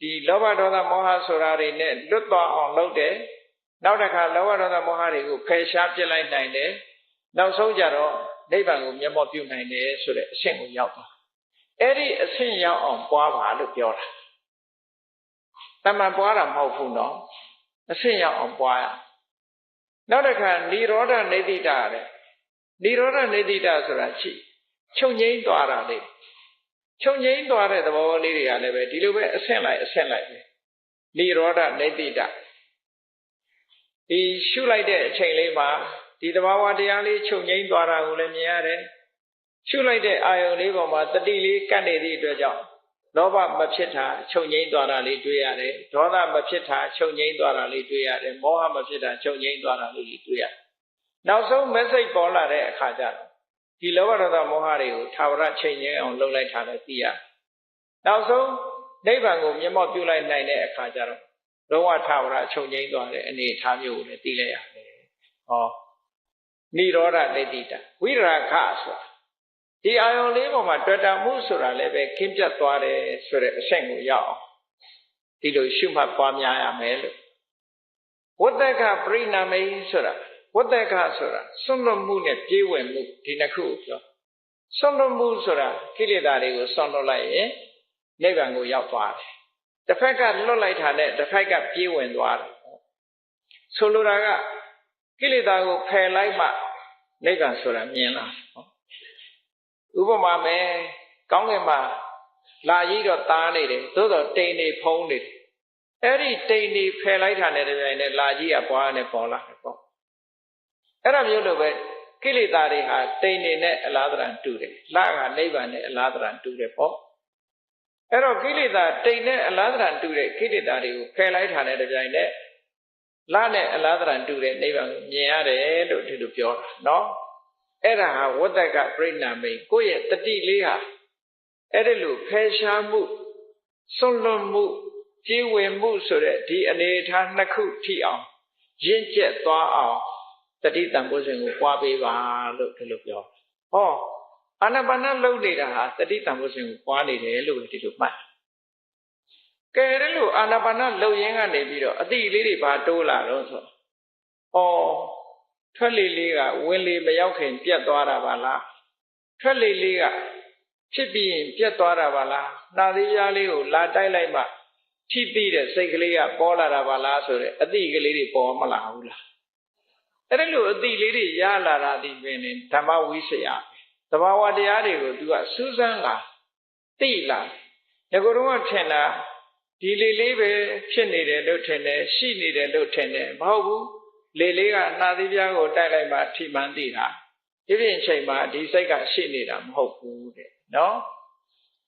ဒီလောဘဒေါသမောဟဆိုတာတွေနဲ့လွတ်သွားအောင်လုပ်တယ်နောက်တစ်ခါလောဘဒေါသမောဟတွေကိုဖယ်ရှားပြစ်လိုက်နိုင်တယ်နောက်ဆုံးကြတော့နိဗ္ဗာန်ကိုမျက်မှောက်ပြုနိုင်တယ်ဆိုတဲ့အဆင့်ကိုရောက်သွားအဲ့ဒီအဆင့်ရောက်အောင်ပွားပါလို့ပြောတာတမန်ပွားတာမဟုတ်ဘူးနော်အဆင့်ရောက်အောင်ပွားရနောက်တစ်ခါនិရောဓနေတိတာတဲ့និရောဓနေတိတာဆိုတာရှိချုပ်ငြိမ်းသွားတာလေချုပ်ငြိမ်းသွားတဲ့သဘောလေးတွေကလည်းပဲဒီလိုပဲအဆင့်လိုက်ပဲនិရောဓနေတိတာဒီရှုလိုက်တဲ့အချိန်လေးမှာဒီသဘာဝတရားလေးချုပ်ငြိမ်းသွားတာကိုလည်းမြင်ရတယ်ရှုလိုက်တဲ့အာယုံလေးပေါ်မှာတတိလေးကပ်နေသည့်အတွက်ကြောင့်လောဘမဖြစ်တာချုပ်ငြိမ်းသွားတာလေးတွေ့ရတယ်ဒေါသမဖြစ်တာချုပ်ငြိမ်းသွားတာလေးတွေ့ရတယ်မောဟမဖြစ်တာချုပ်ငြိမ်းသွားတာလေးတွေ့ရတယ်နောက်ဆုံးမက်ဆေ့ပေါ်လာတဲ့အခါကျတော့ဒီလောဘဒေါသမောဟတွေကိုထာဝရချိန်ငြိမ်းအောင်လုပ်လိုက်တာလည်းသိရနောက်ဆုံးနိဗ္ဗာန်ကိုမျက်မှောက်ပြုလိုက်နိုင်တဲ့အခါကျတော့လုံးဝထာဝရချုပ်ငြိမ်းသွားတဲ့အနေအထားမျိုးကိုလည်းသိလိုက်ရတယ်ဟောនិရောဓနေတိတဝိရာခဆိုတာဒီအာယုံလေးပေါ်မှာတွေ့တာမှုဆိုတာလည်းပဲခင်းပြတ်သွားတယ်ဆိုတဲ့အဆင့်ကိုရောက်အောင်ဒီလိုရှုမှတ်ပွားများရမယ်လို့ဝတ္တကပရိနာမိဆိုတာဝတ္တကဆိုတာစွန့်လွတ်မှုနဲ့ပြေးဝင်မှုဒီနှစ်ခုကိုပြောစွန့်လွတ်မှုဆိုတာကိလေသာတွေကိုစွန့်လွတ်လိုက်ရင်နိဗ္ဗာန်ကိုရောက်သွားတယ်တစ်ဖက်ကလွတ်လိုက်တာနဲ့တစ်ဖက်ကပြေးဝင်သွားတယ်ဆိုလိုတာကကိလေသာကိုဖယ်လိုက်မှနိဗ္ဗာန်ဆိုတာမြင်လာဥပမာမယ်ကောင်းကင်မှာလာကြီးတော့တားနေတယ်သို့တော့တိမ်နေဖုံးနေတယ်အဲ့ဒီတိမ်နေဖယ်လိုက်တာနဲ့တပြိုင်နက်လာကြီးကပွားနဲ့ပေါ်လာတယ်ပေါ့အဲ့ဒါမျိုးလိုပဲကိလေသာတွေဟာတိမ်နေနဲ့အလားတန်တူတယ်လကနိဗ္ဗာန်နဲ့အလားတန်တူတယ်ပေါ့အဲ့တော့ကိလေသာတိမ်နဲ့အလားတန်တူတဲ့ကိလေသာတွေကိုဖယ်လိုက်တာနဲ့တပြိုင်နက်လနဲ့အလားတန်တူတဲ့နိဗ္ဗာန်ကိုမြင်ရတယ်လို့ဒီလိုပြောတာနော်အဲ့ဒါဟာဝတ္တကပရိနာမိကိုယ့်ရဲ့တတိလေးဟာအဲ့ဒီလိုဖယ်ရှားမှုစွန့်လွတ်မှုပြေးဝင်မှုဆိုတဲ့ဒီအနေအထားနှစ်ခုထိအောင်ရင့်ကျက်သွားအောင်တတိတံပိုးစဉ်ကိုပွားပေးပါလို့ဒီလိုပြောဟောအာနာပါနလုပ်နေတာဟာတတိတံပိုးစဉ်ကိုပွားနေတယ်လို့ဒီလိုမှတ်ကဲအဲ့လိုအာနာပါနလုပ်ရင်းကနေပြီးတော့အတိလေးတွေဘာတိုးလာတော့ဆိုထွက်လေလေးကဝင်လေမရောက်ခင်ပြတ်သွားတာပါလားထွက်လေလေးကဖြစ်ပြီးရင်ပြတ်သွားတာပါလားနှာသေးပြားလေးကိုလာတိုက်လိုက်မှထိပြီးတဲ့စိတ်ကလေးကပေါ်လာတာပါလားဆိုတဲ့အတိကလေးတွေပေါ်မလာဘူးလားအဲ့ဒါလိုအတိလေးတွေရလာတာဒီပင်ဓမ္မဝိစယသဘာဝတရားတွေကို तू ကစူးစမ်းလာသိလာငကိုယ်တော့ထင်တာဒီလေးလေးပဲဖြစ်နေတယ်လို့ထင်တယ်ရှိနေတယ်လို့ထင်တယ်မဟုတ်ဘူးလေလေးကနှာသီးပြားကိုတိုက်လိုက်မှထိမှန်းသိတာဒီပြင်ချိန်မှာဒီစိတ်ကရှိနေတာမဟုတ်ဘူးတဲ့နော်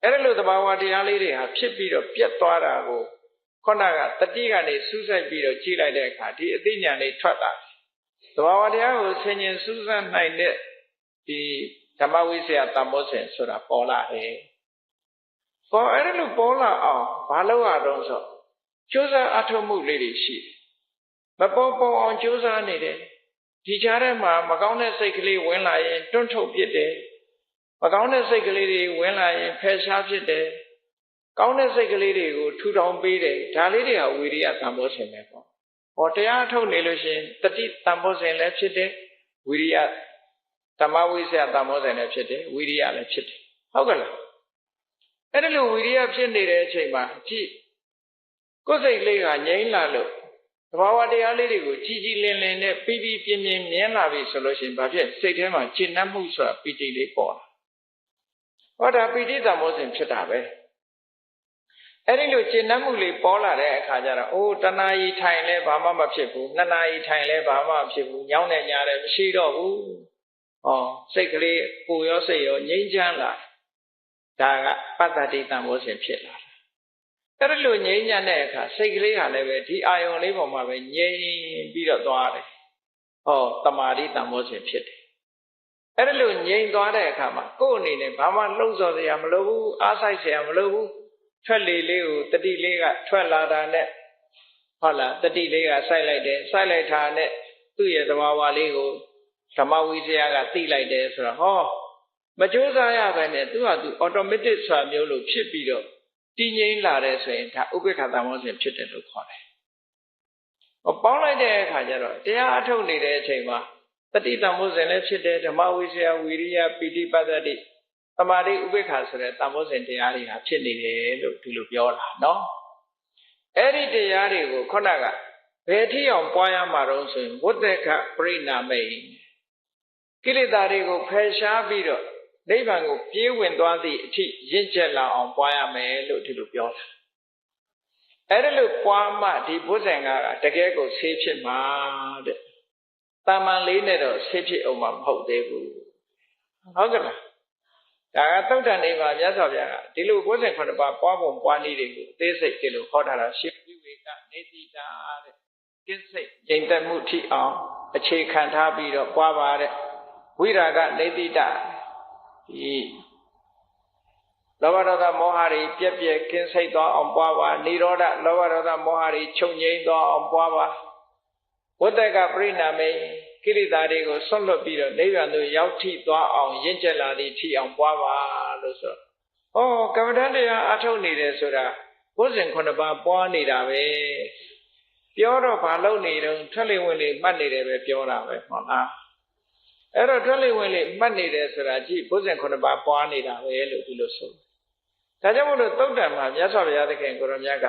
အဲ့ဒါလိုသဘာဝတရားလေးတွေဟာဖြစ်ပြီးတော့ပြတ်သွားတာကိုခုနကတတိကနေစူးစိုက်ပြီးတော့ကြည့်လိုက်တဲ့အခါဒီအသိဉာဏ်လေးထွက်လာ သဘာဝတရားကိုဆင်ញင်စူးစမ်းနိုင်တဲ့ဒီဓမ္မဝိဇ္ဇာတန်ဖိုးစဉ်ဆိုတာပေါ်လာတယ်။ပေါ်အဲ့လိုပေါ်လာအောင်ဘာလို့ရတော့ဆိုကြိုးစားအထောက်မှုလေးတွေရှိတယ်။မပေါ်အောင်ကြိုးစားနေတယ်။ဒီကြားထဲမှာမကောင်းတဲ့စိတ်ကလေးဝင်လာရင်တွန့်ထုတ်ပစ်တယ်။မကောင်းတဲ့စိတ်ကလေးတွေဝင်လာရင်ဖယ်ရှားပစ်တယ်။ကောင်းတဲ့စိတ်ကလေးတွေကိုထူထောင်ပေးတယ်။ဒါလေးတွေကဝိရိယတန်ဖိုးစဉ်ပဲပေါ့။ဟောတရားထုတ်နေလို့ရှိရင်တတိတန်ဖိုးစဉ်လည်းဖြစ်တယ်။ဝိရိယဓမ္မဝိဇ္ဇာတန်ဖိုးစဉ်လည်းဖြစ်တယ်။ဝိရိယလည်းဖြစ်တယ်။ဟုတ်ကဲ့လား။အဲ့ဒါလိုဝိရိယဖြစ်နေတဲ့အချိန်မှာကြည့်ကိုယ်စိတ်လေးကငြိမ်းလာလို့သဘာဝတရားလေးတွေကိုကြည်ကြည်လင်လင်နဲ့ပြီးပြီးပြင်းပြင်းမြင်လာပြီဆိုလို့ရှိရင်ဘာဖြစ်စိတ်ထဲမှာရှင်းနှံ့မှုဆိုတာပီတိလေးပေါ်လာဟောဒါပီတိတန်ဖိုးစဉ်ဖြစ်တာပဲအဲ့ဒီလိုရှင်းနှံ့မှုလေးပေါ်လာတဲ့အခါကျတော့အိုးတဏှာကြီးထိုင်လဲဘာမှမဖြစ်ဘူးနှစ်နာရီထိုင်လဲဘာမှမဖြစ်ဘူးညောင်းနေညာတယ်မရှိတော့ဘူးဟောစိတ်ကလေးကိုယ်ရောစိတ်ရောငြိမ်းချမ်းလာဒါကပတ္တတိတန်ဖိုးစဉ်ဖြစ်လာအဲ့ဒါလိုငြိမ်းချမ်းတဲ့အခါစိတ်ကလေးဟာလည်းပဲဒီအာယုံလေးပေါ်မှာပဲငြိမ်ပြီးတော့သွားတယ်ဟောတမာတိတန်ဖိုးစဉ်ဖြစ်တယ်အဲ့ဒါလိုငြိမ်သွားတဲ့အခါမှာကိုယ်အနေနဲ့ဘာမှလှုပ်ဆော်စရာမလိုဘူးအားဆိုင်စရာမလိုဘူးထွက်လေလေးကိုတတိလေးကထွက်လာတာနဲ့ဟုတ်လားတတိလေးကစိုက်လိုက်တယ်စိုက်လိုက်တာနဲ့သူ့ရဲ့သဘာဝလေးကိုဓမ္မဝိဇ္ဇာကသိလိုက်တယ်ဆိုတော့ဟောမကြိုးစားရဘဲနဲ့သူ့ဟာသူ automatic ဆိုတာမျိုးလို့ဖြစ်ပြီးတော့တည်ငြိမ်လာတယ်ဆိုရင်ဒါဥပေက္ခတန်ဖိုးစဉ်ဖြစ်တယ်လို့ခေါ်တယ်။ပေါင်းလိုက်တဲ့အခါကျတော့တရားအထုတ်နေတဲ့အချိန်မှာတတိတန်ဖိုးစဉ်လည်းဖြစ်တယ်ဓမ္မဝိဇ္ဇာဝိရိယပိဋိပတ္တိသမာဓိဥပေက္ခဆိုတဲ့တန်ဖိုးစဉ်တရားတွေဟာဖြစ်နေတယ်လို့ဒီလိုပြောတာနော်။အဲ့ဒီတရားတွေကိုခုနကဘယ်ထိအောင်ပွားရမှာတော့ဆိုရင်ဝတ္တကပရိနာမိတ်ကိလေသာတွေကိုဖယ်ရှားပြီးတော့နိဗ္ဗာန်ကိုပြေးဝင်သွားသည့်အထိရင့်ကျက်လာအောင်ပွားရမယ်လို့ဒီလိုပြောတာအဲ့ဒါလို့ပွားမှဒီဘုဇင်ကတကယ်ကိုဆေးဖြစ်မှာတဲ့တာမန်လေးနဲ့တော့ဆေးဖြစ်အောင်မဟုတ်သေးဘူးဟုတ်ကဲ့လားဒါကသုတ်တန်နေမှာမြတ်စွာဘုရားကဒီလိုဘုဇင်9ပါးပွားပုံပွားနည်းတွေကိုအသေးစိတ်ဒီလိုဟောထားတာရှင်းဝိဝေကနေတိတာတဲ့ကိစိတ်ကျင့်တတ်မှုထိအောင်အခြေခံထားပြီးတော့ပွားပါတဲ့ဝိရာကနေတိတာဒီလောဘဒေါသမောဟတွေပြည့်ပြည့်ကင်းစိတ်သွားအောင်ပွားပါនិရောဓလောဘဒေါသမောဟတွေချုပ်ငြိမ်းသွားအောင်ပွားပါဝတ္တကပရိနာမေကိလေသာတွေကိုဆွတ်လွတ်ပြီးတော့နိဗ္ဗာန်သို့ရောက်ထိသွားအောင်ရင့်ကျက်လာသည့်ထိအောင်ပွားပါလို့ဆိုဟောကမ္မဋ္ဌာန်းတရားအထုတ်နေတယ်ဆိုတာဘုဇင်9ပါးပွားနေတာပဲပြောတော့ဘာလို့နေတော့ထွက်လေဝင်လေမှတ်နေတယ်ပဲပြောတာပဲဟုတ်လားအဲ့တော့ထွက်လေဝင်လေမှတ်နေတယ်ဆိုတာကြည့်ဘုဇင်9ပါးပွားနေတာပဲလို့ဒီလိုဆိုဒါကြောင့်မို့လို့သုတ်တံမှာမြတ်စွာဘုရားသခင်ကိုရောမြတ်က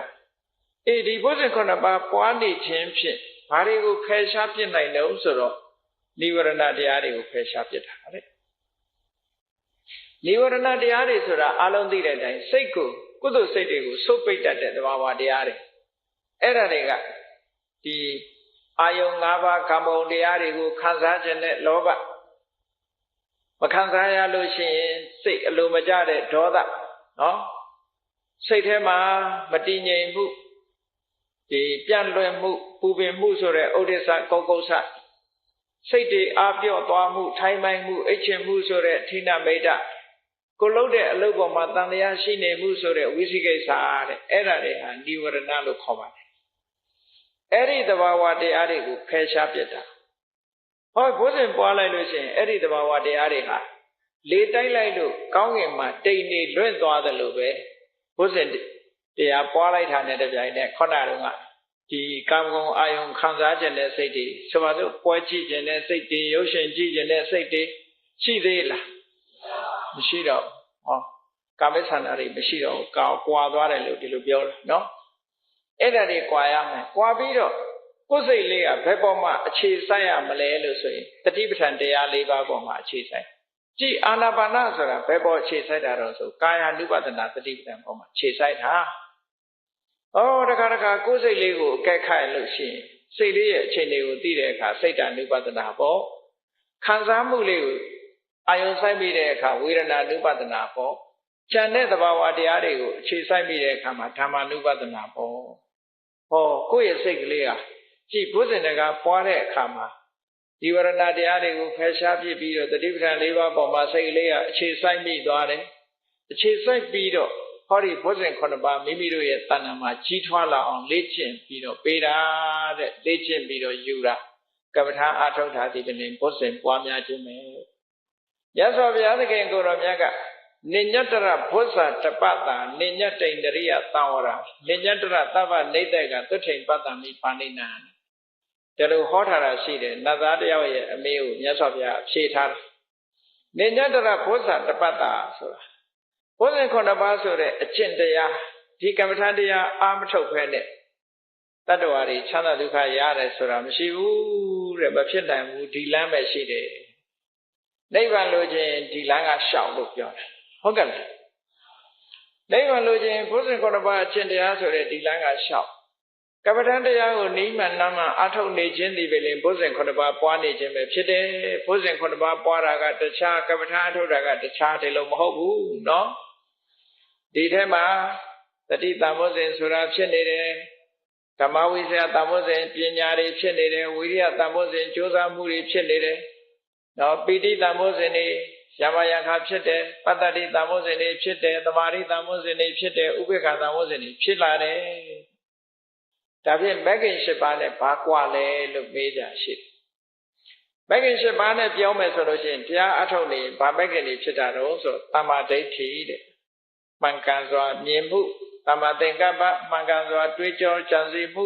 ဒီဘုဇင်9ပါးပွားနေခြင်းဖြင့်ဘာတွေကိုဖယ်ရှားပြစ်နိုင်တယ်ဆိုတော့နိဝရဏတရားတွေကိုဖယ်ရှားပြစ်တာတဲ့နိဝရဏတရားတွေဆိုတာအလုံးသိတဲ့အတိုင်းစိတ်ကိုကုသိုလ်စိတ်တွေကိုစုပ်ပိတ်တတ်တဲ့သဘာဝတရားတွေအဲ့ဒါတွေကဒီအာယုံ၅ပါးကာမဂုဏ်တရားတွေကိုခံစားခြင်းနဲ့လောဘမခံစားရလို့ရှိရင်စိတ်အလိုမကျတဲ့ဒေါသနော်စိတ်ထဲမှာမတည်ငြိမ်မှုဒီပြန့်လွင့်မှုပူပင်မှုဆိုတဲ့ဥဒိစ္စကောကုဆစိတ်တွေအာပြော့သွားမှုထိုင်မိုင်းမှုအိတ်ချင်မှုဆိုတဲ့ဌိနမိတ်တကိုလုံးတဲ့အလုပ်ပေါ်မှာတန်တရားရှိနေမှုဆိုတဲ့ဝိသိကိစ္စတဲ့အဲ့ဒါတွေဟာនិဝရဏလို့ခေါ်ပါတယ်အဲ့ဒီသဘာဝတရားတွေကိုဖယ်ရှားပြစ်တာဟောဘုဇင်ပွားလိုက်လို့ရှိရင်အဲ့ဒီသဘာဝတရားတွေဟာလေတိုက်လိုက်လို့ကောင်းကင်မှာတိမ်နေလွင့်သွားတယ်လို့ပဲဘုဇင်တရားပွားလိုက်တာနဲ့တပြိုင်နက်ခုနတုန်းကဒီကာမဂုဏ်အာယုံခံစားခြင်းတဲ့စိတ်တွေဆိုပါစို့ပွဲကြည့်ခြင်းတဲ့စိတ်တွေရုပ်ရှင်ကြည့်ခြင်းတဲ့စိတ်တွေရှိသေးလားမရှိတော့ဟောကာမိသန္တာတွေမရှိတော့ကွာသွားတယ်လို့ဒီလိုပြောတယ်နော်အဲ့ဒါတွေကွာရမယ်ကွာပြီးတော့ကိုယ်စိတ်လေးကဘယ်ပေါ်မှာအခြေစိုက်ရမလဲလို့ဆိုရင်တတိပဋ္ဌာန်တရား၄ပါးပေါ်မှာအခြေစိုက်ကြည်အာနာပါနဆိုတာဘယ်ပေါ်အခြေစိုက်တာတော့ဆိုကာယ ानु ပဒနာတတိပဋ္ဌာန်ပေါ်မှာအခြေစိုက်တာဩတခါတခါကိုယ်စိတ်လေးကိုအကဲခတ်လို့ရှိရင်စိတ်လေးရဲ့အခြေအနေကိုသိတဲ့အခါစိတ်တ ानु ပဒနာပေါ့ခံစားမှုလေးကိုအာယုံဆိုင်ပြီးတဲ့အခါဝေဒနာ ानु ပဒနာပေါ့ဉာဏ်နဲ့သဘာဝတရားတွေကိုအခြေစိုက်ပြီးတဲ့အခါမှာဓမ္မ ानु ပဒနာပေါ့ဟောကိုယ့်ရဲ့စိတ်ကလေးဟာကြည်ဘုဇင်တကပွားတဲ့အခါမှာ ဒီဝရဏတရားတွေကိုဖယ်ရှားပြစ်ပြီးတော့တတိပဌာန်၄ပါးပေါ်မှာစိတ်လေးကအခြေဆိုင်မိသွားတယ်အခြေဆိုင်ပြီးတော့ဟောဒီဘုဇင်9ပါးမိမိတို့ရဲ့တဏ္ဍာမှာကြီးထွားလာအောင်လေ့ကျင့်ပြီးတော့ပေးတာတဲ့လေ့ကျင့်ပြီးတော့ယူတာကမ္မထာအာထုတ်တာဒီပင်ဘုဇင်ပွားများခြင်းပဲရသော်ဘုရားသခင်ကိုတော်မြတ်ကနိညတရဘုဇ္ဇတပတ္တာနိညတိန်တရိယသံဝရနိညတရသဗ္ဗနေတ္တကသုထိန်ပတ္တမိပါဏိနာဒါလိုဟောထားတာရှိတယ်နတ်သားတယောက်ရဲ့အမေကိုမြတ်စွာဘုရားဖြေထားတယ်နိညတရဘုဇ္ဇတပတ္တာဆိုတာဘုဇင်9ပါးဆိုတဲ့အကျင့်တရားဒီကမ္မထာတရားအာမထုတ်ဖဲနဲ့တတ္တဝါတွေချမ်းသာဒုက္ခရတယ်ဆိုတာမရှိဘူးတဲ့မဖြစ်နိုင်ဘူးဒီလမ်းပဲရှိတယ်နိဗ္ဗာန်လိုချင်ဒီလမ်းကရှောက်လို့ပြောတယ်ဟုတ်ကဲ့လားနိဗ္ဗာန်လိုချင်ဘုဇင်9ပါးအကျင့်တရားဆိုတဲ့ဒီလမ်းကရှောက်ကမ္မထာတရားကိုနိမ့်မှန်နာမှအထုတ်နေခြင်းဒီပဲလေဘုဇင်9ပါးပွားနေခြင်းပဲဖြစ်တယ်ဘုဇင်9ပါးပွားတာကတခြားကမ္မထာအထုတ်တာကတခြားတယ်လို့မဟုတ်ဘူးเนาะဒီထဲမှာတတိတံဘုဇင်ဆိုတာဖြစ်နေတယ်ဓမ္မဝိဇ္ဇာတံဘုဇင်ပညာတွေဖြစ်နေတယ်ဝိရိယတံဘုဇင်ကြိုးစားမှုတွေဖြစ်နေတယ်နော်ပိဋိတံဘုဇင်တွေယမယခဖြစ်တယ်ပတ္တတိတံဘုဇင်တွေဖြစ်တယ်သမာဓိတံဘုဇင်တွေဖြစ်တယ်ဥပေက္ခတံဘုဇင်တွေဖြစ်လာတယ်ဒါဖြင့်မဂ္ဂင်၈ပါးနဲ့ဘာကွာလဲလို့မေးကြရှိတယ်မဂ္ဂင်၈ပါးနဲ့ပြောမယ်ဆိုလို့ရှိရင်တရားအထုတ်နေဘာမဂ္ဂင်တွေဖြစ်တာတော့ဆိုသမ္မာဒိဋ္ဌိတဲ့မှန်ကန်စွာမြင်မှုသမ္မာသင်္ကပ္ပမှန်ကန်စွာတွေးကြောကြံစည်မှု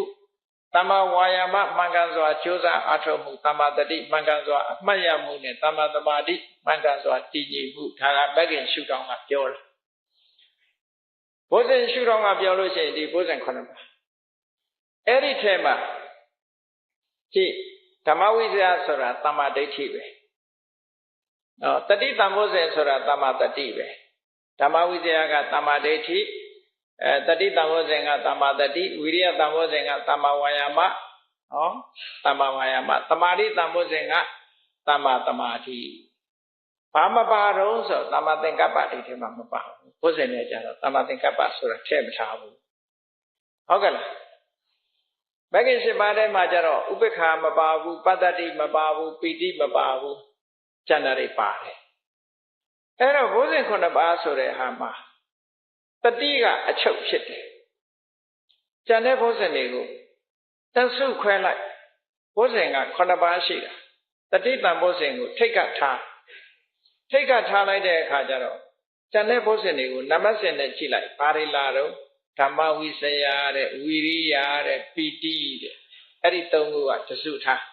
သမ္မာဝါယာမမှန်ကန်စွာကြိုးစားအထောက်မှုသမ္မာတတိမှန်ကန်စွာအမှတ်ရမှုနဲ့သမ္မာသမာဓိမှန်ကန်စွာတည်ကြည်မှုဒါကမဂ္ဂင်ရှုထောင့်ကပြောတယ်ဘုဇင်ရှုထောင့်ကပြောလို့ရှိရင်ဒီဘုဇင်9ပါးအဲ့ဒီထဲမှာကြည့်ဓမ္မဝိဇ္ဇာဆိုတာသမ္မာဒိဋ္ဌိပဲနော်တတိတံဘုဇင်ဆိုတာသမ္မာတတိပဲဓမ္မဝိဇ္ဇာကသမ္မာဒိဋ္ဌိတတိတံဘုဇင်ကသမ္မာတတိဝိရိယတံဘုဇင်ကသမ္မာဝါယာမနော်သမ္မာဝါယာမသမာဓိတံဘုဇင်ကသမ္မာသမာဓိဘာမပါတော့ဆိုသမ္မာသင်္ကပ္ပဒီထဲမှာမပါဘူးဘုဇင်နဲ့ကျတော့သမ္မာသင်္ကပ္ပဆိုတာထည့်မထားဘူးဟုတ်ကဲ့လားမဂ္ဂင်၈ပါးထဲမှာကျတော့ဥပေက္ခမပါဘူးပတ္တတိမပါဘူးပိဋိမပါဘူးကျန်တာတွေပါတယ်အဲ့တော့ဘုဇင်9ပါးဆိုတဲ့ဟာမှာတတိကအချုပ်ဖြစ်တယ်ကျန်တဲ့ဘုဇင်တွေကိုတဆုခွဲလိုက်ဘုဇင်က9ပါးရှိတာတတိတံဘုဇင်ကိုထိတ်ကထားလိုက်တဲ့အခါကျတော့ကျန်တဲ့ဘုဇင်တွေကိုနမစင်နဲ့ကြည့်လိုက်ဘာတွေလာတော့ဓမ္မဝိစယတဲ့ဝီရိယတဲ့ပီတိတဲ့အဲ့ဒီ၃ခုကတဆုထား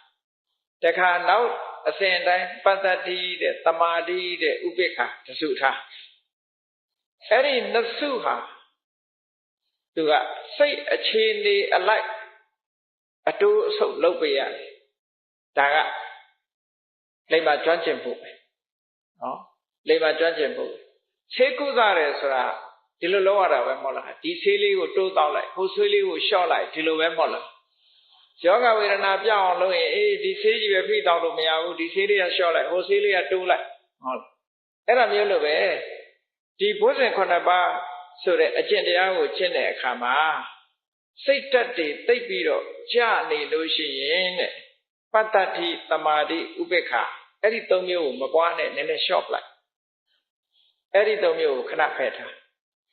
တခါနောက်အစဉ်တိုင်းပတ္တတိတဲ့သမာဓိတဲ့ဥပေက္ခတဆုထားအဲ့ဒီနှစ်စုဟာသူကစိတ်အခြေအနေအလိုက်အတူအဆုပ်လုပ်ပေးရတယ်ဒါကလိမ္မာကျွမ်းကျင်ဖို့ပဲနော်လိမ္မာကျွမ်းကျင်ဖို့ဆေးကုသတယ်ဆိုတာဒီလိုလုပ်ရတာပဲမဟုတ်လားဒီဆေးလေးကိုတိုးတောက်လိုက်ဟိုဆေးလေးကိုလျှော့လိုက်ဒီလိုပဲမဟုတ်လားယောဂဝေဒနာပြောင်းအောင်လုပ်ရင်အေးဒီဆေးကြီးပဲဖိတောက်လို့မရဘူးဒီဆေးလေးကလျှော့လိုက်ဟိုဆေးလေးကတိုးလိုက်ဟုတ်အဲ့ဒါမျိုးလို့ပဲဒီဘုဇင်9ပါးဆိုတဲ့အကျင့်တရားကိုကျင့်တဲ့အခါမှာစိတ်ဓာတ်တွေသိပ်ပြီးတော့ကြာနေလို့ရှိရင်တဲ့ပတ္တတိသမာဓိဥပေက္ခအဲ့ဒီ၃မျိုးကိုမပွားနဲ့နည်းနည်း short လိုက်အဲ့ဒီ၃မျိုးကိုခဏဖယ်ထား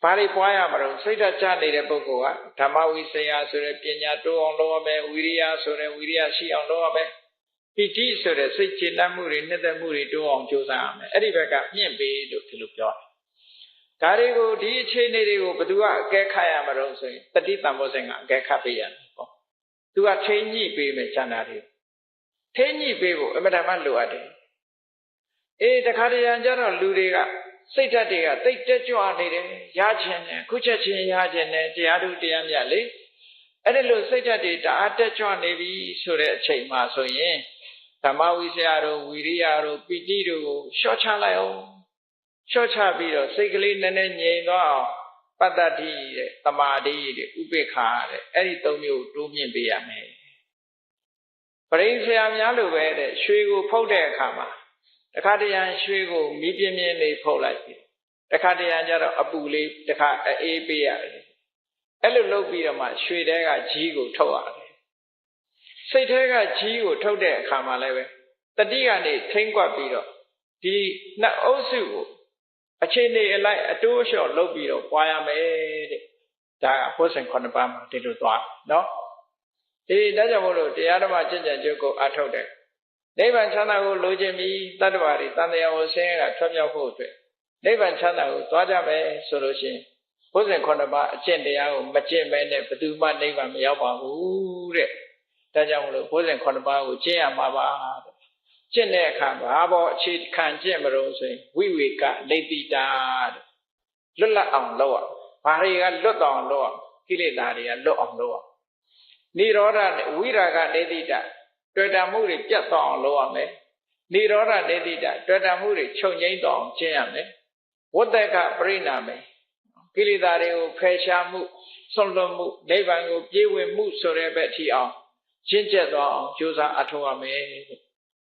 ဘာတွေပွားရမှာတော့စိတ်ဓာတ်ကြာနေတဲ့ပုဂ္ဂိုလ်ကဓမ္မဝိစယဆိုတဲ့ပညာတိုးအောင်လုပ်ရမယ်ဝိရိယဆိုတဲ့ဝိရိယရှိအောင်လုပ်ရမယ်ပိဋိဆိုတဲ့စိတ်ကျေနပ်မှုတွေနှစ်သက်မှုတွေတိုးအောင်ကြိုးစားရမယ်အဲ့ဒီဘက်ကမြင့်ပေးလို့ဒီလိုပြောတယ်ဒါတွေကိုဒီအခြေအနေတွေကိုဘယ်သူကအကဲခတ်ရမှာတော့ဆိုရင်တတိတံဘုဇင်ကအကဲခတ်ပေးရတယ်ပေါ့သူကထိန်းညှိပေးမယ်ကျန်တာတွေထိန်းညှိပေးဖို့အမှန်တမ်းလိုအပ်တယ်အေးတခါတရံကျတော့လူတွေကစိတ်ဓာတ်တွေကတိတ်တက်ကြွနေတယ်ရခြင်းနဲ့ခုချက်ချင်းရခြင်းနဲ့တရားထုတရားမြတ်လေအဲ့ဒီလိုစိတ်ဓာတ်တွေတအားတက်ကြွနေပြီဆိုတဲ့အချိန်မှာဆိုရင်ဓမ္မဝိဇ္ဇာတို့ဝီရိယတို့ပိဋိတို့ကိုလျှော့ချလိုက်အောင်လျှော့ချပြီးတော့စိတ်ကလေးနည်းနည်းငြိမ်သွားအောင်ပတ္တတိတဲ့သမာဓိတဲ့ဥပေက္ခတဲ့အဲ့ဒီ၃မျိုးတိုးမြင့်ပေးရမယ်ပရိစ္ဆေယများလိုပဲတဲ့ရွှေကိုဖုတ်တဲ့အခါမှာတခါတရံရွှေကိုမီးပြင်းပြင်းလေးဖုတ်လိုက်ပြီတခါတရံကျတော့အပူလေးတခါအေးပေးရတယ်အဲ့လိုလုပ်ပြီးတော့မှရွှေတဲကကြီးကိုထုတ်ရတယ်စိတ်ထဲကကြီးကိုထုတ်တဲ့အခါမှာလည်းပဲ တတိကနေထိမ့်ကွက်ပြီးတော့ဒီနှစ်အုပ်စုကိုအခြေအနေအလိုက်အတိုးအလျှော့လုပ်ပြီးတော့ပွားရမယ်တဲ့ဒါကဘုဇင်9ပါးမှာဒီလိုသွားနော်ဒါကြောင့်မို့လို့တရားဓမ္မကျင့်ကြံကြိုးကိုအထောက်တယ်နိဗ္ဗာန်ချမ်းသာကိုလိုချင်ပြီးတတ္တဝါတွေတန်တရားကိုဆင်းရဲကထွက်မြောက်ဖို့အတွက်နိဗ္ဗာန်ချမ်းသာကိုသွားကြမယ်ဆိုလို့ရှိရင်ဘုဇင်9ပါးအကျင့်တရားကိုမကျင့်မဲနဲ့ဘယ်သူမှနိဗ္ဗာန်မရောက်ပါဘူးတဲ့ဒါကြောင့်မို့လို့ဘုဇင်9ပါးကိုကျင့်ရမှာပါကျင့်တဲ့အခါဘာပေါ်အခြေခံကျင့်မလို့ဆိုရင်ဝိဝေကနေတိတာလွတ်လပ်အောင်လုပ်ရဘာတွေကလွတ်တော်အောင်လုပ်ရကိလေသာတွေကလွတ်အောင်လုပ်ရနိရောဓဝိရာဂနေတိတာတွေ့တာမှုတွေပြတ်သွားအောင်လုပ်ရမယ်နိရောဓနေတိတာတွေ့တာမှုတွေချုပ်ငြိမ်းသွားအောင်ကျင့်ရမယ်ဝတ္တကပရိနာမေကိလေသာတွေကိုဖယ်ရှားမှုဆွလွတ်မှုနိဗ္ဗာန်ကိုပြေဝမှုဆိုတဲ့ဘက်ထိအောင်ရှင်းကျက်သွားအောင်ကြိုးစားအထောက်ရမယ်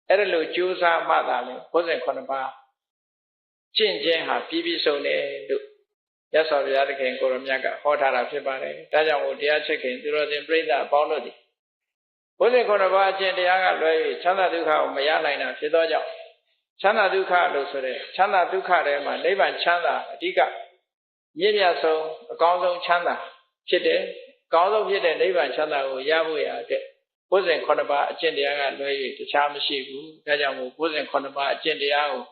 အဲ့ဒါလို့ကြိုးစားမှသာလေဘုဇင်9ပါးကျင့်ခြင်းဟာပြည့်ပြည့်စုံတယ်လို့ရသော်ဘုရားသခင်ကိုရမြတ်ကဟောထားတာဖြစ်ပါတယ်ဒါကြောင့်မို့တရားချက်ခင်သူတော်စင်ပြိဿအပေါင်းတို့သည်ဘုဇင်9ပါးအကျင့်တရားကလွဲ၍ချမ်းသာဒုက္ခကိုမရနိုင်တာဖြစ်သောကြောင့်ချမ်းသာဒုက္ခလို့ဆိုတဲ့ချမ်းသာဒုက္ခထဲမှာနိဗ္ဗာန်ချမ်းသာအဓိကမြင့်မြတ်ဆုံးအကောင်းဆုံးချမ်းသာဖြစ်တယ်အကောင်းဆုံးဖြစ်တဲ့နိဗ္ဗာန်ချမ်းသာကိုရဖို့ရတဲ့ဘုဇင်9ပါးအကျင့်တရားကလွဲ၍တခြားမရှိဘူးဒါကြောင့်မို့ဘုဇင်9ပါးအကျင့်တရားကို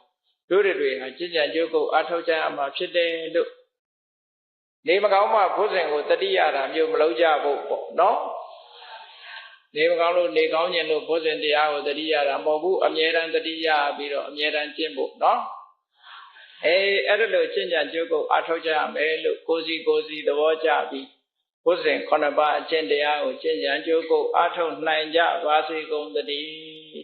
တို့တွေဟာကျင့်ကြံကြိုးကိုအထောက်ကြရမှာဖြစ်တယ်လို့နေမကောင်းမှဘုဇင်ကိုတတိယတာမျိုးမလုပ်ကြဖို့ပေါ့နော်နေမကောင်းလို့နေကောင်းခြင်းလို့ဘုဇင်တရားကိုတတိယတာမဟုတ်ဘူးအမြဲတမ်းတတိယပြီးတော့အမြဲတမ်းကျင့်ဖို့နော်အဲ့ဒါလို့ကျင့်ကြံကြိုးကိုအထောက်ကြရမယ်လို့ကိုစီသဘောကျပြီးဘုဇင်9ပါးအကျင့်တရားကိုကျင့်ကြံကြိုးကိုအထောက်နိုင်ကြပါစေကုန်သတည်း